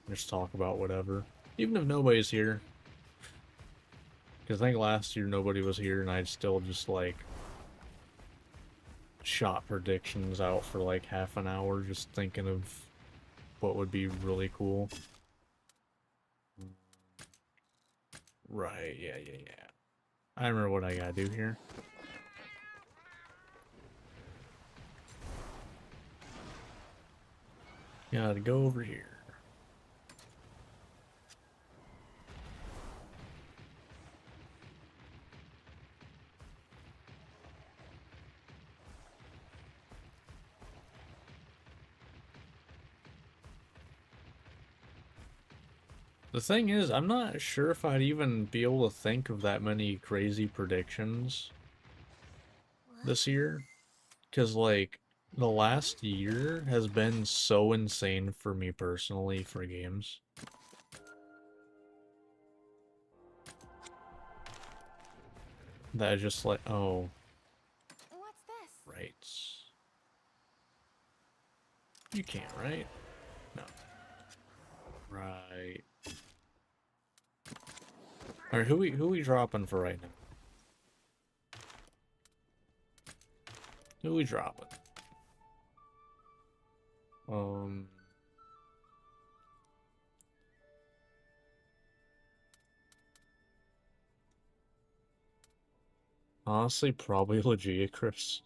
Just talk about whatever. Even if nobody's here. Because I think last year nobody was here and I'd still just like shot predictions out for like half an hour just thinking of what would be really cool. Right, yeah. I remember what I gotta do here. Gotta go over here. The thing is, I'm not sure if I'd even be able to think of that many crazy predictions this year. Because, like, the last year has been so insane for me personally for games. That I just like, oh, What's this? right. You can't, right? No. Right. Alright, who we dropping for right now? Who we dropping? Honestly, probably Legia, Chris.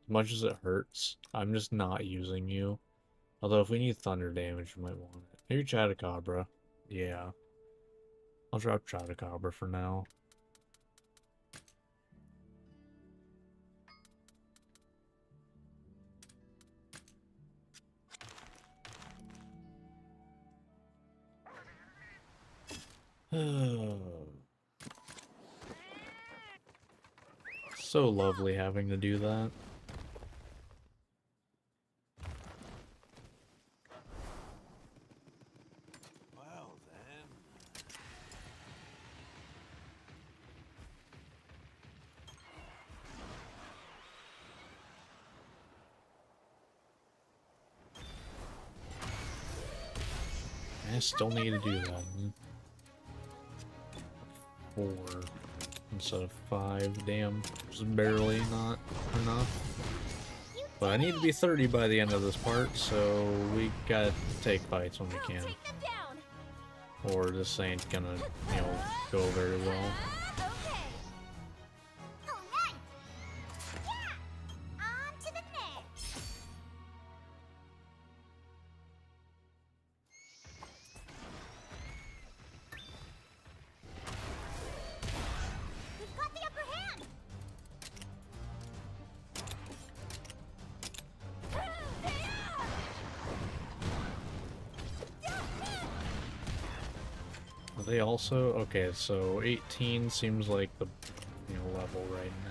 As much as it hurts, I'm just not using you. Although if we need thunder damage, you might want it. Maybe Chatacabra. Yeah. I'll drop Chatacabra for now. So lovely having to do that. Well then. I still need to do that. 4 instead of 5. Damn, just barely not enough. But I need to be 30 by the end of this part, so we gotta take fights when we can. Take them down. Or this ain't gonna, you know, go very well. Okay. All right. Yeah. On to the next. We've got the upper hand. they also okay. So 18 seems like the level right now.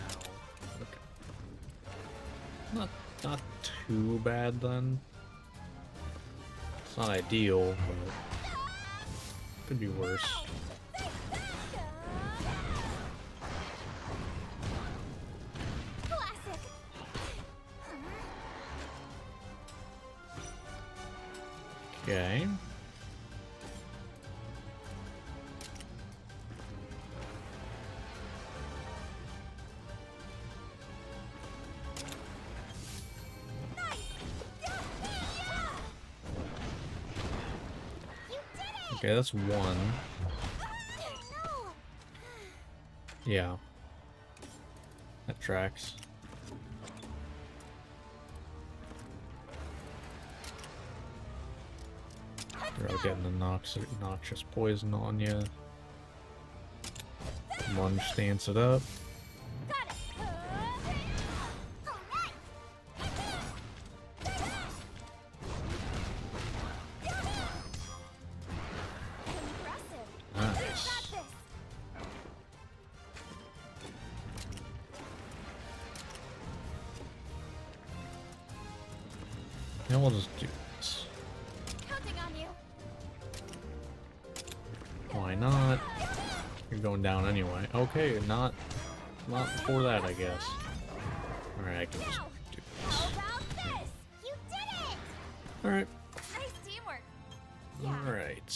Okay. Not too bad then. It's not ideal, but could be worse. Classic. Okay. Okay, that's one. No. Yeah. That tracks. They're all getting the noxious poison on you. Lunge stance it up. Got it. All right. Impressive. Nice. Got this. Now we'll just do this. Counting on you. Why not? You're going down anyway. Okay, not before that, I guess. Alright, I can just Now, do how this. about this? You did it. Alright. Nice teamwork. Yeah. Alright.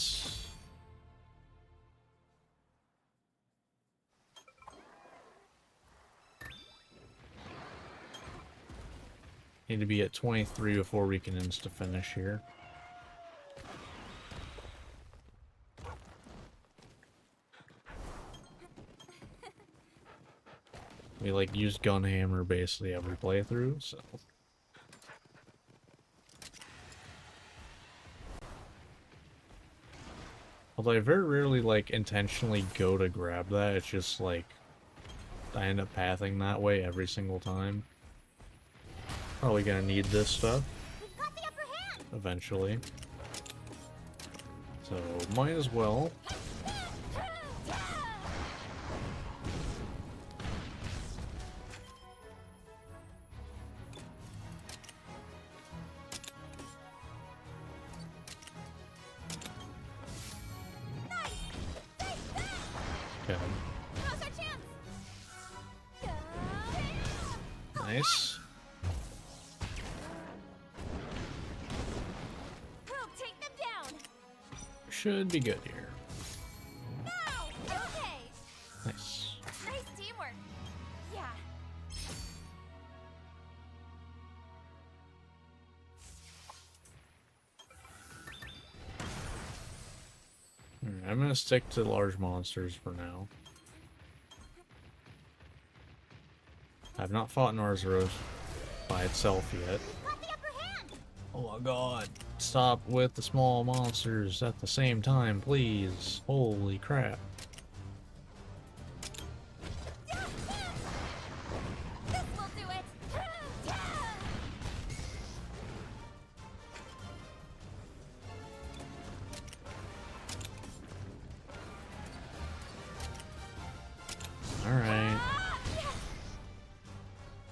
Need to be at 23 before we can insta-finish here. We like use Gunhammer basically every playthrough, so. Although I very rarely like intentionally go to grab that, it's just like I end up pathing that way every single time. Probably gonna need this stuff We've got the upper hand. eventually. So might as well. Okay. Now's our chance. Nice. We'll take them down. Should be good here. Now. Okay. Nice. Nice teamwork. Yeah. Alright, I'm gonna stick to large monsters for now. I've not fought an Azura by itself yet. We've got the upper hand. Oh my god. Stop with the small monsters at the same time, please. Holy crap. This will do it. Alright.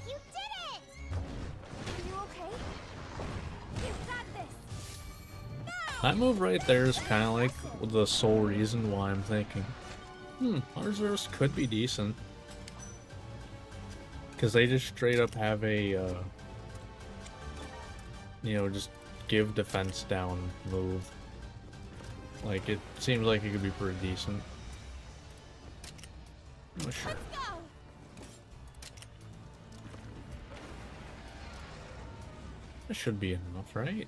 You did it. Are you okay? You've got this. That move right there is kind of like the sole reason why I'm thinking, Arzuros could be decent. Because they just straight up have a, just give defense down move. Like, it seems like it could be pretty decent. Oh, sure. Let's go. That should be enough, right?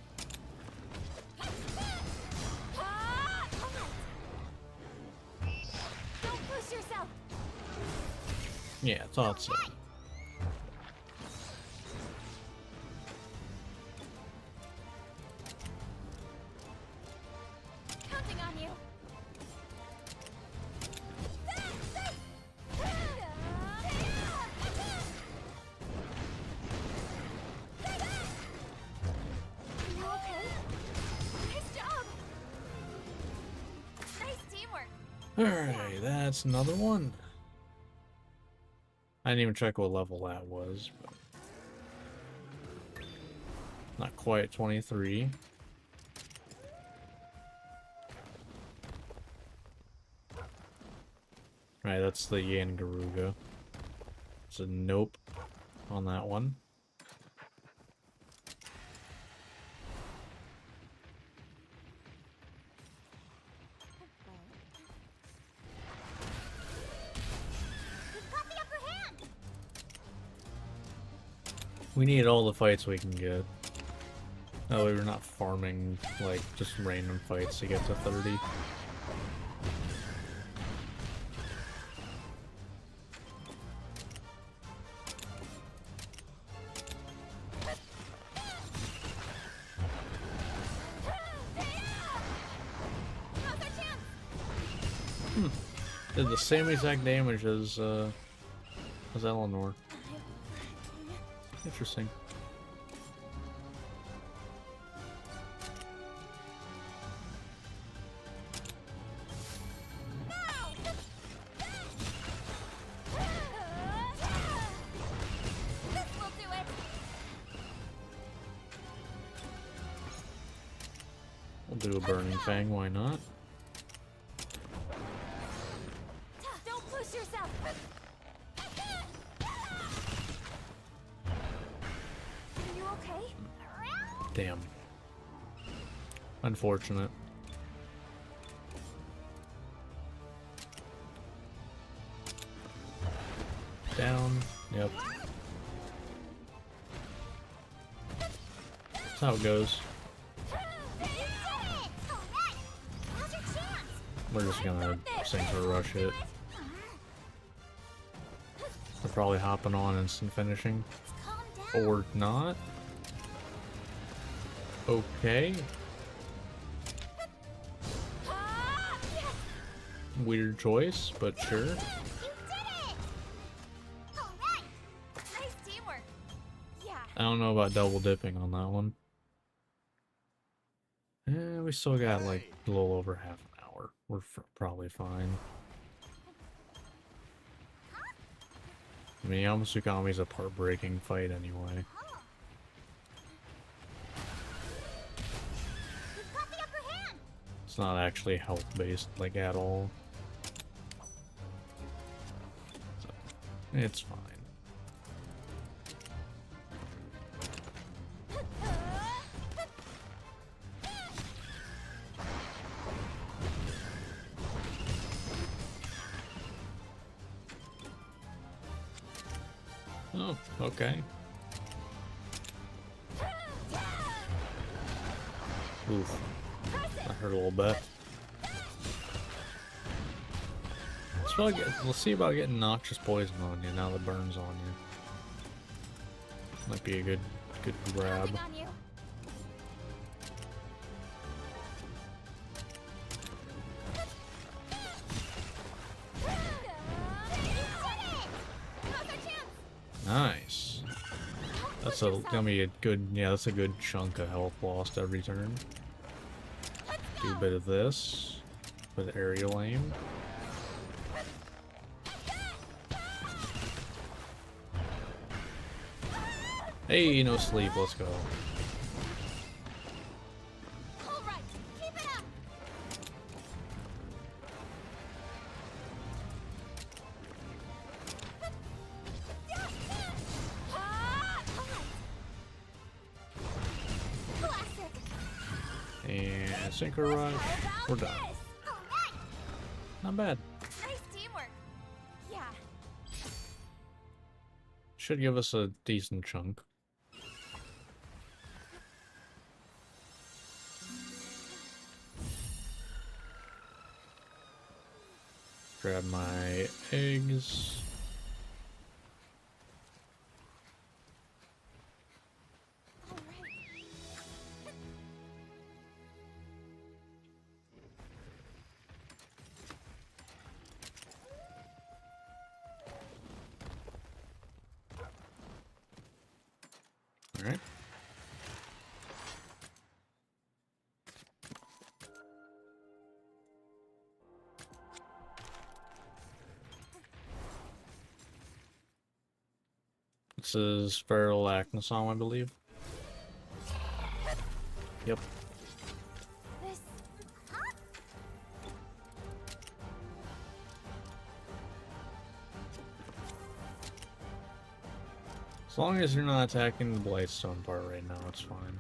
Ah, don't push yourself. Yeah, thought so. Counting on you. Are you okay? Nice job. Nice teamwork. Alright, that's another one. I didn't even check what level that was, but not quite 23. Right, that's the Yangaruga. It's a nope on that one. We've got the upper hand. We need all the fights we can get. That way we're not farming, like, just random fights to get to 30. Now's our chance. Did the same exact damage as Eleanor. Interesting. This will do it. We'll do a Burning Fang, why not? Don't push yourself. Are you okay? Damn. Unfortunate. Down. Yep. That's how it goes. You did it! All right. Now's your chance. We're just gonna Synchro Rush it. We're probably hopping on instant finishing. Calm down. Or not. Okay. Yes. Weird choice, but sure. You did it! All right. Nice teamwork. Yeah. I don't know about double dipping on that one. We still got like a little over half an hour. We're probably fine. I mean, Yamasukami's a part-breaking fight anyway. We've got the upper hand. It's not actually health-based, like, at all. So, it's fine. Oh, okay. Oof. That hurt a little bit. Let's see about getting noxious poison on you now that burns on you. Might be a good grab. Counting on you. You did it! Now's our chance. Nice. That's gonna be a good, yeah, that's a good chunk of health lost every turn. Do a bit of this with aerial aim. Hey, no sleep, let's go. All right. Keep it up. All right. Classic. And Synchro Rush, we're done. All right. Not bad. Nice teamwork. Yeah. Should give us a decent chunk. Grab my eggs. All right. All right. This is Feral Acnosome, I believe. Yep. This. Huh? As long as you're not attacking the Blightstone part right now, it's fine.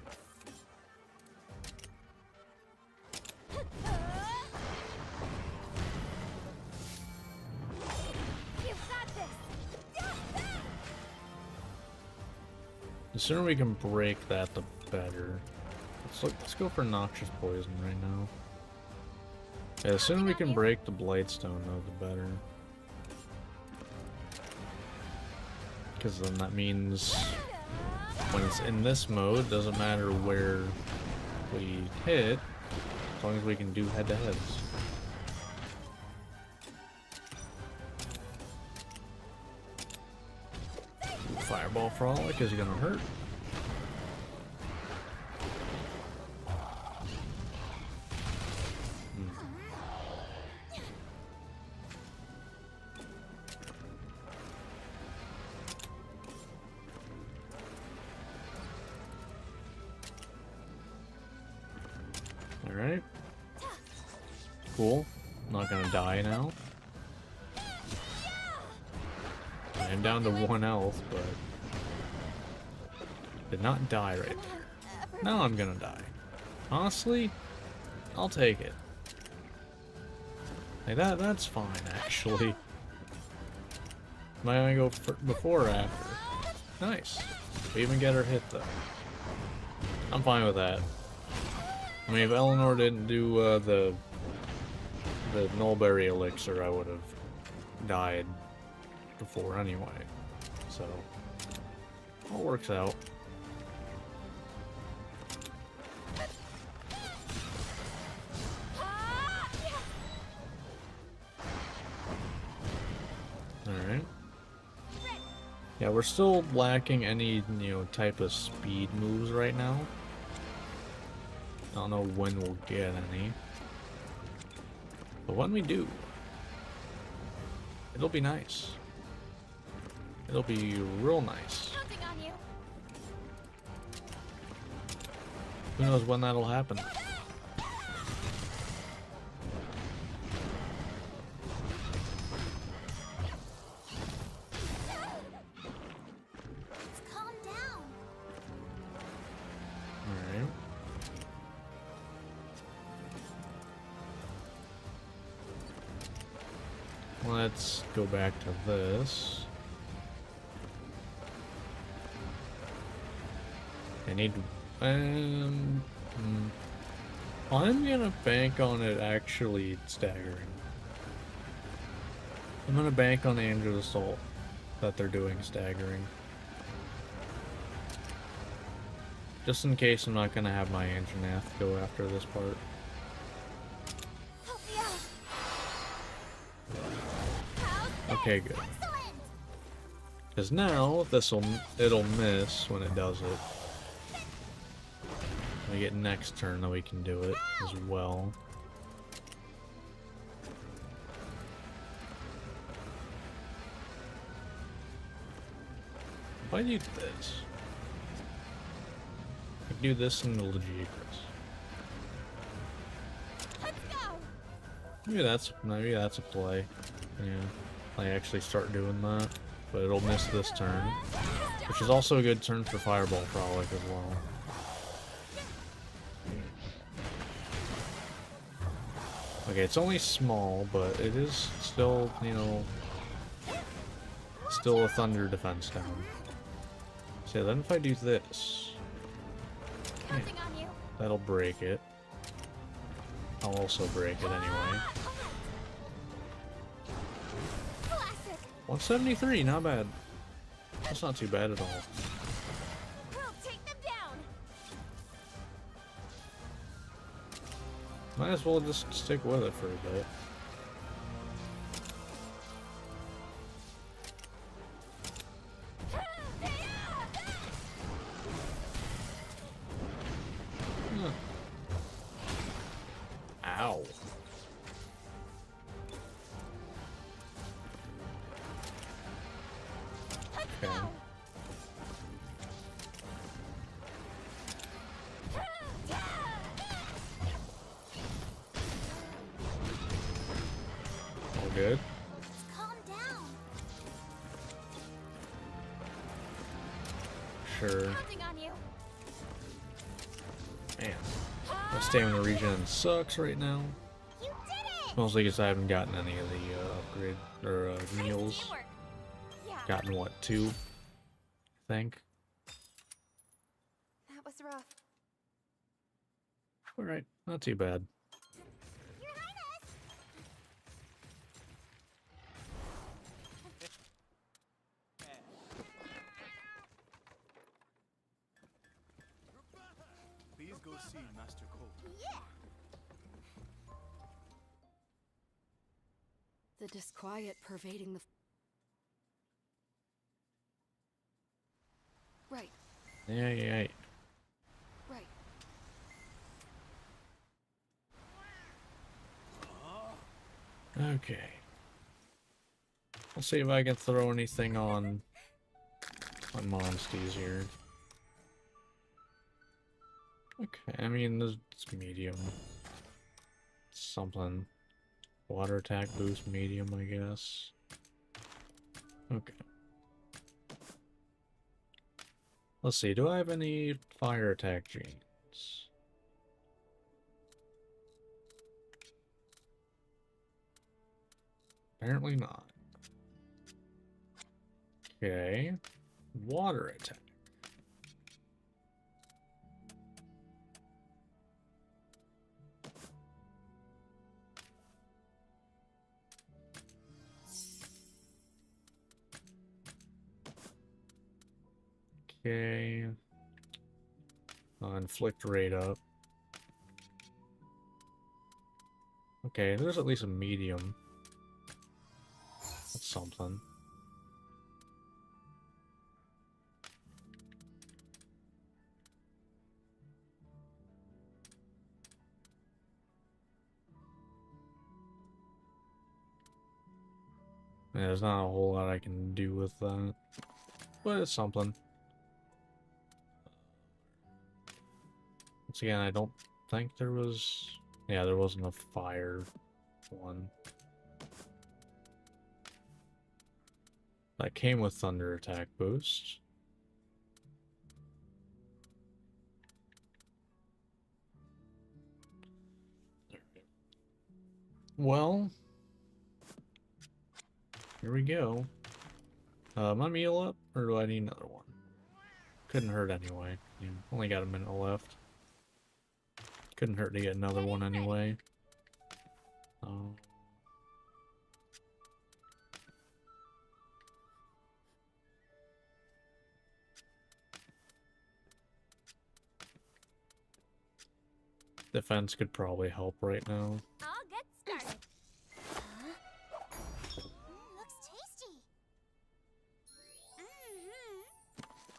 You've got this. The sooner we can break that, the better. Let's go for Noxious Poison right now. Yeah, the sooner we can break the Blightstone, though, the better. Because then that means when it's in this mode, doesn't matter where we hit, as long as we can do head-to-heads. Fireball Frolic is gonna hurt. Alright. Cool. Not gonna die now. I am down to 1 health, but did not die right there. Now I'm gonna die. Honestly, I'll take it. Like that's fine, actually. Am I gonna go before or after? Nice. We even get her hit though. I'm fine with that. I mean, if Eleanor didn't do the Nullberry elixir, I would have died before anyway. So, all works out. Alright. Yeah, we're still lacking any, type of speed moves right now. I don't know when we'll get any. But when we do, it'll be nice. It'll be real nice. Counting on you. Who knows when that'll happen? Calm down. Alright. Let's go back to this. I need I'm gonna bank on it actually staggering. I'm gonna bank on the Angel Assault that they're doing staggering. Just in case I'm not gonna have my Anjanath go after this part. Help me out. Okay, good. Excellent. Because now it'll miss when it does it. We get next turn that we can do it as well. If I do this, I can do this in the Legicris. Let's go. Maybe that's a play. Yeah, I actually start doing that, but it'll miss this turn, which is also a good turn for Fireball Frolic as well. Okay, it's only small, but it is still, still a Thunder defense down. So then if I do this, Counting on you. that'll break it. I'll also break it anyway. Classic. 173, not bad. That's not too bad at all. We'll take them down. Might as well just stick with it for a bit. Huh. Ow. Let's Okay. go. All good. Calm down. Sure. Counting on you. Man, my stamina regen sucks right now. You did it. Mostly because I haven't gotten any of the upgrade or meals. Teamwork. Yeah, Gotten what, 2? I think. that was rough. Alright, not too bad. Your Highness. Please go see Master Cole. Yeah. The disquiet pervading the... Right, Yeah. right. Okay. I'll see if I can throw anything on Monsties here. Okay, I mean, it's medium. Something. Water attack boost medium, I guess. Okay. Let's see, do I have any fire attack genes? Apparently not. Okay. Water attack. Okay. Inflict rate up. Okay, there's at least a medium. That's something. Yeah, there's not a whole lot I can do with that, but it's something. Once again, I don't think there was... Yeah, there wasn't a fire one. That came with thunder attack boost. Well, here we go. Am I meal up, or do I need another one? Couldn't hurt anyway. Yeah, only got a minute left. Couldn't hurt to get another one anyway. Defense could probably help right now. I'll get started. Looks tasty.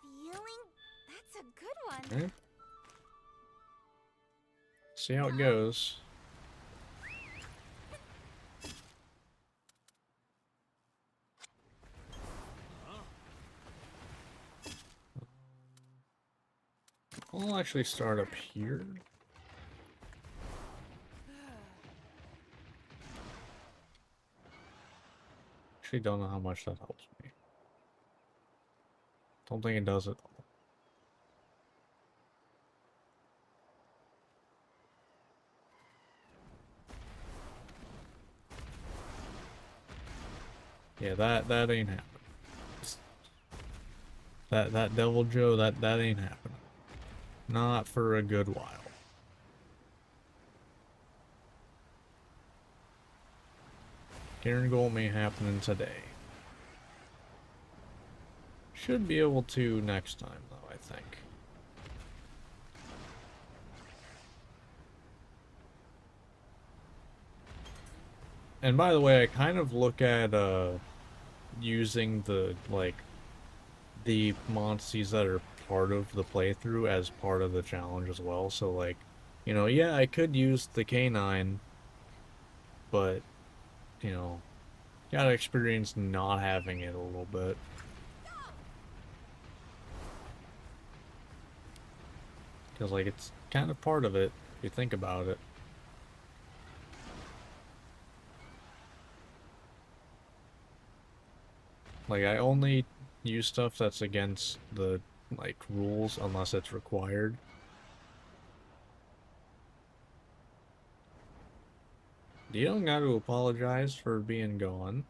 Feeling. That's a good one. Alright. See how it goes. I'll actually start up here. Actually don't know how much that helps me. Don't think it does at all. Yeah, that ain't happening. That Devil Joe, that ain't happening. Not for a good while. Karen Gold may happen today. Should be able to next time, though, I think. And by the way, I kind of look at using the the Monsties that are part of the playthrough as part of the challenge as well. So like, you know, yeah, I could use the canine, but you know, gotta experience not having it a little bit. Because like it's kind of part of it, if you think about it. Like, I only use stuff that's against the, like, rules unless it's required. You don't got to apologize for being gone.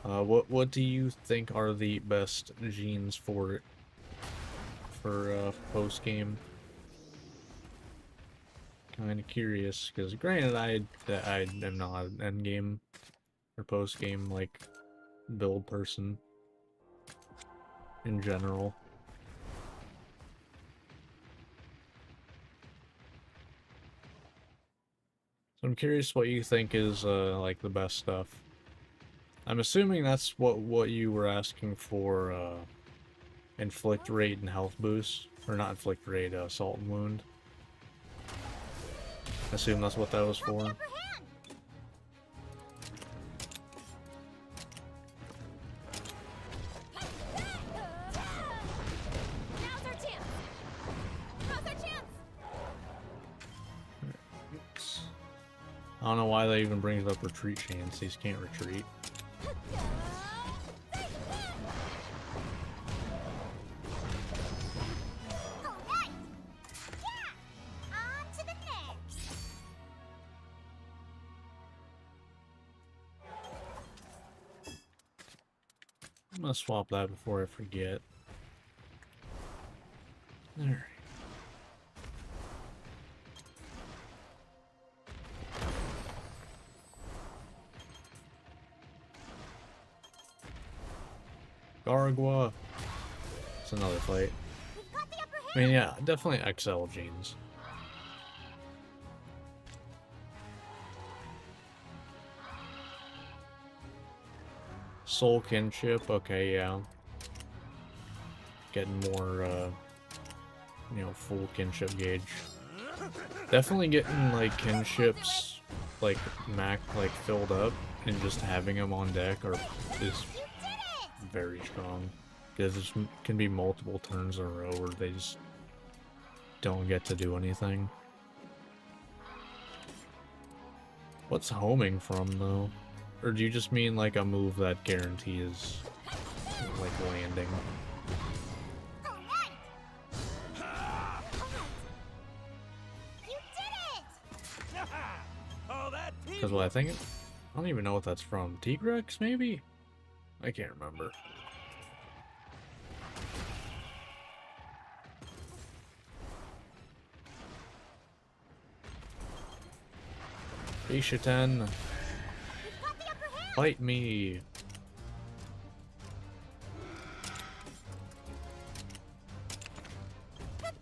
What do you think are the best genes for post game? Kind of curious, because granted, I am not an end game or post game like build person in general. So I'm curious what you think is like the best stuff. I'm assuming that's what you were asking for, inflict rate and health boost, or not inflict rate, assault and wound. I assume that's what that was for. Now's our chance. Now's our chance. I don't know why that even brings up retreat chance. These can't retreat. Alright. Yeah. On to the next. I'm gonna swap that before I forget. Alright. Gargwa. It's another fight. We've got the upper hand. I mean, yeah, definitely XL genes. Soul kinship, okay, yeah. Getting more, you know, full kinship gauge. Definitely getting, like, kinships, like, filled up, and just having them on deck is You did it. very strong. Because it can be multiple turns in a row where they just don't get to do anything. What's homing from, though? Or do you just mean, like, a move that guarantees, like, landing? Alright. You did it. Oh, that Because what I think, I don't even know what that's from. Tigrex, maybe? I can't remember. Ishiten, We've got the upper hand. fight me! Now's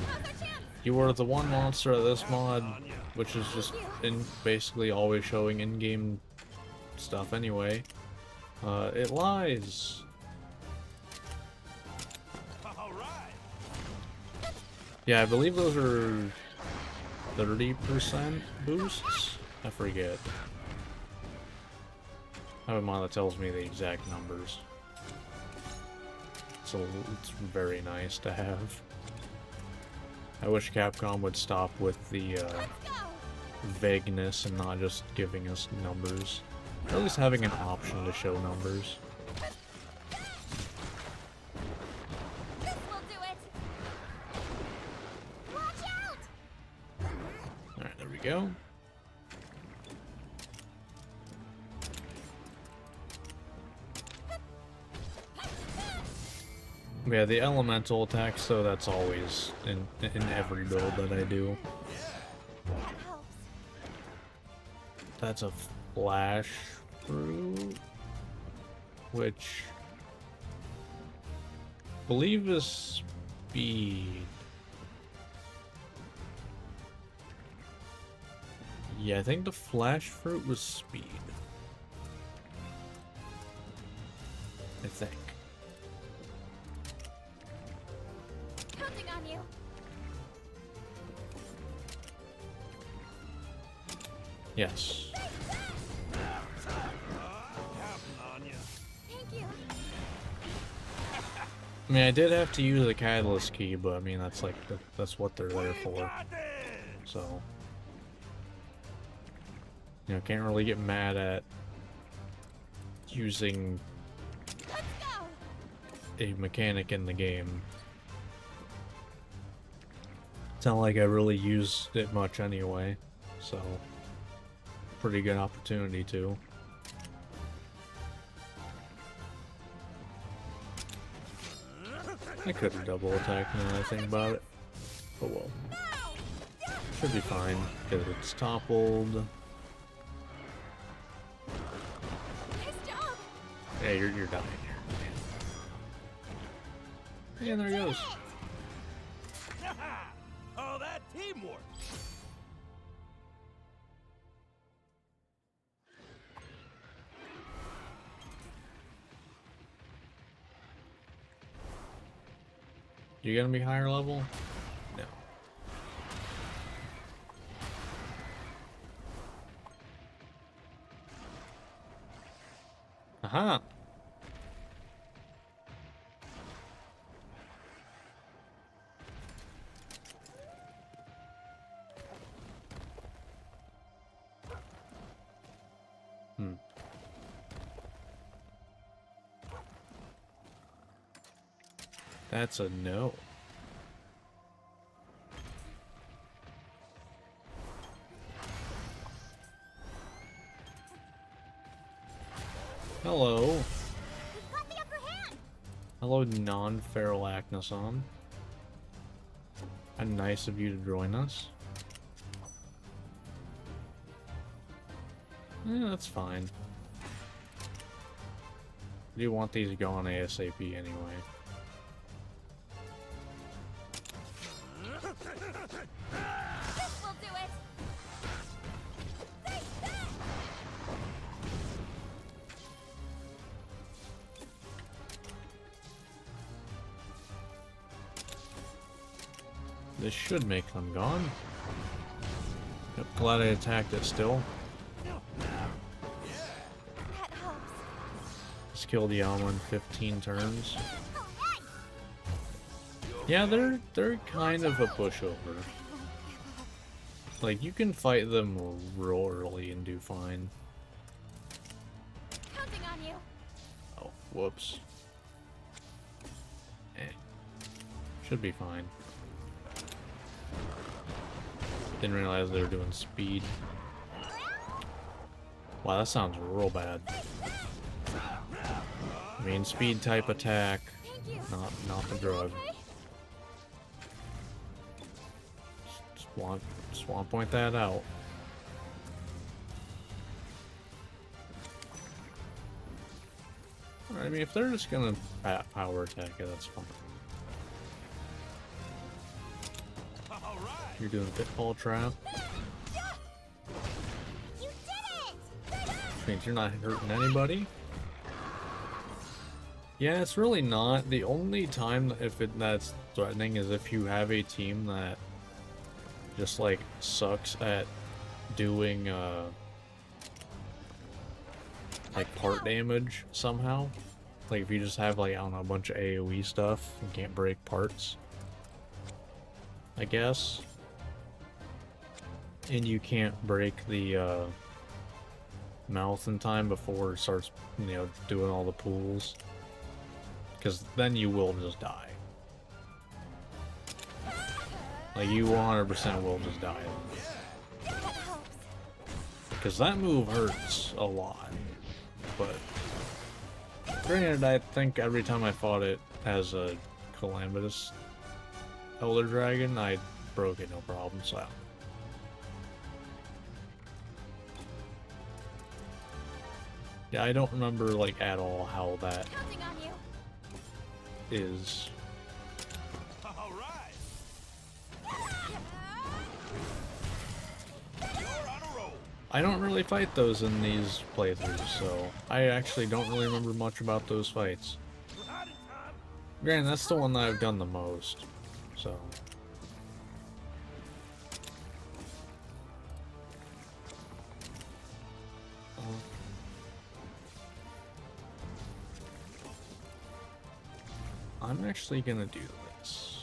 our chance. You are the one monster of this mod, which is just basically always showing in-game stuff anyway. It lies. all right. Yeah, I believe those are 30% boosts? I forget. I have a mod that tells me the exact numbers. So it's very nice to have. I wish Capcom would stop with the Let's go. vagueness and not just giving us numbers. Or at least having an option to show numbers. This will do it. Watch out. Alright, there we go. Yeah, the elemental attacks, so that's always in every build that I do. That helps. That's a flash fruit, which I believe is speed. Yeah, I think the flash fruit was speed. I think. Counting on you. Yes. you. I mean, I did have to use the catalyst key, but I mean, that's like, that's what they're there for. Got this! So, you know, can't really get mad at using Let's go. a mechanic in the game. It's not like I really used it much anyway, so pretty good opportunity to. I could have double attacked now that I think about it. Oh well. Should be fine, because it's toppled. Nice job. Yeah, you're dying. Yeah, there he goes. Oh, that teamwork! You gonna be higher level? No. Aha! Hmm. That's a no. Hello. We've got the upper hand. Hello, non-feral Acnoson. How nice of you to join us. Yeah, that's fine. We do want these to go on ASAP anyway. This will do it. Take that. This should make them gone. Yep, glad I attacked it still. That helps. Just killed Yama in 15 turns. All right. Yeah, they're kind of a pushover. Like, you can fight them real early and do fine. Counting on you. Oh, whoops. Eh. Should be fine. Didn't realize they were doing speed. Wow, that sounds real bad. I mean, speed type attack, Thank you. not the drug. Okay. Just want to point that out. I mean, if they're just gonna power attack it, that's fine. All right! You're doing a pitfall trap, You did it. which means you're not hurting anybody. Yeah, it's really not. The only time that's threatening is if you have a team that just like sucks at doing like part damage somehow. Like if you just have like, I don't know, a bunch of AoE stuff and can't break parts, I guess. And you can't break the mouth in time before it starts, you know, doing all the pools. Because then you will just die. Like, you 100% will just die. That helps. Because that move hurts a lot. But, granted, I think every time I fought it as a Calamitous Elder Dragon, I broke it no problem, so. Yeah, I don't remember, like, at all how that Counting on you. is. All right! You're on a roll! I don't really fight those in these playthroughs, so I actually don't really remember much about those fights. Out of time! Granted, that's the one that I've done the most, so. I'm actually gonna do this.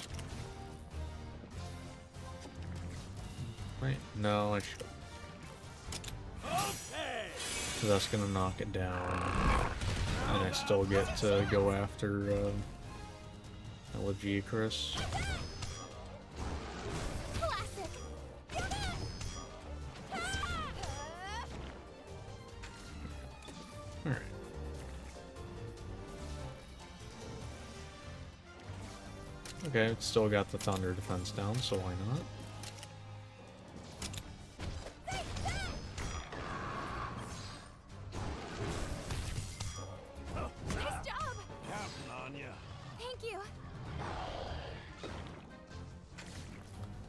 Wait, no, I should. Okay. So that's gonna knock it down. And I still get to go after Chris. Classic. Alright. Okay, it's still got the thunder defense down, so why not? Nice job. Counting on ya. Thank you.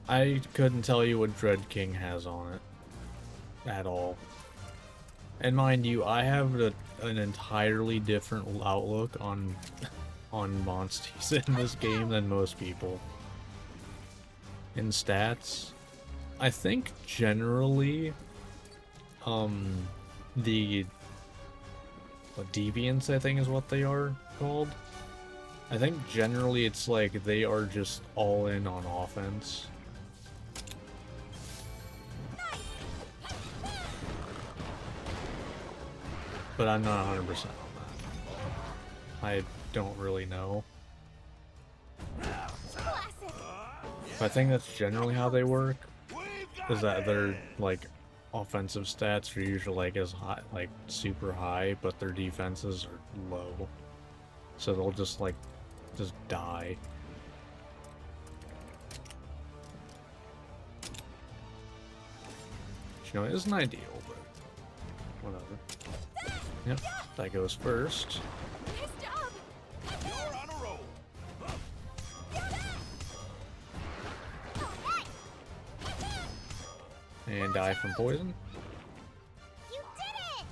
I couldn't tell you what Dread King has on it. At all. And mind you, I have an entirely different outlook on Monsties in this game than most people. In stats, I think generally, the deviants, I think is what they are called. I think generally it's like they are just all in on offense. But I'm not 100% on that. I don't really know. Classic. But I think that's generally how they work. Is that their like offensive stats are usually like as high, like super high, but their defenses are low. So they'll just like die. Which, you know, isn't ideal, but whatever. Yep, that goes first. Nice job. You're on a roll. And die from poison. You did it.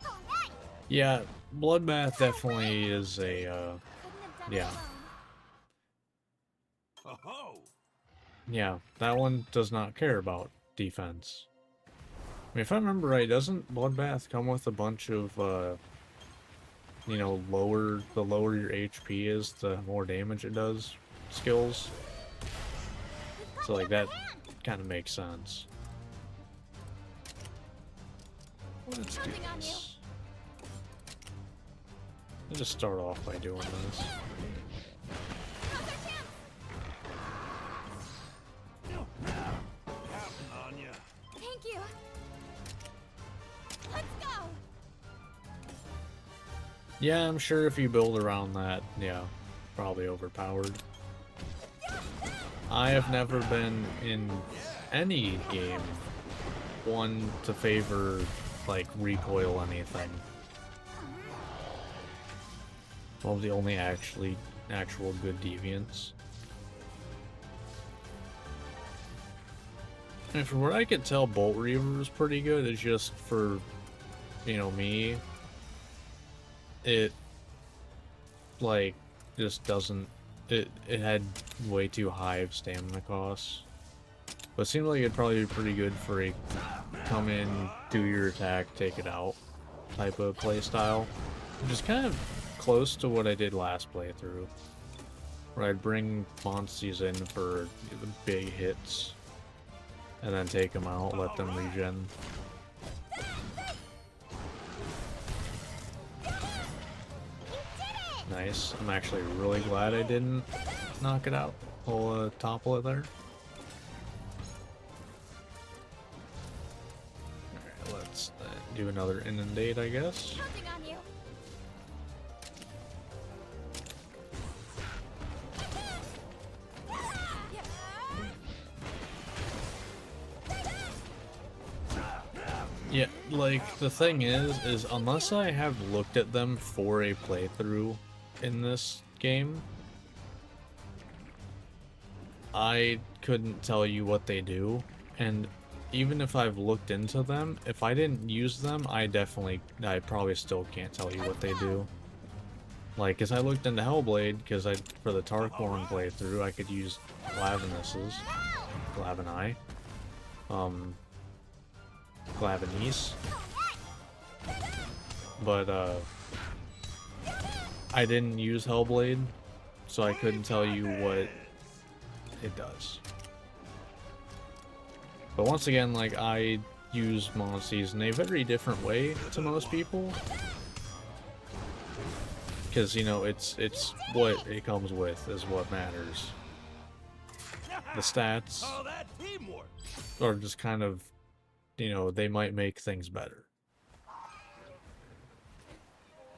All right. Yeah, Bloodbath definitely is a, Couldn't have done yeah. it alone. Ho-ho. Yeah, that one does not care about defense. I mean, if I remember right, doesn't Bloodbath come with a bunch of, you know, the lower your HP is, the more damage it does skills? So, like, that kind of makes sense. Let's do Counting on you. this. Let's just start off by doing this. Now's our chance. Counting on ya. Thank you. Let's go. Yeah, I'm sure if you build around that, yeah, probably overpowered. I have never been in any game one to favor, like, recoil anything. One of the only actual good deviants. And from what I could tell, Bolt Reaver is pretty good. It's just for, you know, me, it, like, just doesn't, it had way too high of stamina costs. But it seemed like it'd probably be pretty good for a come in, do your attack, take it out type of playstyle. Which is kind of close to what I did last playthrough. Where I'd bring Monsties in for the big hits. And then take them out, let them regen. Nice. I'm actually really glad I didn't knock it out. I'll topple it there. Alright, let's do another inundate, I guess. Counting on you. Yeah, like, the thing is unless I have looked at them for a playthrough in this game, I couldn't tell you what they do, and even if I've looked into them, if I didn't use them, I probably still can't tell you what they do. Like, cause I looked into Hellblade, cause for the Tarkorn playthrough, I could use Glavenis's, Glaveni, Glavenese, but, I didn't use Hellblade, so I couldn't tell you what it does. But once again, like, I use Monsties in a very different way to most people. Because, you know, it's what it comes with is what matters. The stats Oh, that teamwork. are just kind of, you know, they might make things better.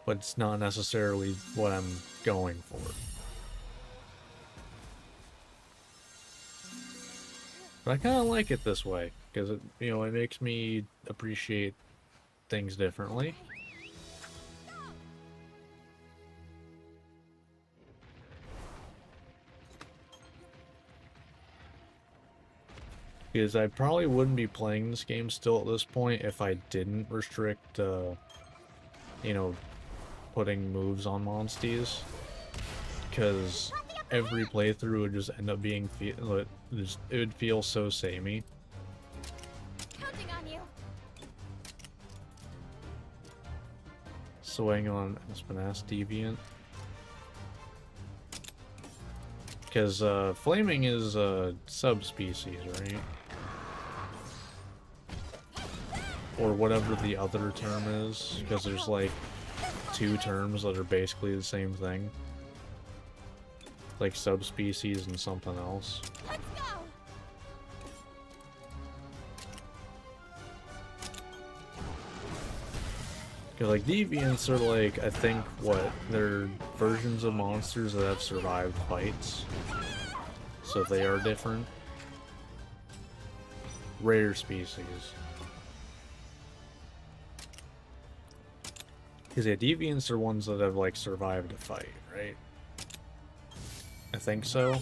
But it's not necessarily what I'm going for. But I kind of like it this way, because it, you know, it makes me appreciate things differently. Because I probably wouldn't be playing this game still at this point if I didn't restrict, you know, putting moves on Monsties. Because every playthrough would just end up being, it would feel so samey. Counting on you. Swing on Espinasse Deviant. Because Flaming is a subspecies, right? Or whatever the other term is, because there's like 2 terms that are basically the same thing. Like subspecies and something else. Let's go. Because like deviants are like, I think, what, they're versions of monsters that have survived fights. So they are different. Rare species. Because yeah, deviants are ones that have like survived a fight, right? I think so.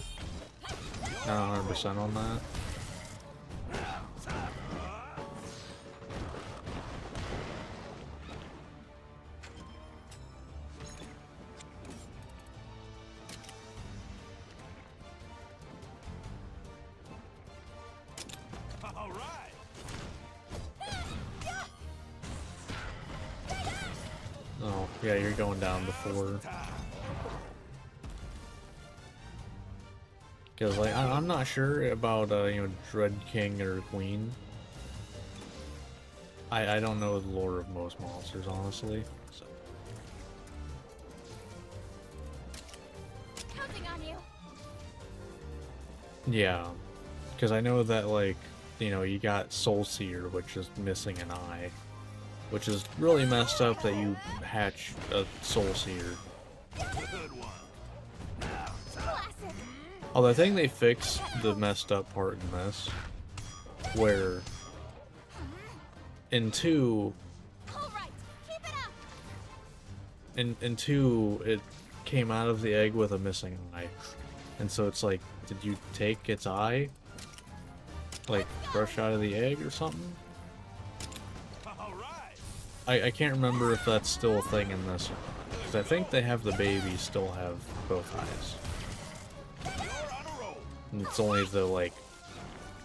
Not 100% on that. All right. Oh, yeah, you're going down before. Because, like, I'm not sure about, you know, Dread King or Queen. I don't know the lore of most monsters, honestly. So. Counting on you. Yeah. Because I know that, like, you know, you got Soul Seer, which is missing an eye. Which is really messed up that you hatch a Soul Seer. Good one. Classic. Although I think they fixed the messed up part in this. Where in 2, All right. Keep it up. in 2, it came out of the egg with a missing eye. And so it's like, did you take its eye? Like, brush out of the egg or something? All right. I can't remember if that's still a thing in this one. Because I think they have the babies still have both eyes. You're on a roll. And it's only the, like,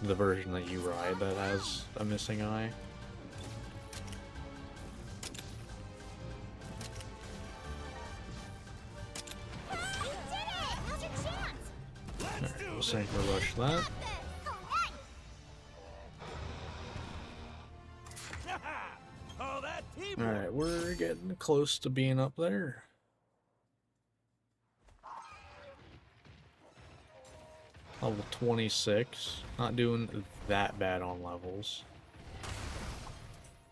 the version that you ride that has a missing eye. You did it. Now's your chance. Let's do We'll this. synchro rush that. All right. Oh, that teamwork. Alright, we're getting close to being up there. Level 26. Not doing that bad on levels.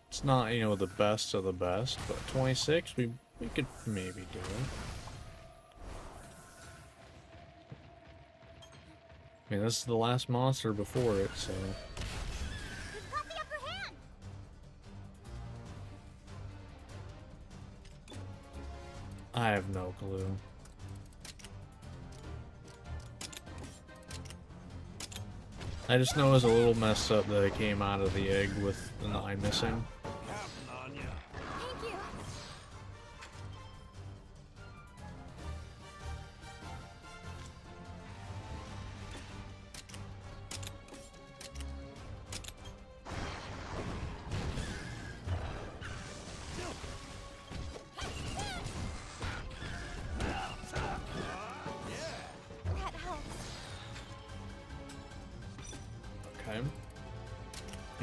It's not, you know, the best of the best, but 26, we could maybe do it. I mean, this is the last monster before it, so... We've got the upper hand. I have no clue. I just know it was a little messed up that it came out of the egg with an eye missing. Counting on you. Thank you.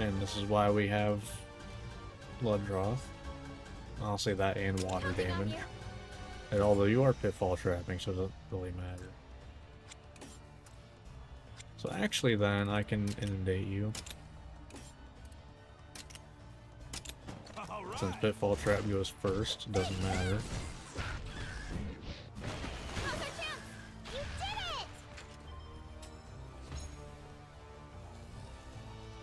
And this is why we have Bloodroth. I'll say that and water Counting on damage. you. And although you are pitfall trapping, so it doesn't really matter. So actually then, I can inundate you. All right. Since pitfall trap goes first, it doesn't matter. Now's our chance. You did it!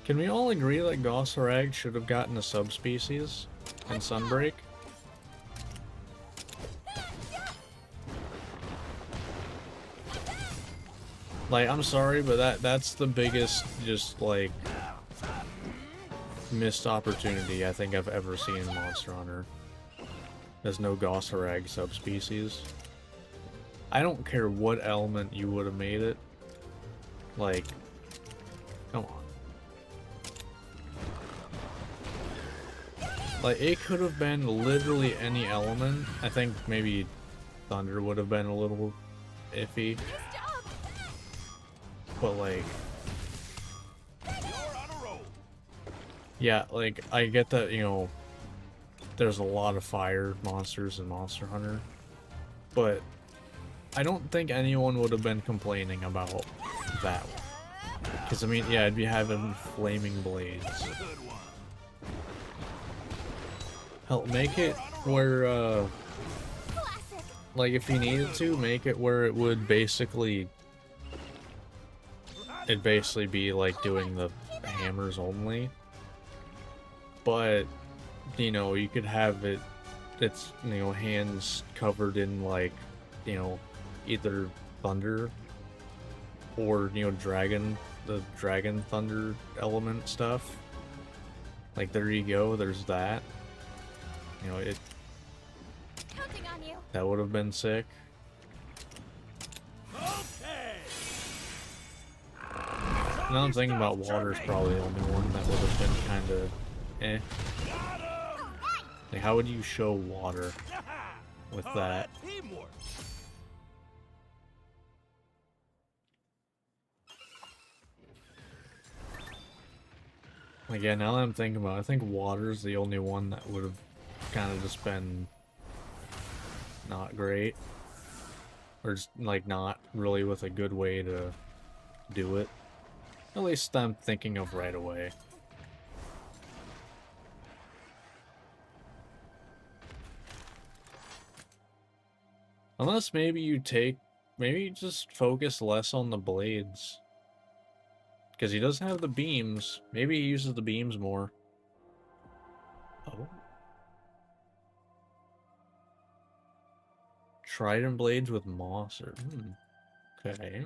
Can we all agree that Gossarag should have gotten a subspecies in Sunbreak? Like, I'm sorry, but that's the biggest, just, like, missed opportunity I think I've ever seen in Monster Hunter. There's no Gossarag subspecies. I don't care what element you would have made it. Like, come on. Like, it could have been literally any element. I think maybe Thunder would have been a little iffy. But, like, You're on a roll. yeah, like, I get that, you know, there's a lot of fire monsters in Monster Hunter. But I don't think anyone would have been complaining about that one. Because, I mean, yeah, I'd be having flaming blades. Good one. Hell, make it where, Classic. like, if you needed to, make it where it would basically... It'd basically be like doing the hammers only. But, you know, you could have it, it's, you know, hands covered in, like, you know, either thunder or, you know, the dragon thunder element stuff. Like, there you go, there's that. You know, Counting on you. that would have been sick. Okay. Now I'm thinking about water's probably the only one that would have been kind of eh. Got him. Like, how would you show water with Oh, that? Teamwork. Like, yeah, now that I'm thinking about it, I think water's the only one that would have kind of just been not great. Or just, like, not really with a good way to do it. At least I'm thinking of right away. Unless maybe you just focus less on the blades. Because he does have the beams. Maybe he uses the beams more. Oh. Trident blades with moss or okay.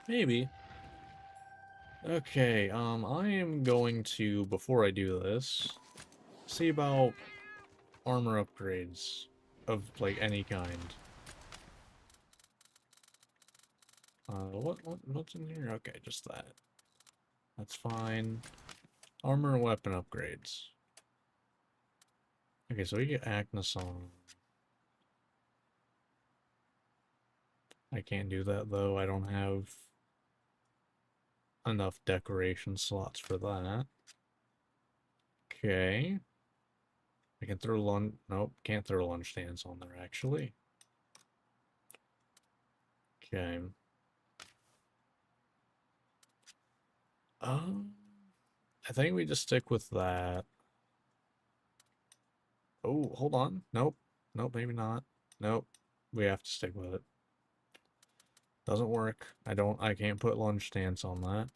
Maybe. Okay, I am going to, before I do this, see about armor upgrades of like any kind. What's in here? Okay, just that. That's fine. Armor and weapon upgrades. Okay, so we get Agnes on. I can't do that though. I don't have enough decoration slots for that. Okay. I can throw lunge. Nope, can't throw lunge dance on there actually. Okay. I think we just stick with that. Oh, hold on. Nope. Nope, maybe not. Nope. We have to stick with it. Doesn't work. I can't put lunge stance on that.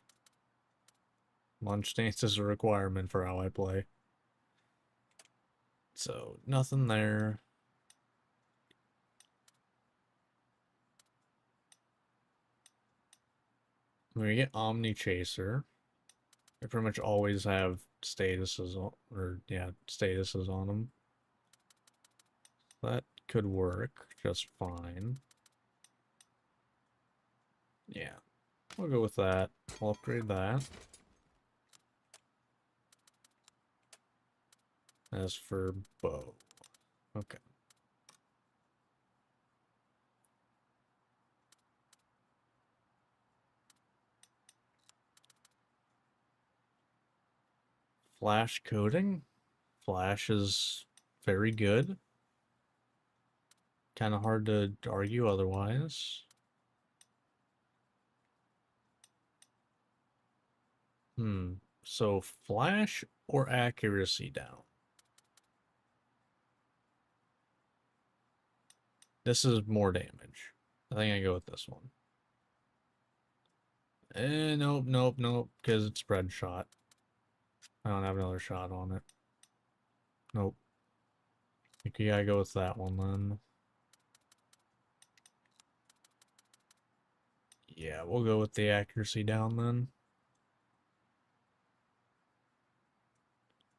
Lunge stance is a requirement for how I play. So, nothing there. When we get Omni Chaser, I pretty much always have statuses on, or yeah, statuses on them. That could work just fine. Yeah, we'll go with that. We'll upgrade that. As for bow, okay. Flash coding. Flash is very good. Kind of hard to argue otherwise. So flash or accuracy down? This is more damage. I think I go with this one. Nope, because it's spread shot. I don't have another shot on it. Nope. I think you gotta go with that one then. Yeah, we'll go with the accuracy down then.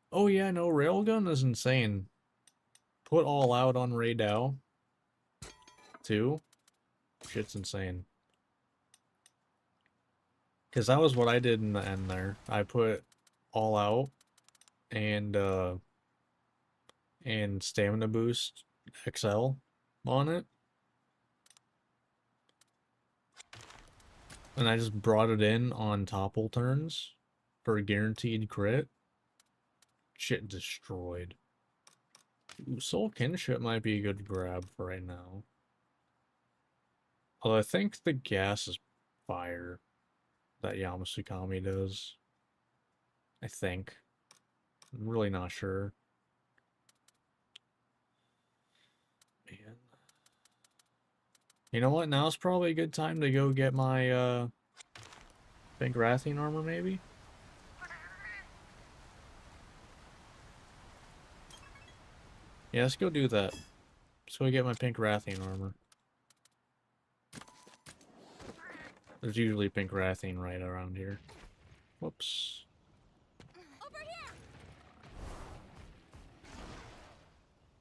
Oh yeah, no, Railgun is insane. Put all out on Ray Dow. Too. Shit's insane. Because that was what I did in the end there. I put all out and stamina boost XL on it. And I just brought it in on topple turns for a guaranteed crit. Shit destroyed. Ooh, Soul Kinship might be a good grab for right now. Although I think the gas is fire that Yamasukami does. I think. I'm really not sure. Man. You know what? Now's probably a good time to go get my Pink Rathian armor, maybe? Yeah, let's go do that. Let's go get my Pink Rathian armor. There's usually Pink Rathian right around here. Whoops. Over here.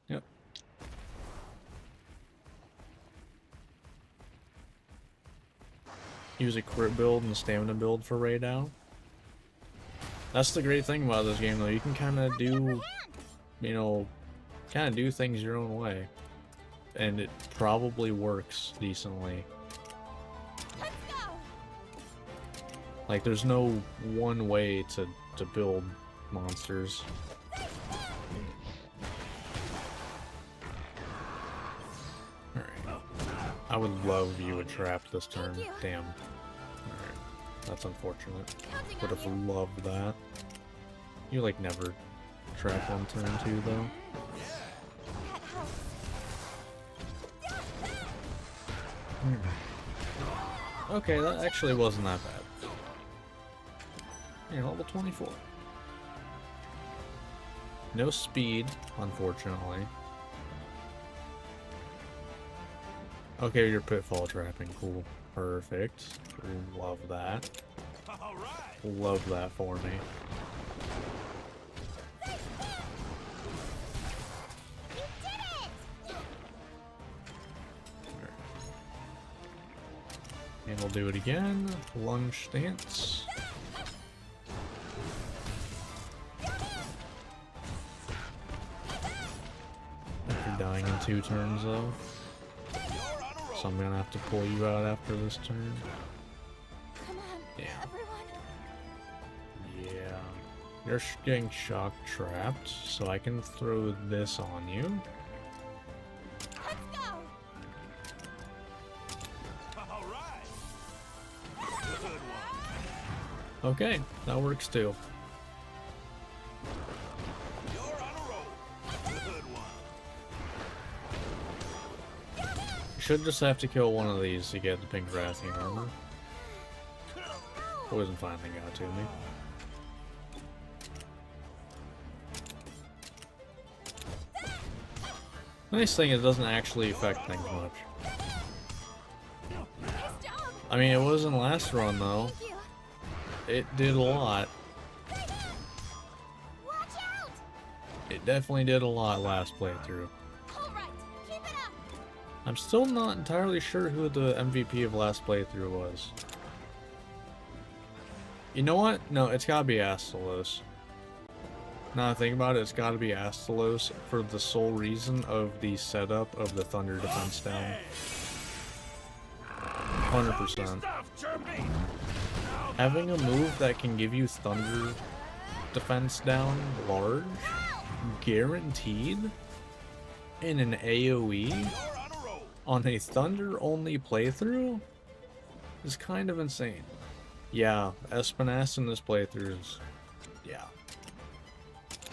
Yep. Use a crit build and stamina build for Ray Dow. That's the great thing about this game, though. You can kind of do, you know, kind of do things your own way. And it probably works decently. Let's go. Like, there's no one way to build monsters. Alright. I would love if you would trap this turn. Damn. Alright. That's unfortunate. Would have loved that. You, like, never trap on turn 2, though. Okay, that actually wasn't that bad. You're level 24. No speed, unfortunately. Okay, you're pitfall trapping. Cool. Perfect. Love that. Love that for me. And we'll do it again. Lunge stance. You're dying in 2 turns though. So I'm gonna have to pull you out after this turn. Come on, Yeah. everyone. Yeah. You're getting shock trapped, so I can throw this on you. Let's go. Okay, that works too. You're on a roll. Good one. You should just have to kill one of these to get the Pink Rathian armor. Poison finally got to me. Nice thing, it doesn't actually affect things much. Nice job. I mean, it wasn't last run though. Thank you. It did a lot. Watch out. It definitely did a lot last playthrough. All right. Keep it up. I'm still not entirely sure who the MVP of last playthrough was. You know what? No, it's gotta be Astalos. Now I think about it, it's gotta be Astalos for the sole reason of the setup of the Thunder Defense down. 100%. Having a move that can give you Thunder defense down large, guaranteed, in an AoE You're on a roll. on a Thunder only playthrough is kind of insane. Yeah, Espinas in this playthrough is, yeah.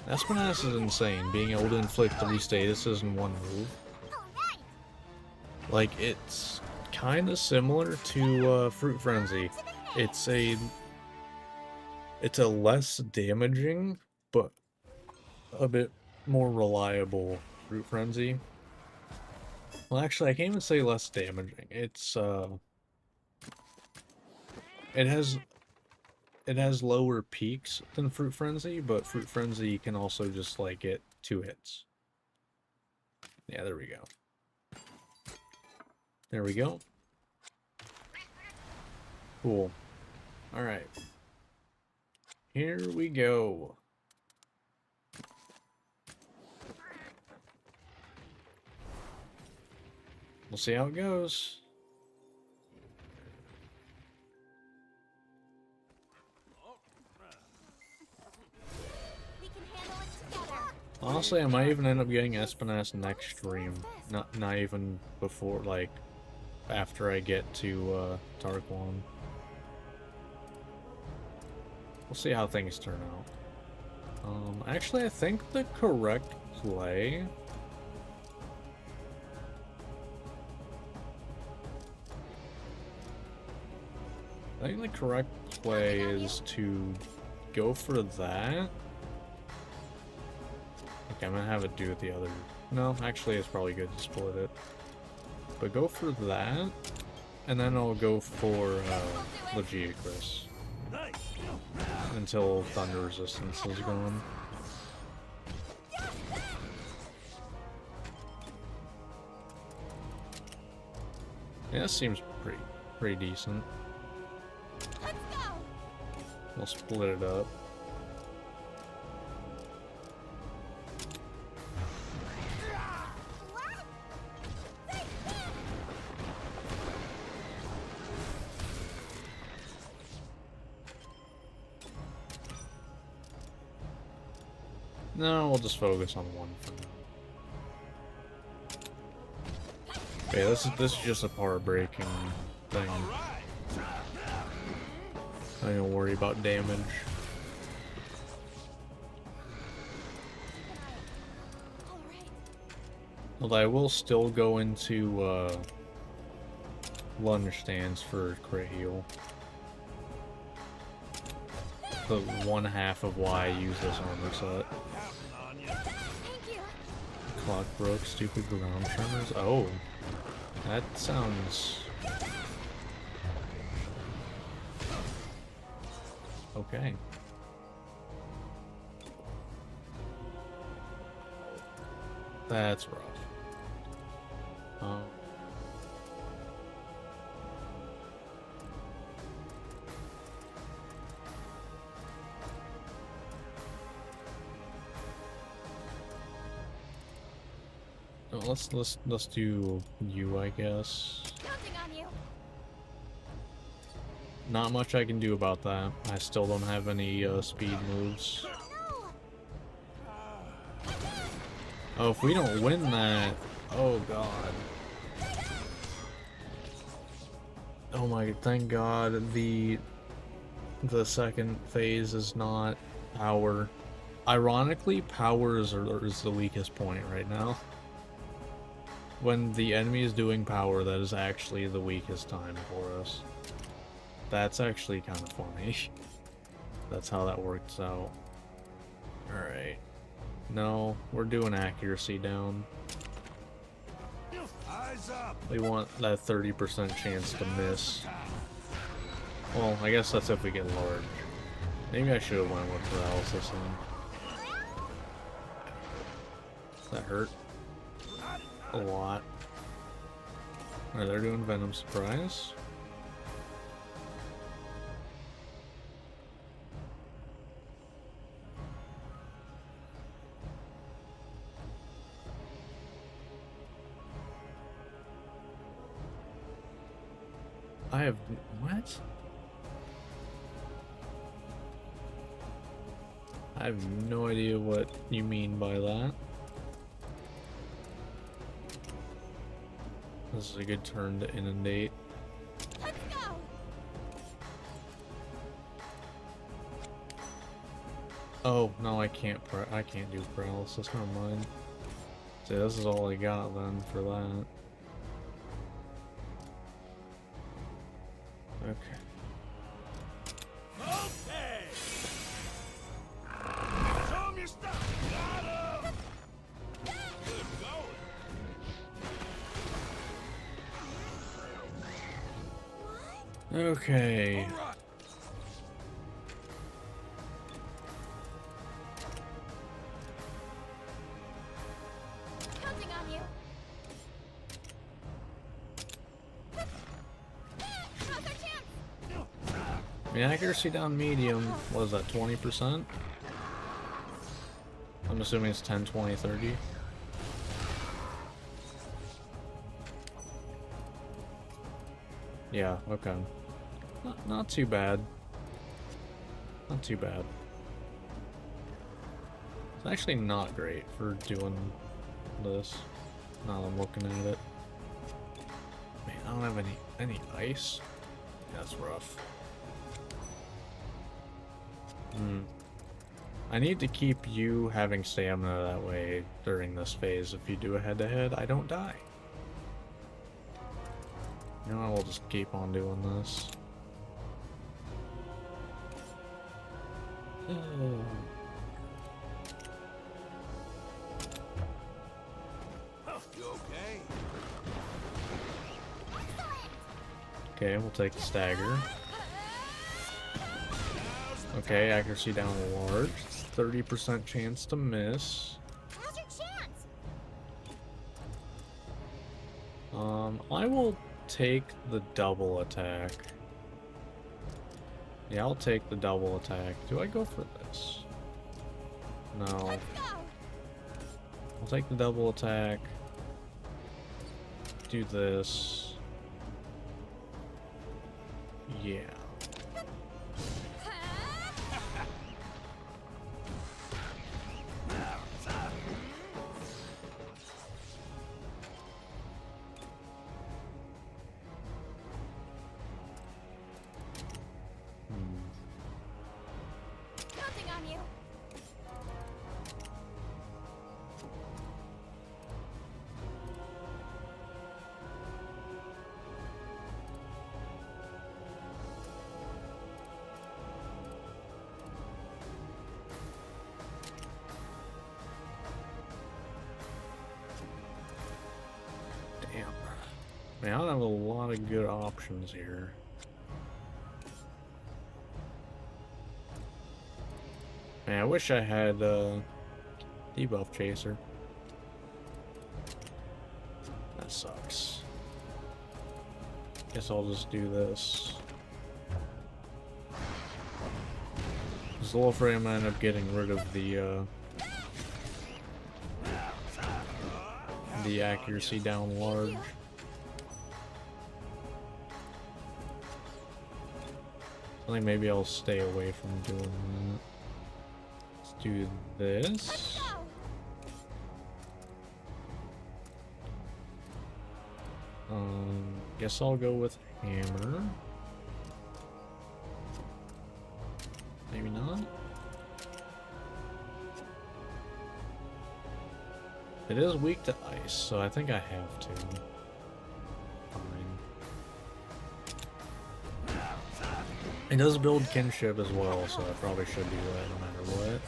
Espinas is insane, being able to inflict 3 statuses in one move. Alright! Like, it's kind of similar to Fruit Frenzy. It's a less damaging, but a bit more reliable Fruit Frenzy. Well, actually, I can't even say less damaging. It's it has lower peaks than Fruit Frenzy, but Fruit Frenzy can also just like get 2 hits. Yeah, there we go. There we go. Cool. All right. Here we go. We'll see how it goes. We can handle it together. Honestly, I might even end up getting Espinas next stream. Not even before, like, after I get to Tarquan. We'll see how things turn out. Actually, I think the correct play... I think the correct play is to go for that. Okay, I'm gonna have it do it the other... No, actually it's probably good to split it. But go for that, and then I'll go for Legiacris. Nice. Until Thunder Resistance is gone. Yeah, that seems pretty decent. Let's go! We'll split it up. What? No, we'll just focus on one for now. Okay, this is just a power breaking thing. I don't worry about damage. Alright. Although I will still go into lunge stance for crit heal. The 1/2 of why I use this armor set. On you. Thank you. Clockbrook, stupid ground tremors. Oh, that sounds okay. That's rough. Let's do you, I guess. Counting on you. Not much I can do about that. I still don't have any speed moves. No! Oh, if we don't win that, oh god. Oh my, thank god the second phase is not power. Ironically, power is the weakest point right now. When the enemy is doing power, that is actually the weakest time for us. That's actually kind of funny. That's how that works out. Alright. No, we're doing accuracy down. Eyes up. We want that 30% chance to miss. Well, I guess that's if we get large. Maybe I should have went with paralysis in. That hurt. A lot. Alright, they're doing Venom Surprise. I have... what? I have no idea what you mean by that. This is a good turn to inundate. Let's go. Oh, no, I can't do paralysis, never mind. See, this is all I got then for that. Okay. Okay. Show 'em your stuff. Got 'em. Good going. Okay. All right. Counting on you. Now's our chance. I mean, accuracy down medium, what is that, 20%? I'm assuming it's 10, 20, 30. Yeah, okay. Not too bad. Not too bad. It's actually not great for doing this. Now that I'm looking at it. Man, I don't have any ice. That's rough. I need to keep you having stamina that way during this phase. If you do a head-to-head, I don't die. You know, I will just keep on doing this. You okay? Okay, we'll take the stagger. Okay, accuracy down large. 30% chance to miss. Now's your chance. I will take the double attack. Yeah, I'll take the double attack. Do I go for this? No. Let's go. I'll take the double attack. Do this. Yeah. Counting on you. Damn. Man, I don't have a lot of good options here. Man, I wish I had debuff chaser. That sucks. Guess I'll just do this. Because I'm afraid I'm gonna end up getting rid of the accuracy down large. I think maybe I'll stay away from doing that. Let's do this. Go. Guess I'll go with hammer. Maybe not. It is weak to ice, so I think I have to. Fine. It does build kinship as well, so I probably should do that no matter what.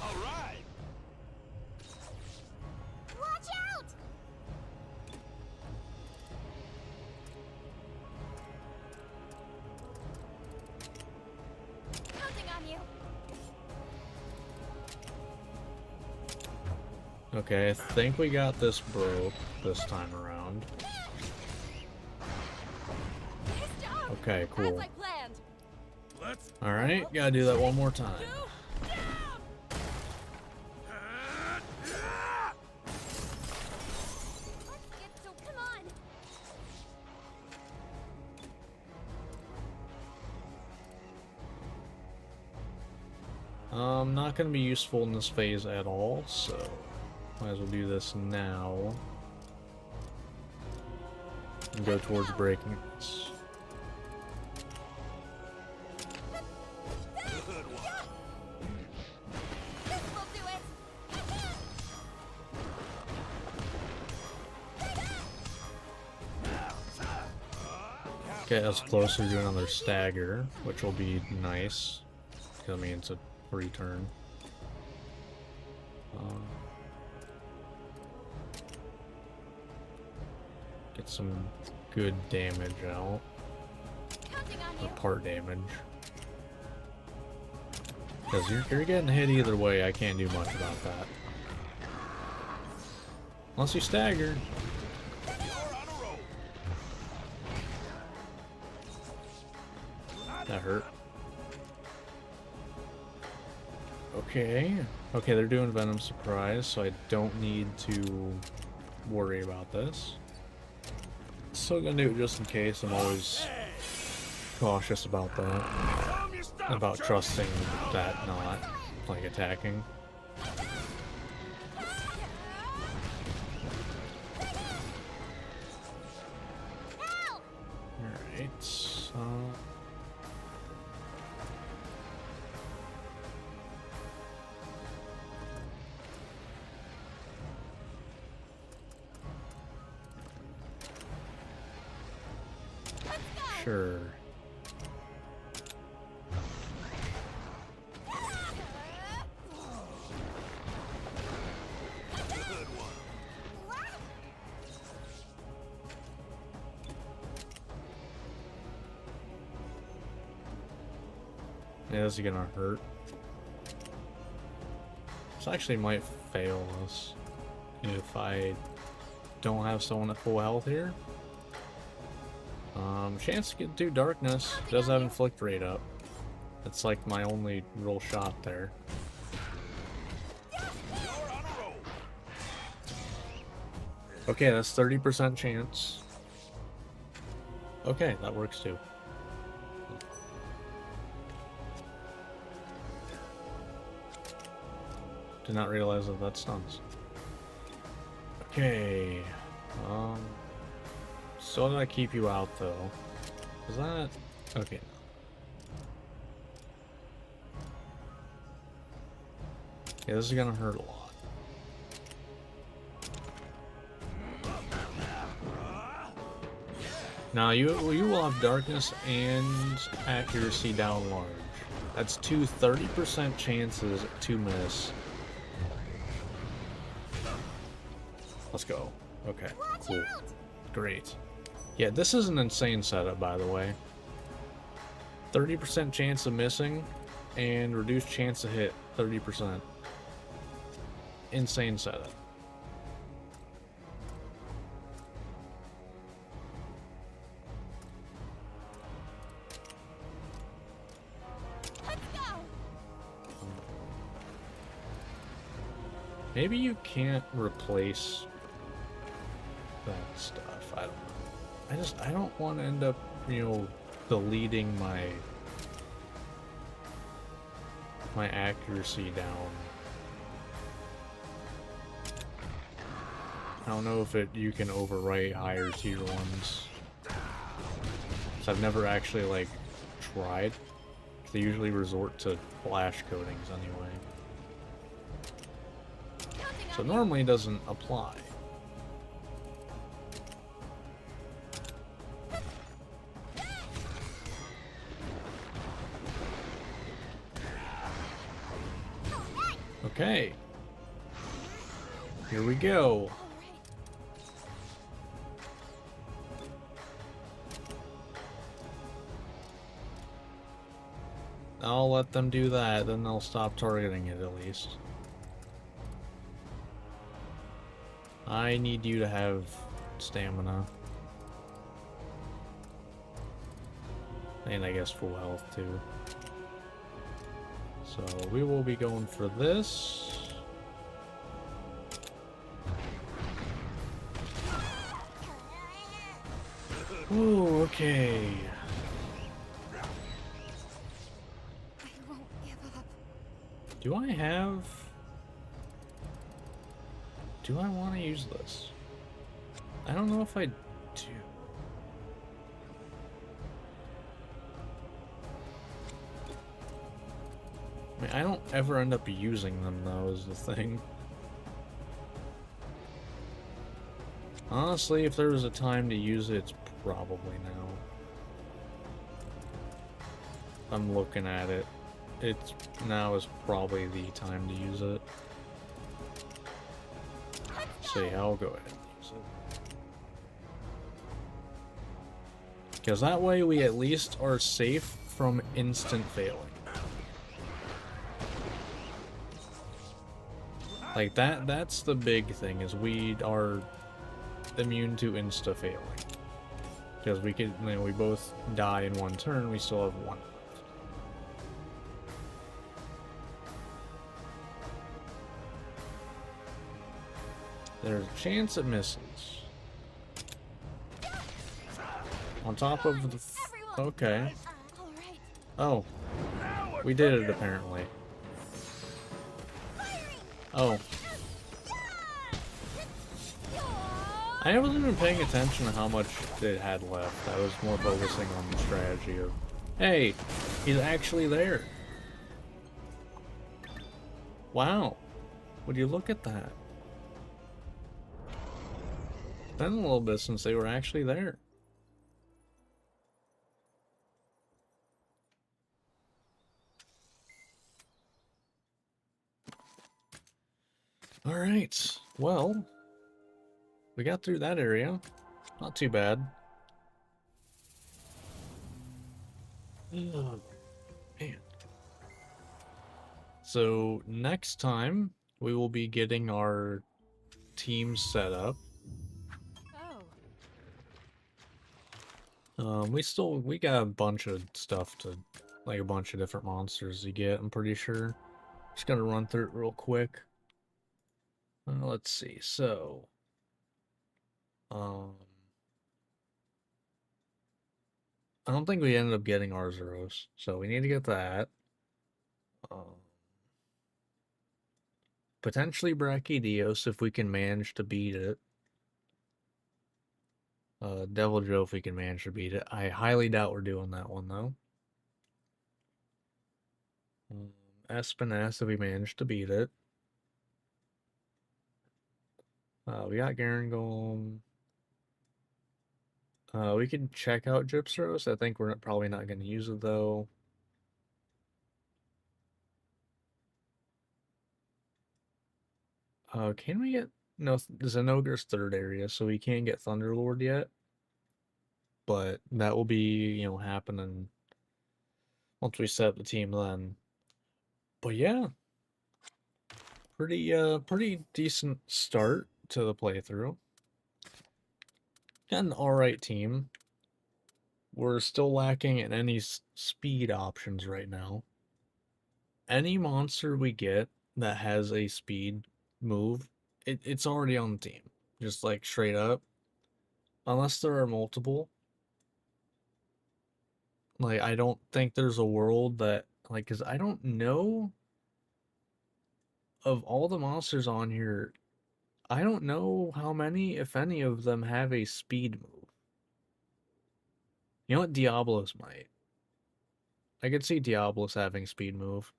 All right. Watch out. Counting on you. Okay, I think we got this broke this time around. Nice job. Okay, cool. As I planned. Let's Alright, gotta do that one more time. Let's get so come on. Not going to be useful in this phase at all, so might as well do this now. And go towards breaking this. Good one. This will do it. Get us closer to another stagger, which will be nice. I mean, it's a free turn. Get some good damage out. Counting on Or you. part damage. Because you're getting hit either way, I can't do much about that. Unless you stagger. You're on a roll. That hurt. Okay. Okay, they're doing Venom Surprise, so I don't need to worry about this. Still gonna do it just in case. I'm always cautious about that. Tell 'em you stop, About jerk. trusting that not, like, attacking. Help! Alright, Let's go! sure. Good one. Yeah, this is gonna hurt. This actually might fail us if I don't have someone at full health here. Chance to get through darkness. Does have inflict rate up. That's like my only real shot there. You're on a roll. Okay, that's 30% chance. Okay, that works too. Did not realize that that stuns. Okay. So did I keep you out though? Is that okay? Yeah, this is gonna hurt a lot. Now you will have darkness and accuracy down large. That's two 30% chances to miss. Let's go. Okay, cool. Great. Yeah, this is an insane setup, by the way. 30% chance of missing and reduced chance to hit 30%. Insane setup. Let's go! Maybe you can't replace that stuff. I don't know. I don't want to end up, deleting my accuracy down. I don't know if you can overwrite higher tier ones. 'Cause I've never actually like tried. They usually resort to flash coatings anyway. Counting So on normally it doesn't apply. Okay. Here we go. I'll let them do that, then they'll stop targeting it at least. I need you to have stamina. And I guess full health too. So we will be going for this. Ooh, okay. I won't give up. Do I have... Do I want to use this? I don't know if I do. I mean, I don't ever end up using them, though, is the thing. Honestly, if there was a time to use it, it's probably now. I'm looking at it. It's now is probably the time to use it. So yeah, I'll go ahead and use it. Because that way we at least are safe from instant failing. Like that's the big thing, is we are immune to insta failing. Because we could, you know, we both die in one turn, we still have one left. There's a chance it misses. On top of the... Okay. All right. Oh. We did it, apparently. Oh. I wasn't even paying attention to how much it had left. I was more focusing on the strategy of, hey, he's actually there. Wow. Would you look at that? It's been a little bit since they were actually there. Alright, well, we got through that area. Not too bad. Oh, man. So, next time, we will be getting our team set up. Oh. We got a bunch of stuff to, like a bunch of different monsters to get, I'm pretty sure. Just gonna run through it real quick. Let's see, so... I don't think we ended up getting Arzuros, so we need to get that. Potentially Brachydios if we can manage to beat it. Devil Joe if we can manage to beat it. I highly doubt we're doing that one, though. Espinass if we manage to beat it. We got Garangolm. We can check out Gypsros. I think we're probably not going to use it, though. Can we get... No, Zenogre's third area, so we can't get Thunderlord yet. But that will be, you know, happening once we set up the team then. But yeah. Pretty decent start to the playthrough. Got an alright team. We're still lacking in any speed options right now. Any monster we get that has a speed move, it's already on the team. Just like straight up. Unless there are multiple. Like, I don't think there's a world that, like, because I don't know of all the monsters on here, I don't know how many, if any of them, have a speed move. You know what? Diablos might. I could see Diablos having speed move.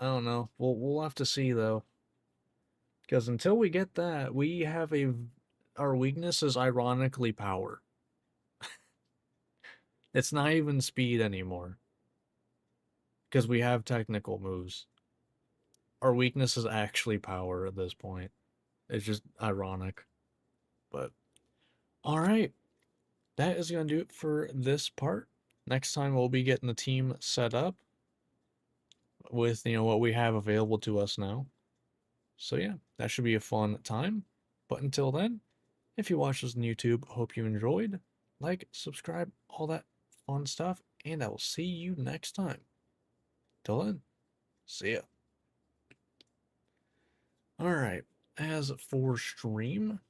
I don't know. We'll have to see, though. Because until we get that, we have our weakness is ironically power. It's not even speed anymore. Because we have technical moves. Our weakness is actually power at this point. It's just ironic. But, alright. That is going to do it for this part. Next time we'll be getting the team set up with, you know, what we have available to us now. So yeah, that should be a fun time. But until then, if you watch this on YouTube, hope you enjoyed. Like, subscribe, all that fun stuff, and I will see you next time. Till then, see ya. Alright, as for stream,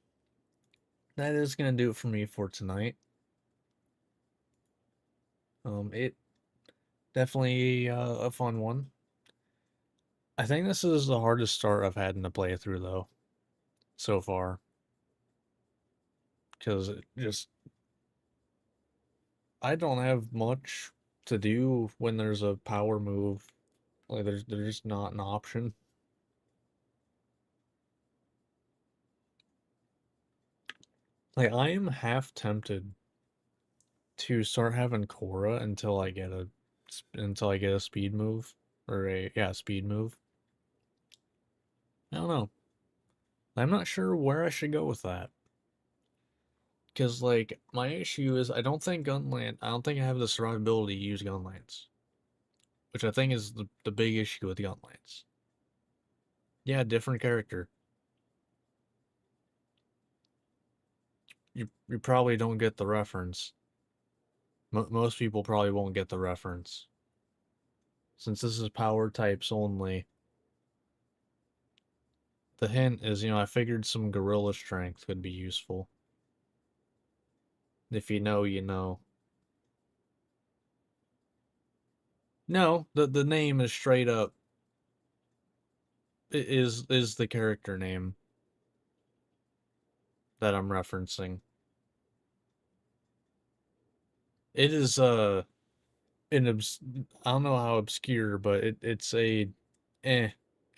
that is going to do it for me for tonight. Definitely a fun one. I think this is the hardest start I've had in the playthrough though so far, because it just I don't have much to do when there's a power move. Like there's just not an option. Like I am half tempted to start having Cora until I get a speed move or a speed move. I don't know. I'm not sure where I should go with that. Cause like my issue is I don't think I have the survivability to use Gunlance. Which I think is the big issue with Gunlance. Yeah, different character. You probably don't get the reference. Most people probably won't get the reference. Since this is power types only, the hint is, I figured some gorilla strength could be useful. If you know, you know. No, the name is straight up is the character name that I'm referencing. It is I don't know how obscure, but it's a eh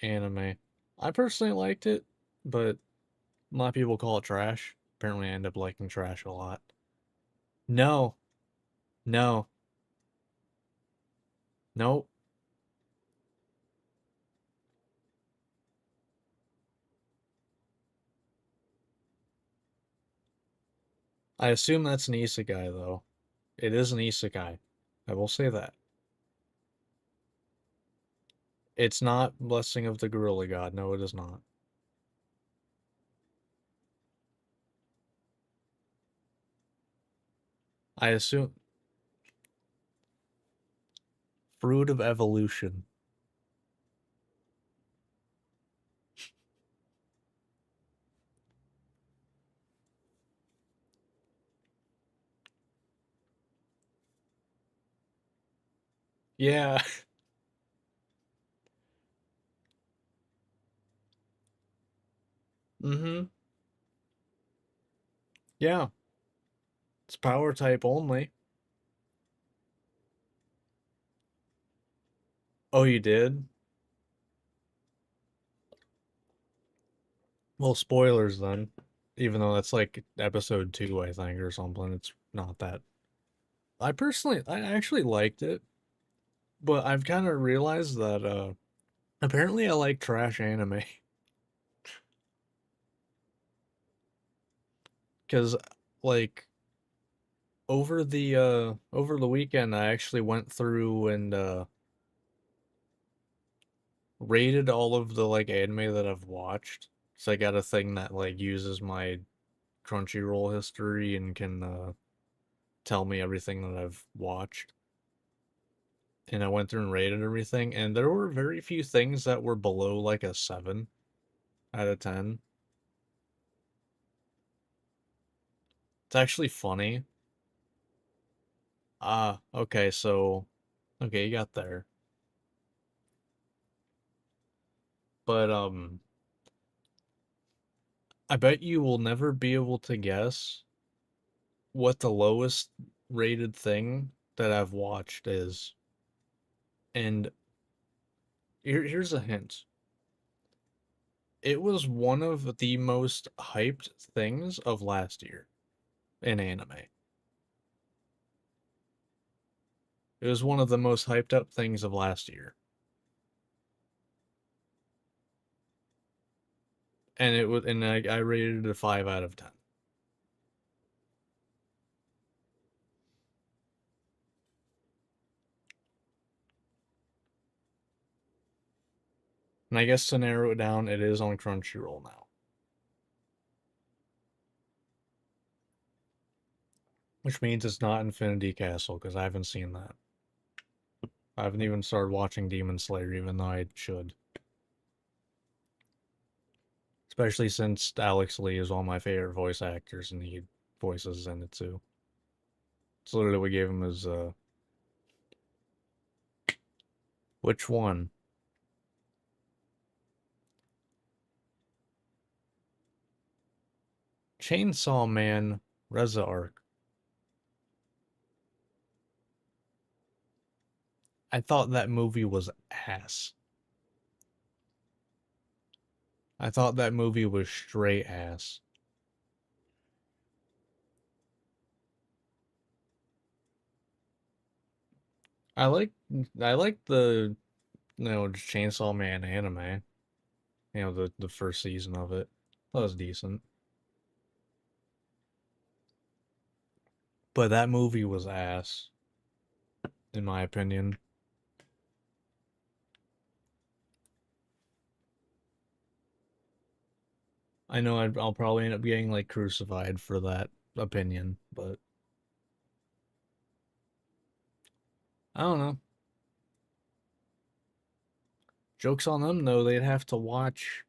anime. I personally liked it, but a lot of people call it trash. Apparently I end up liking trash a lot. No, no, no. I assume that's an isekai though. It is an isekai. I will say that. It's not Blessing of the Gorilla God. No, it is not. I assume Fruit of Evolution. Yeah. Mm-hmm. Yeah. It's power type only. Oh, you did? Well, spoilers then. Even though that's like episode 2, I think, or something. It's not that. I actually liked it, but I've kind of realized that apparently I like trash anime. Cuz like over the weekend I actually went through and rated all of the like anime that I've watched. So I got a thing that like uses my Crunchyroll history and can tell me everything that I've watched. And I went through and rated everything, and there were very few things that were below like a 7 out of 10. It's actually funny. Ah, okay, so okay, you got there. But I bet you will never be able to guess what the lowest rated thing that I've watched is. And here's a hint. It was one of the most hyped things of last year in anime. It was one of the most hyped up things of last year. And I rated it a 5 out of 10. And I guess to narrow it down, it is on Crunchyroll now. Which means it's not Infinity Castle, because I haven't seen that. I haven't even started watching Demon Slayer, even though I should. Especially since Alex Lee is one of my favorite voice actors, and he voices in it too. It's literally what gave him his Which one? Chainsaw Man Reza Arc. I thought that movie was ass. I thought that movie was straight ass. I like I like the Chainsaw Man anime. The first season of it. That was decent. But that movie was ass, in my opinion. I know I'll probably end up getting like crucified for that opinion, but I don't know. Joke's on them though, they'd have to watch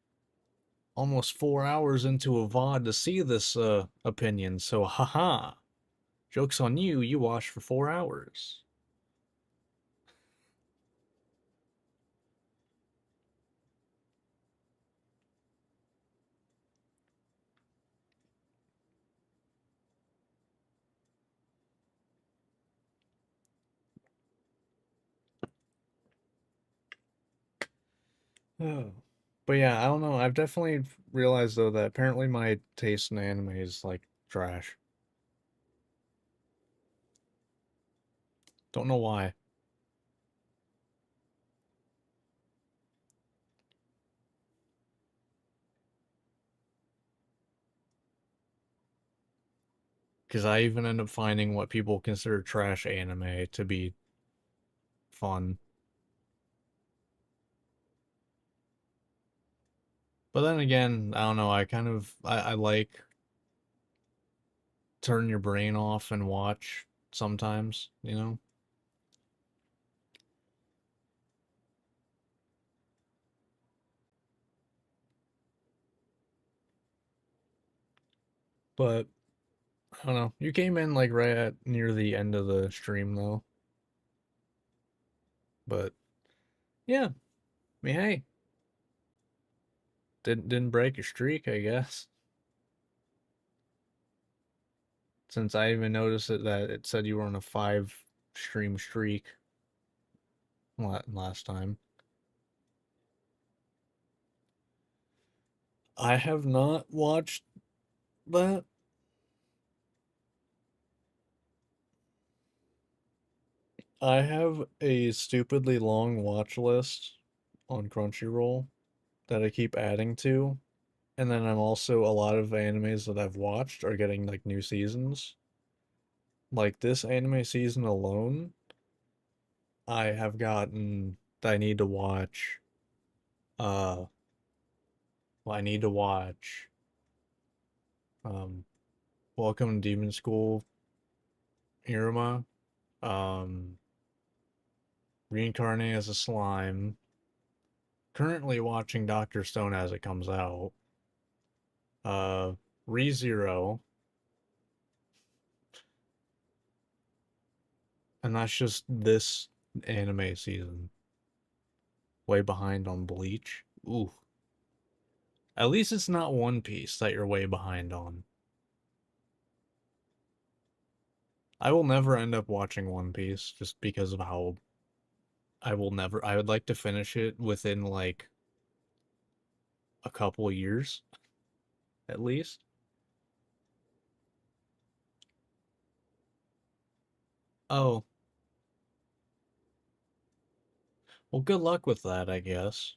almost 4 hours into a VOD to see this opinion, so haha. Joke's on you, you watched for 4 hours. Oh. But yeah, I don't know. I've definitely realized though that apparently my taste in anime is like trash. Don't know why. Because I even end up finding what people consider trash anime to be fun. But then again, I don't know. I like turn your brain off and watch sometimes, you know? But I don't know. You came in like right at near the end of the stream though. But yeah, I mean, hey, didn't break a streak, I guess. Since I even noticed that it said you were on a 5 stream streak last time. I have not watched that. I have a stupidly long watch list on Crunchyroll that I keep adding to. And then I'm also a lot of animes that I've watched are getting like new seasons. Like this anime season alone, I have gotten that I need to watch uh I need to watch um Welcome to Demon School Iruma, um Reincarnate as a Slime, currently watching Doctor Stone as it comes out, uh ReZero, and that's just this anime season. Way behind on Bleach. Ooh. At least it's not One Piece that you're way behind on. I will never end up watching One Piece just because of how I would like to finish it within like a couple years at least. Oh, well, good luck with that, I guess.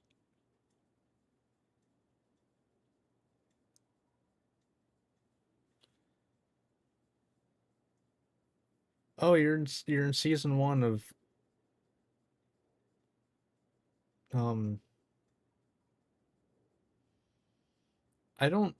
Oh, you're in season 1 of um I don't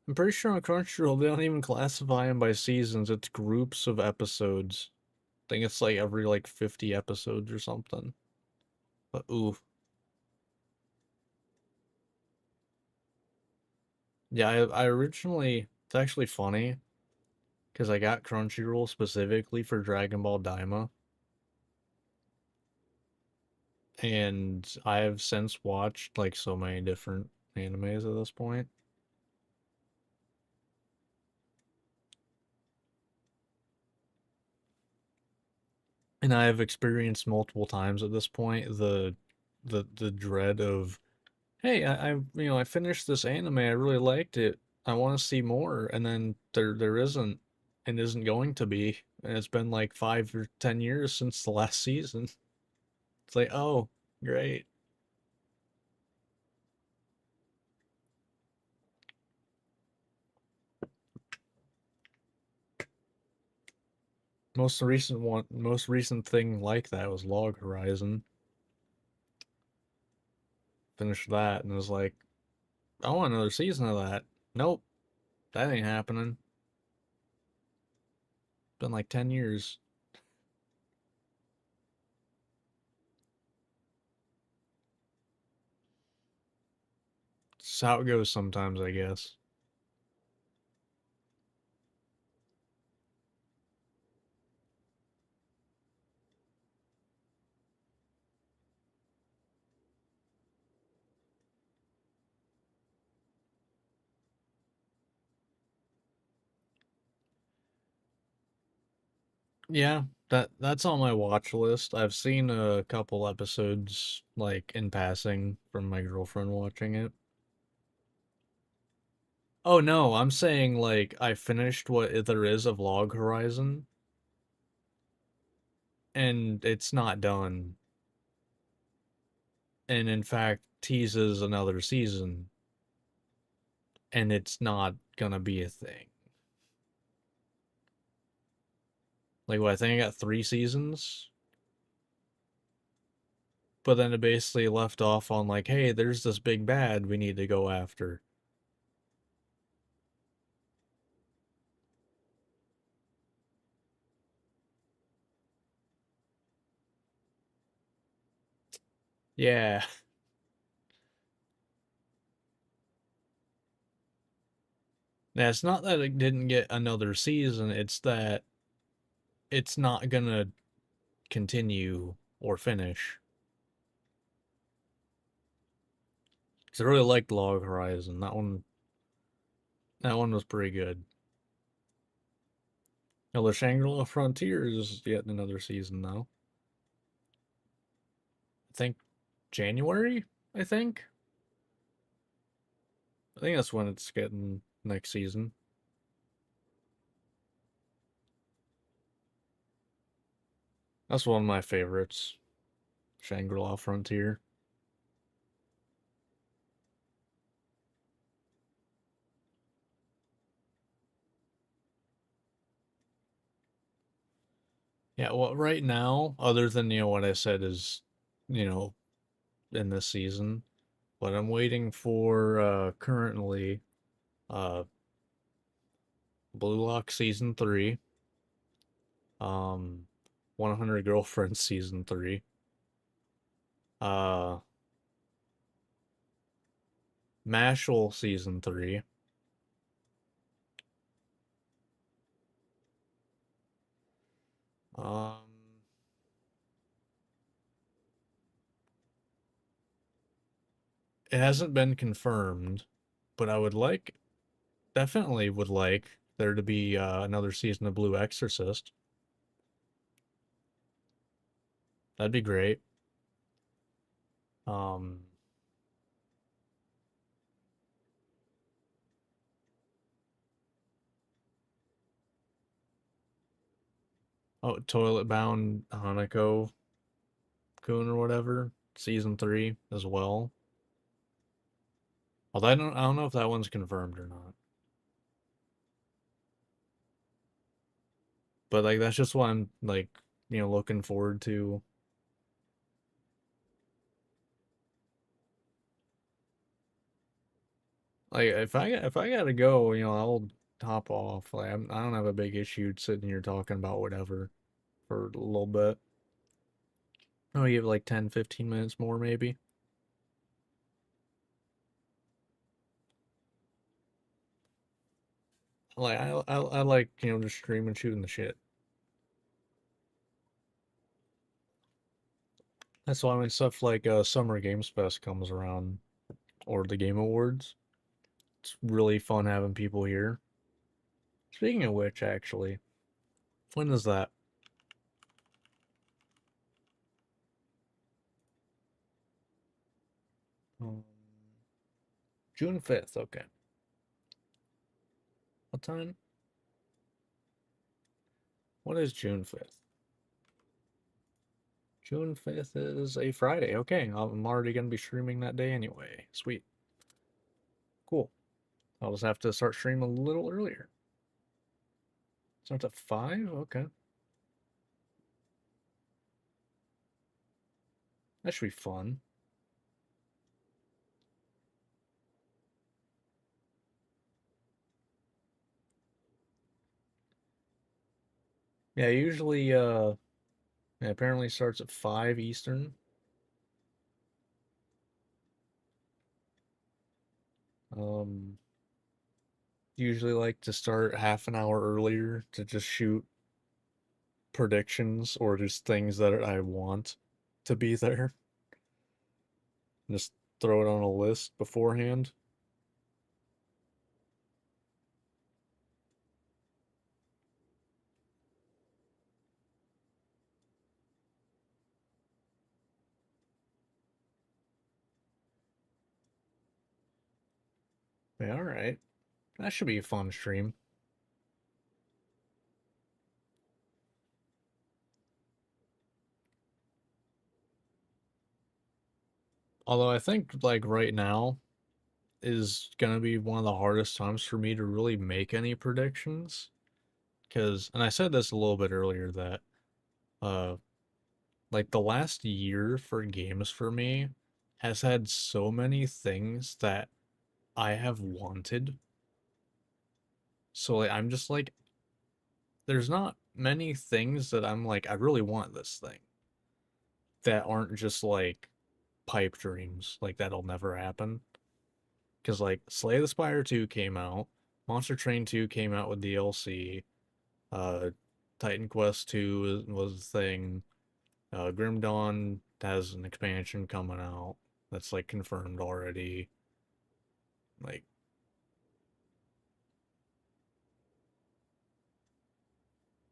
I'm pretty sure on Crunchyroll they don't even classify them by seasons. It's groups of episodes. I think it's like every like 50 episodes or something. But ooh. Yeah, I originally it's actually funny. because I got Crunchyroll specifically for Dragon Ball Daima, and I have since watched like so many different animes at this point. And I have experienced multiple times at this point the dread of, hey, I finished this anime, I really liked it, I want to see more, and then there isn't, and isn't going to be, and it's been like 5 or 10 years since the last season. It's like, oh, great. Most recent thing like that was Log Horizon. Finished that and was like, I want another season of that. Nope, that ain't happening. Been like 10 years. It's how it goes sometimes, I guess. Yeah, that's on my watch list. I've seen a couple episodes like in passing from my girlfriend watching it. Oh no, I'm saying like I finished what there is of Log Horizon and it's not done. And in fact teases another season and it's not gonna be a thing. Like what, I think I got 3 seasons, but then it basically left off on like, hey, there's this big bad we need to go after. Yeah. Now, it's not that it didn't get another season, it's that it's not gonna continue or finish. 'Cause I really liked Log Horizon. That one was pretty good. Now, the Shangri-La Frontiers is yet another season, though. I think January, I think. I think that's when it's getting next season. That's one of my favorites. Shangri-La Frontier. Yeah, well, right now, other than, what I said is, you know, in this season, what I'm waiting for currently, uh, Blue Lock Season 3, um, 100 Girlfriends Season 3, uh, Mashal Season 3, um, it hasn't been confirmed, but I would like, definitely would like there to be another season of Blue Exorcist. That'd be great. Um, oh, Toilet Bound Hanako Kun or whatever, season 3 as well. Although I don't know if that one's confirmed or not. But like that's just what I'm like, looking forward to. Like if I gotta go, I'll hop off. Like I don't have a big issue sitting here talking about whatever for a little bit. Oh, you have like 10, 15 minutes more maybe. Like I like, you know, just streaming shooting the shit. That's why when stuff like Summer Games Fest comes around or the Game Awards, it's really fun having people here. Speaking of which, actually, when is that? Um, June 5th. Okay. What time? What is June 5th? June 5th is a Friday. Okay, I'm already going to be streaming that day anyway. Sweet. Cool. I'll just have to start streaming a little earlier. Starts at 5? Okay. That should be fun. Yeah, usually, yeah, apparently starts at 5 Eastern. Um, Usually like to start half an hour earlier to just shoot predictions or just things that I want to be there. Just throw it on a list beforehand. Yeah, all right. That should be a fun stream. Although I think like right now is gonna be one of the hardest times for me to really make any predictions. Cause and I said this a little bit earlier that uh like the last year for games for me has had so many things that I have wanted. So like I'm just like there's not many things that I'm like I really want this thing that aren't just like pipe dreams. Like that'll never happen. Because like Slay the Spire 2 came out, Monster Train 2 came out with DLC, uh, Titan Quest 2 was a thing, Grim Dawn has an expansion coming out that's like confirmed already. Like,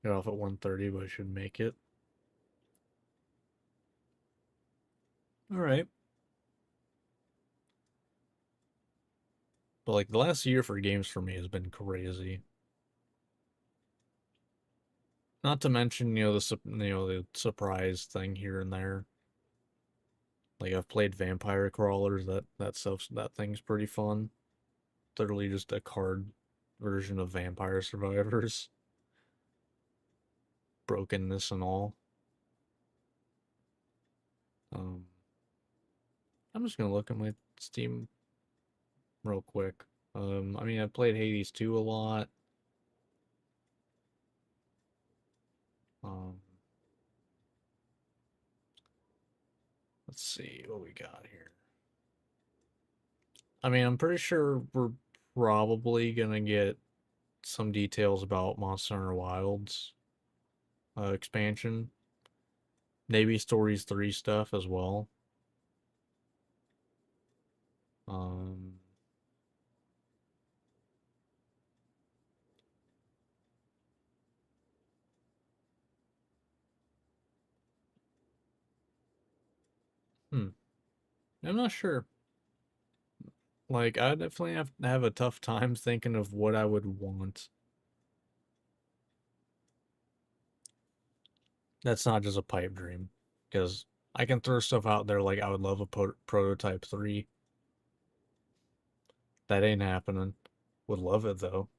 got off at 1:30, but I should make it. All right. But like the last year for games for me has been crazy. Not to mention, you know, the surprise thing here and there. Like I've played Vampire Crawlers. That thing's pretty fun. Literally just a card version of Vampire Survivors, brokenness and all. Um, I'm just gonna look at my Steam real quick. I mean, I've played Hades 2 a lot. Um, let's see what we got here. I mean, I'm pretty sure we're probably gonna get some details about Monster Hunter Wilds expansion. Maybe Stories 3 stuff as well. Um, hmm. I'm not sure. Like, I definitely have a tough time thinking of what I would want. That's not just a pipe dream, because I can throw stuff out there like I would love a prototype 3. That ain't happening. Would love it though.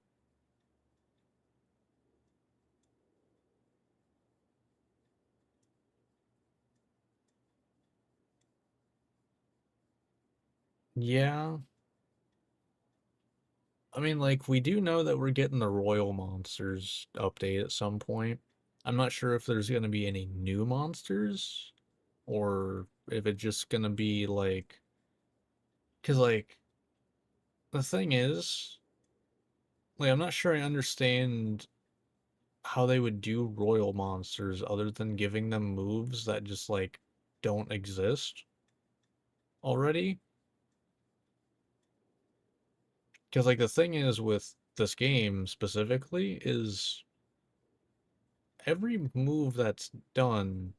Yeah. I mean, like, we do know that we're getting the Royal Monsters update at some point. I'm not sure if there's going to be any new monsters or if it's just going to be like. Because, like, the thing is, Like, I'm not sure I understand how they would do royal monsters other than giving them moves that just, like, don't exist already. Because, like, the thing is with this game specifically is every move that's done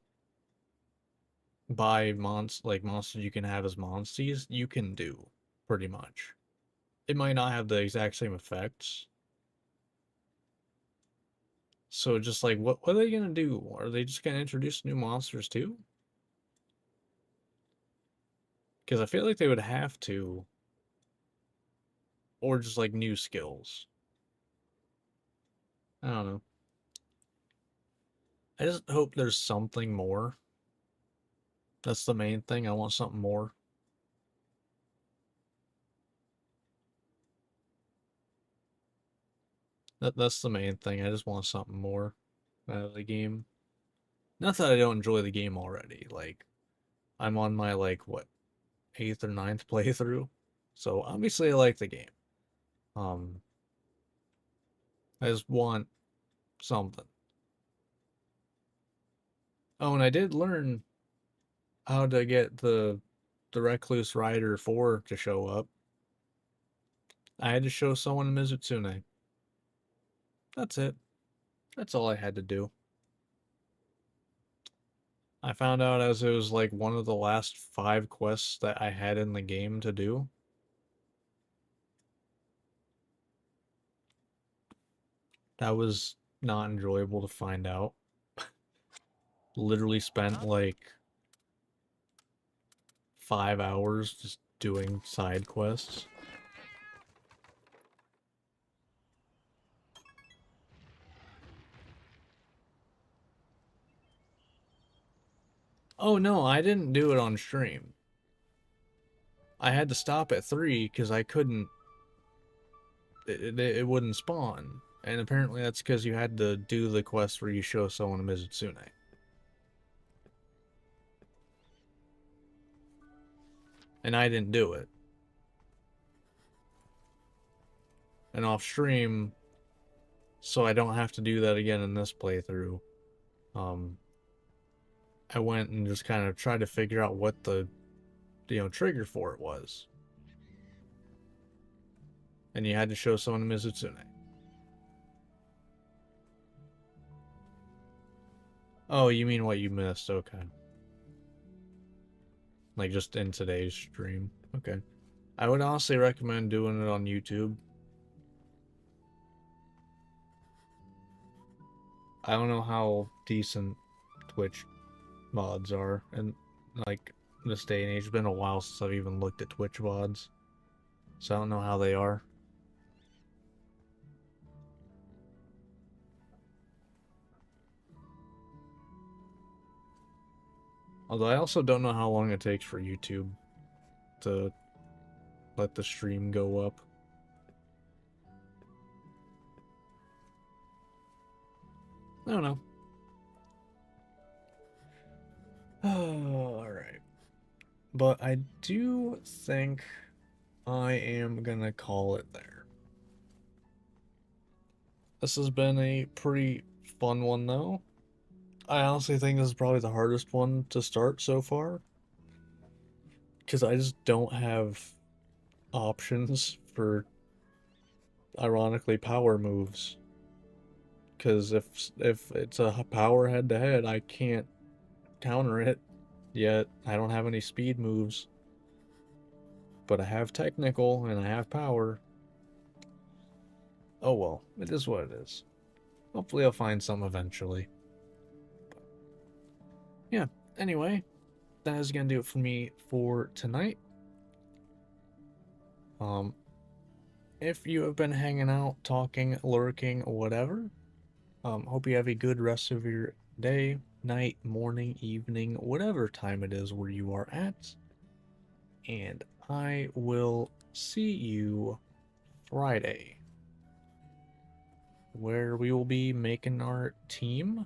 by monsters you can have as Monsties, you can do, pretty much. It might not have the exact same effects. So just like, what are they gonna do? Are they just gonna introduce new monsters too? Because I feel like they would have to, or just like new skills. I don't know. I just hope there's something more. That's the main thing. I want something more. That's the main thing. I just want something more out of the game. Not that I don't enjoy the game already. Like, I'm on my, like, what, 8th or ninth playthrough. So obviously I like the game. Um, I just want something. Oh, and I did learn how to get the Recluse Rider 4 to show up. I had to show someone Mizutsune. That's it. That's all I had to do. I found out as it was like one of the last 5 quests that I had in the game to do. That was not enjoyable to find out. Literally spent like 5 hours just doing side quests. Oh no, I didn't do it on stream. I had to stop at 3 because I couldn't. It wouldn't spawn. And apparently that's because you had to do the quest where you show someone Mizutsune. And I didn't do it. And off stream, so I don't have to do that again in this playthrough. I went and just kind of tried to figure out what the trigger for it was. And you had to show someone Mizutsune. Oh, you mean what you missed? Okay. Like just in today's stream. Okay. I would honestly recommend doing it on YouTube. I don't know how decent Twitch mods are, and like this day and age, it's been a while since I've even looked at Twitch mods, so I don't know how they are. Although I also don't know how long it takes for YouTube to let the stream go up. I don't know. Alright. But I do think I am gonna call it there. This has been a pretty fun one, though. I honestly think this is probably the hardest one to start so far. Because I just don't have options for, ironically, power moves. Because if it's a power head-to-head, I can't counter it. Yet, I don't have any speed moves. But I have technical, and I have power. Oh well, it is what it is. Hopefully I'll find some eventually. But, yeah, anyway, that is gonna do it for me for tonight. If you have been hanging out, talking, lurking, whatever, hope you have a good rest of your day, night, morning, evening, whatever time it is where you are at. And I will see you Friday, where we will be making our team,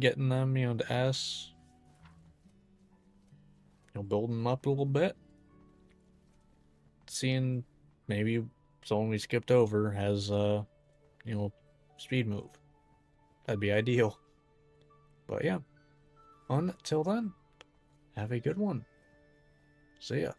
getting them, to S, building them up a little bit, seeing maybe someone we skipped over has, speed move. That'd be ideal. But yeah, until then, have a good one. See ya.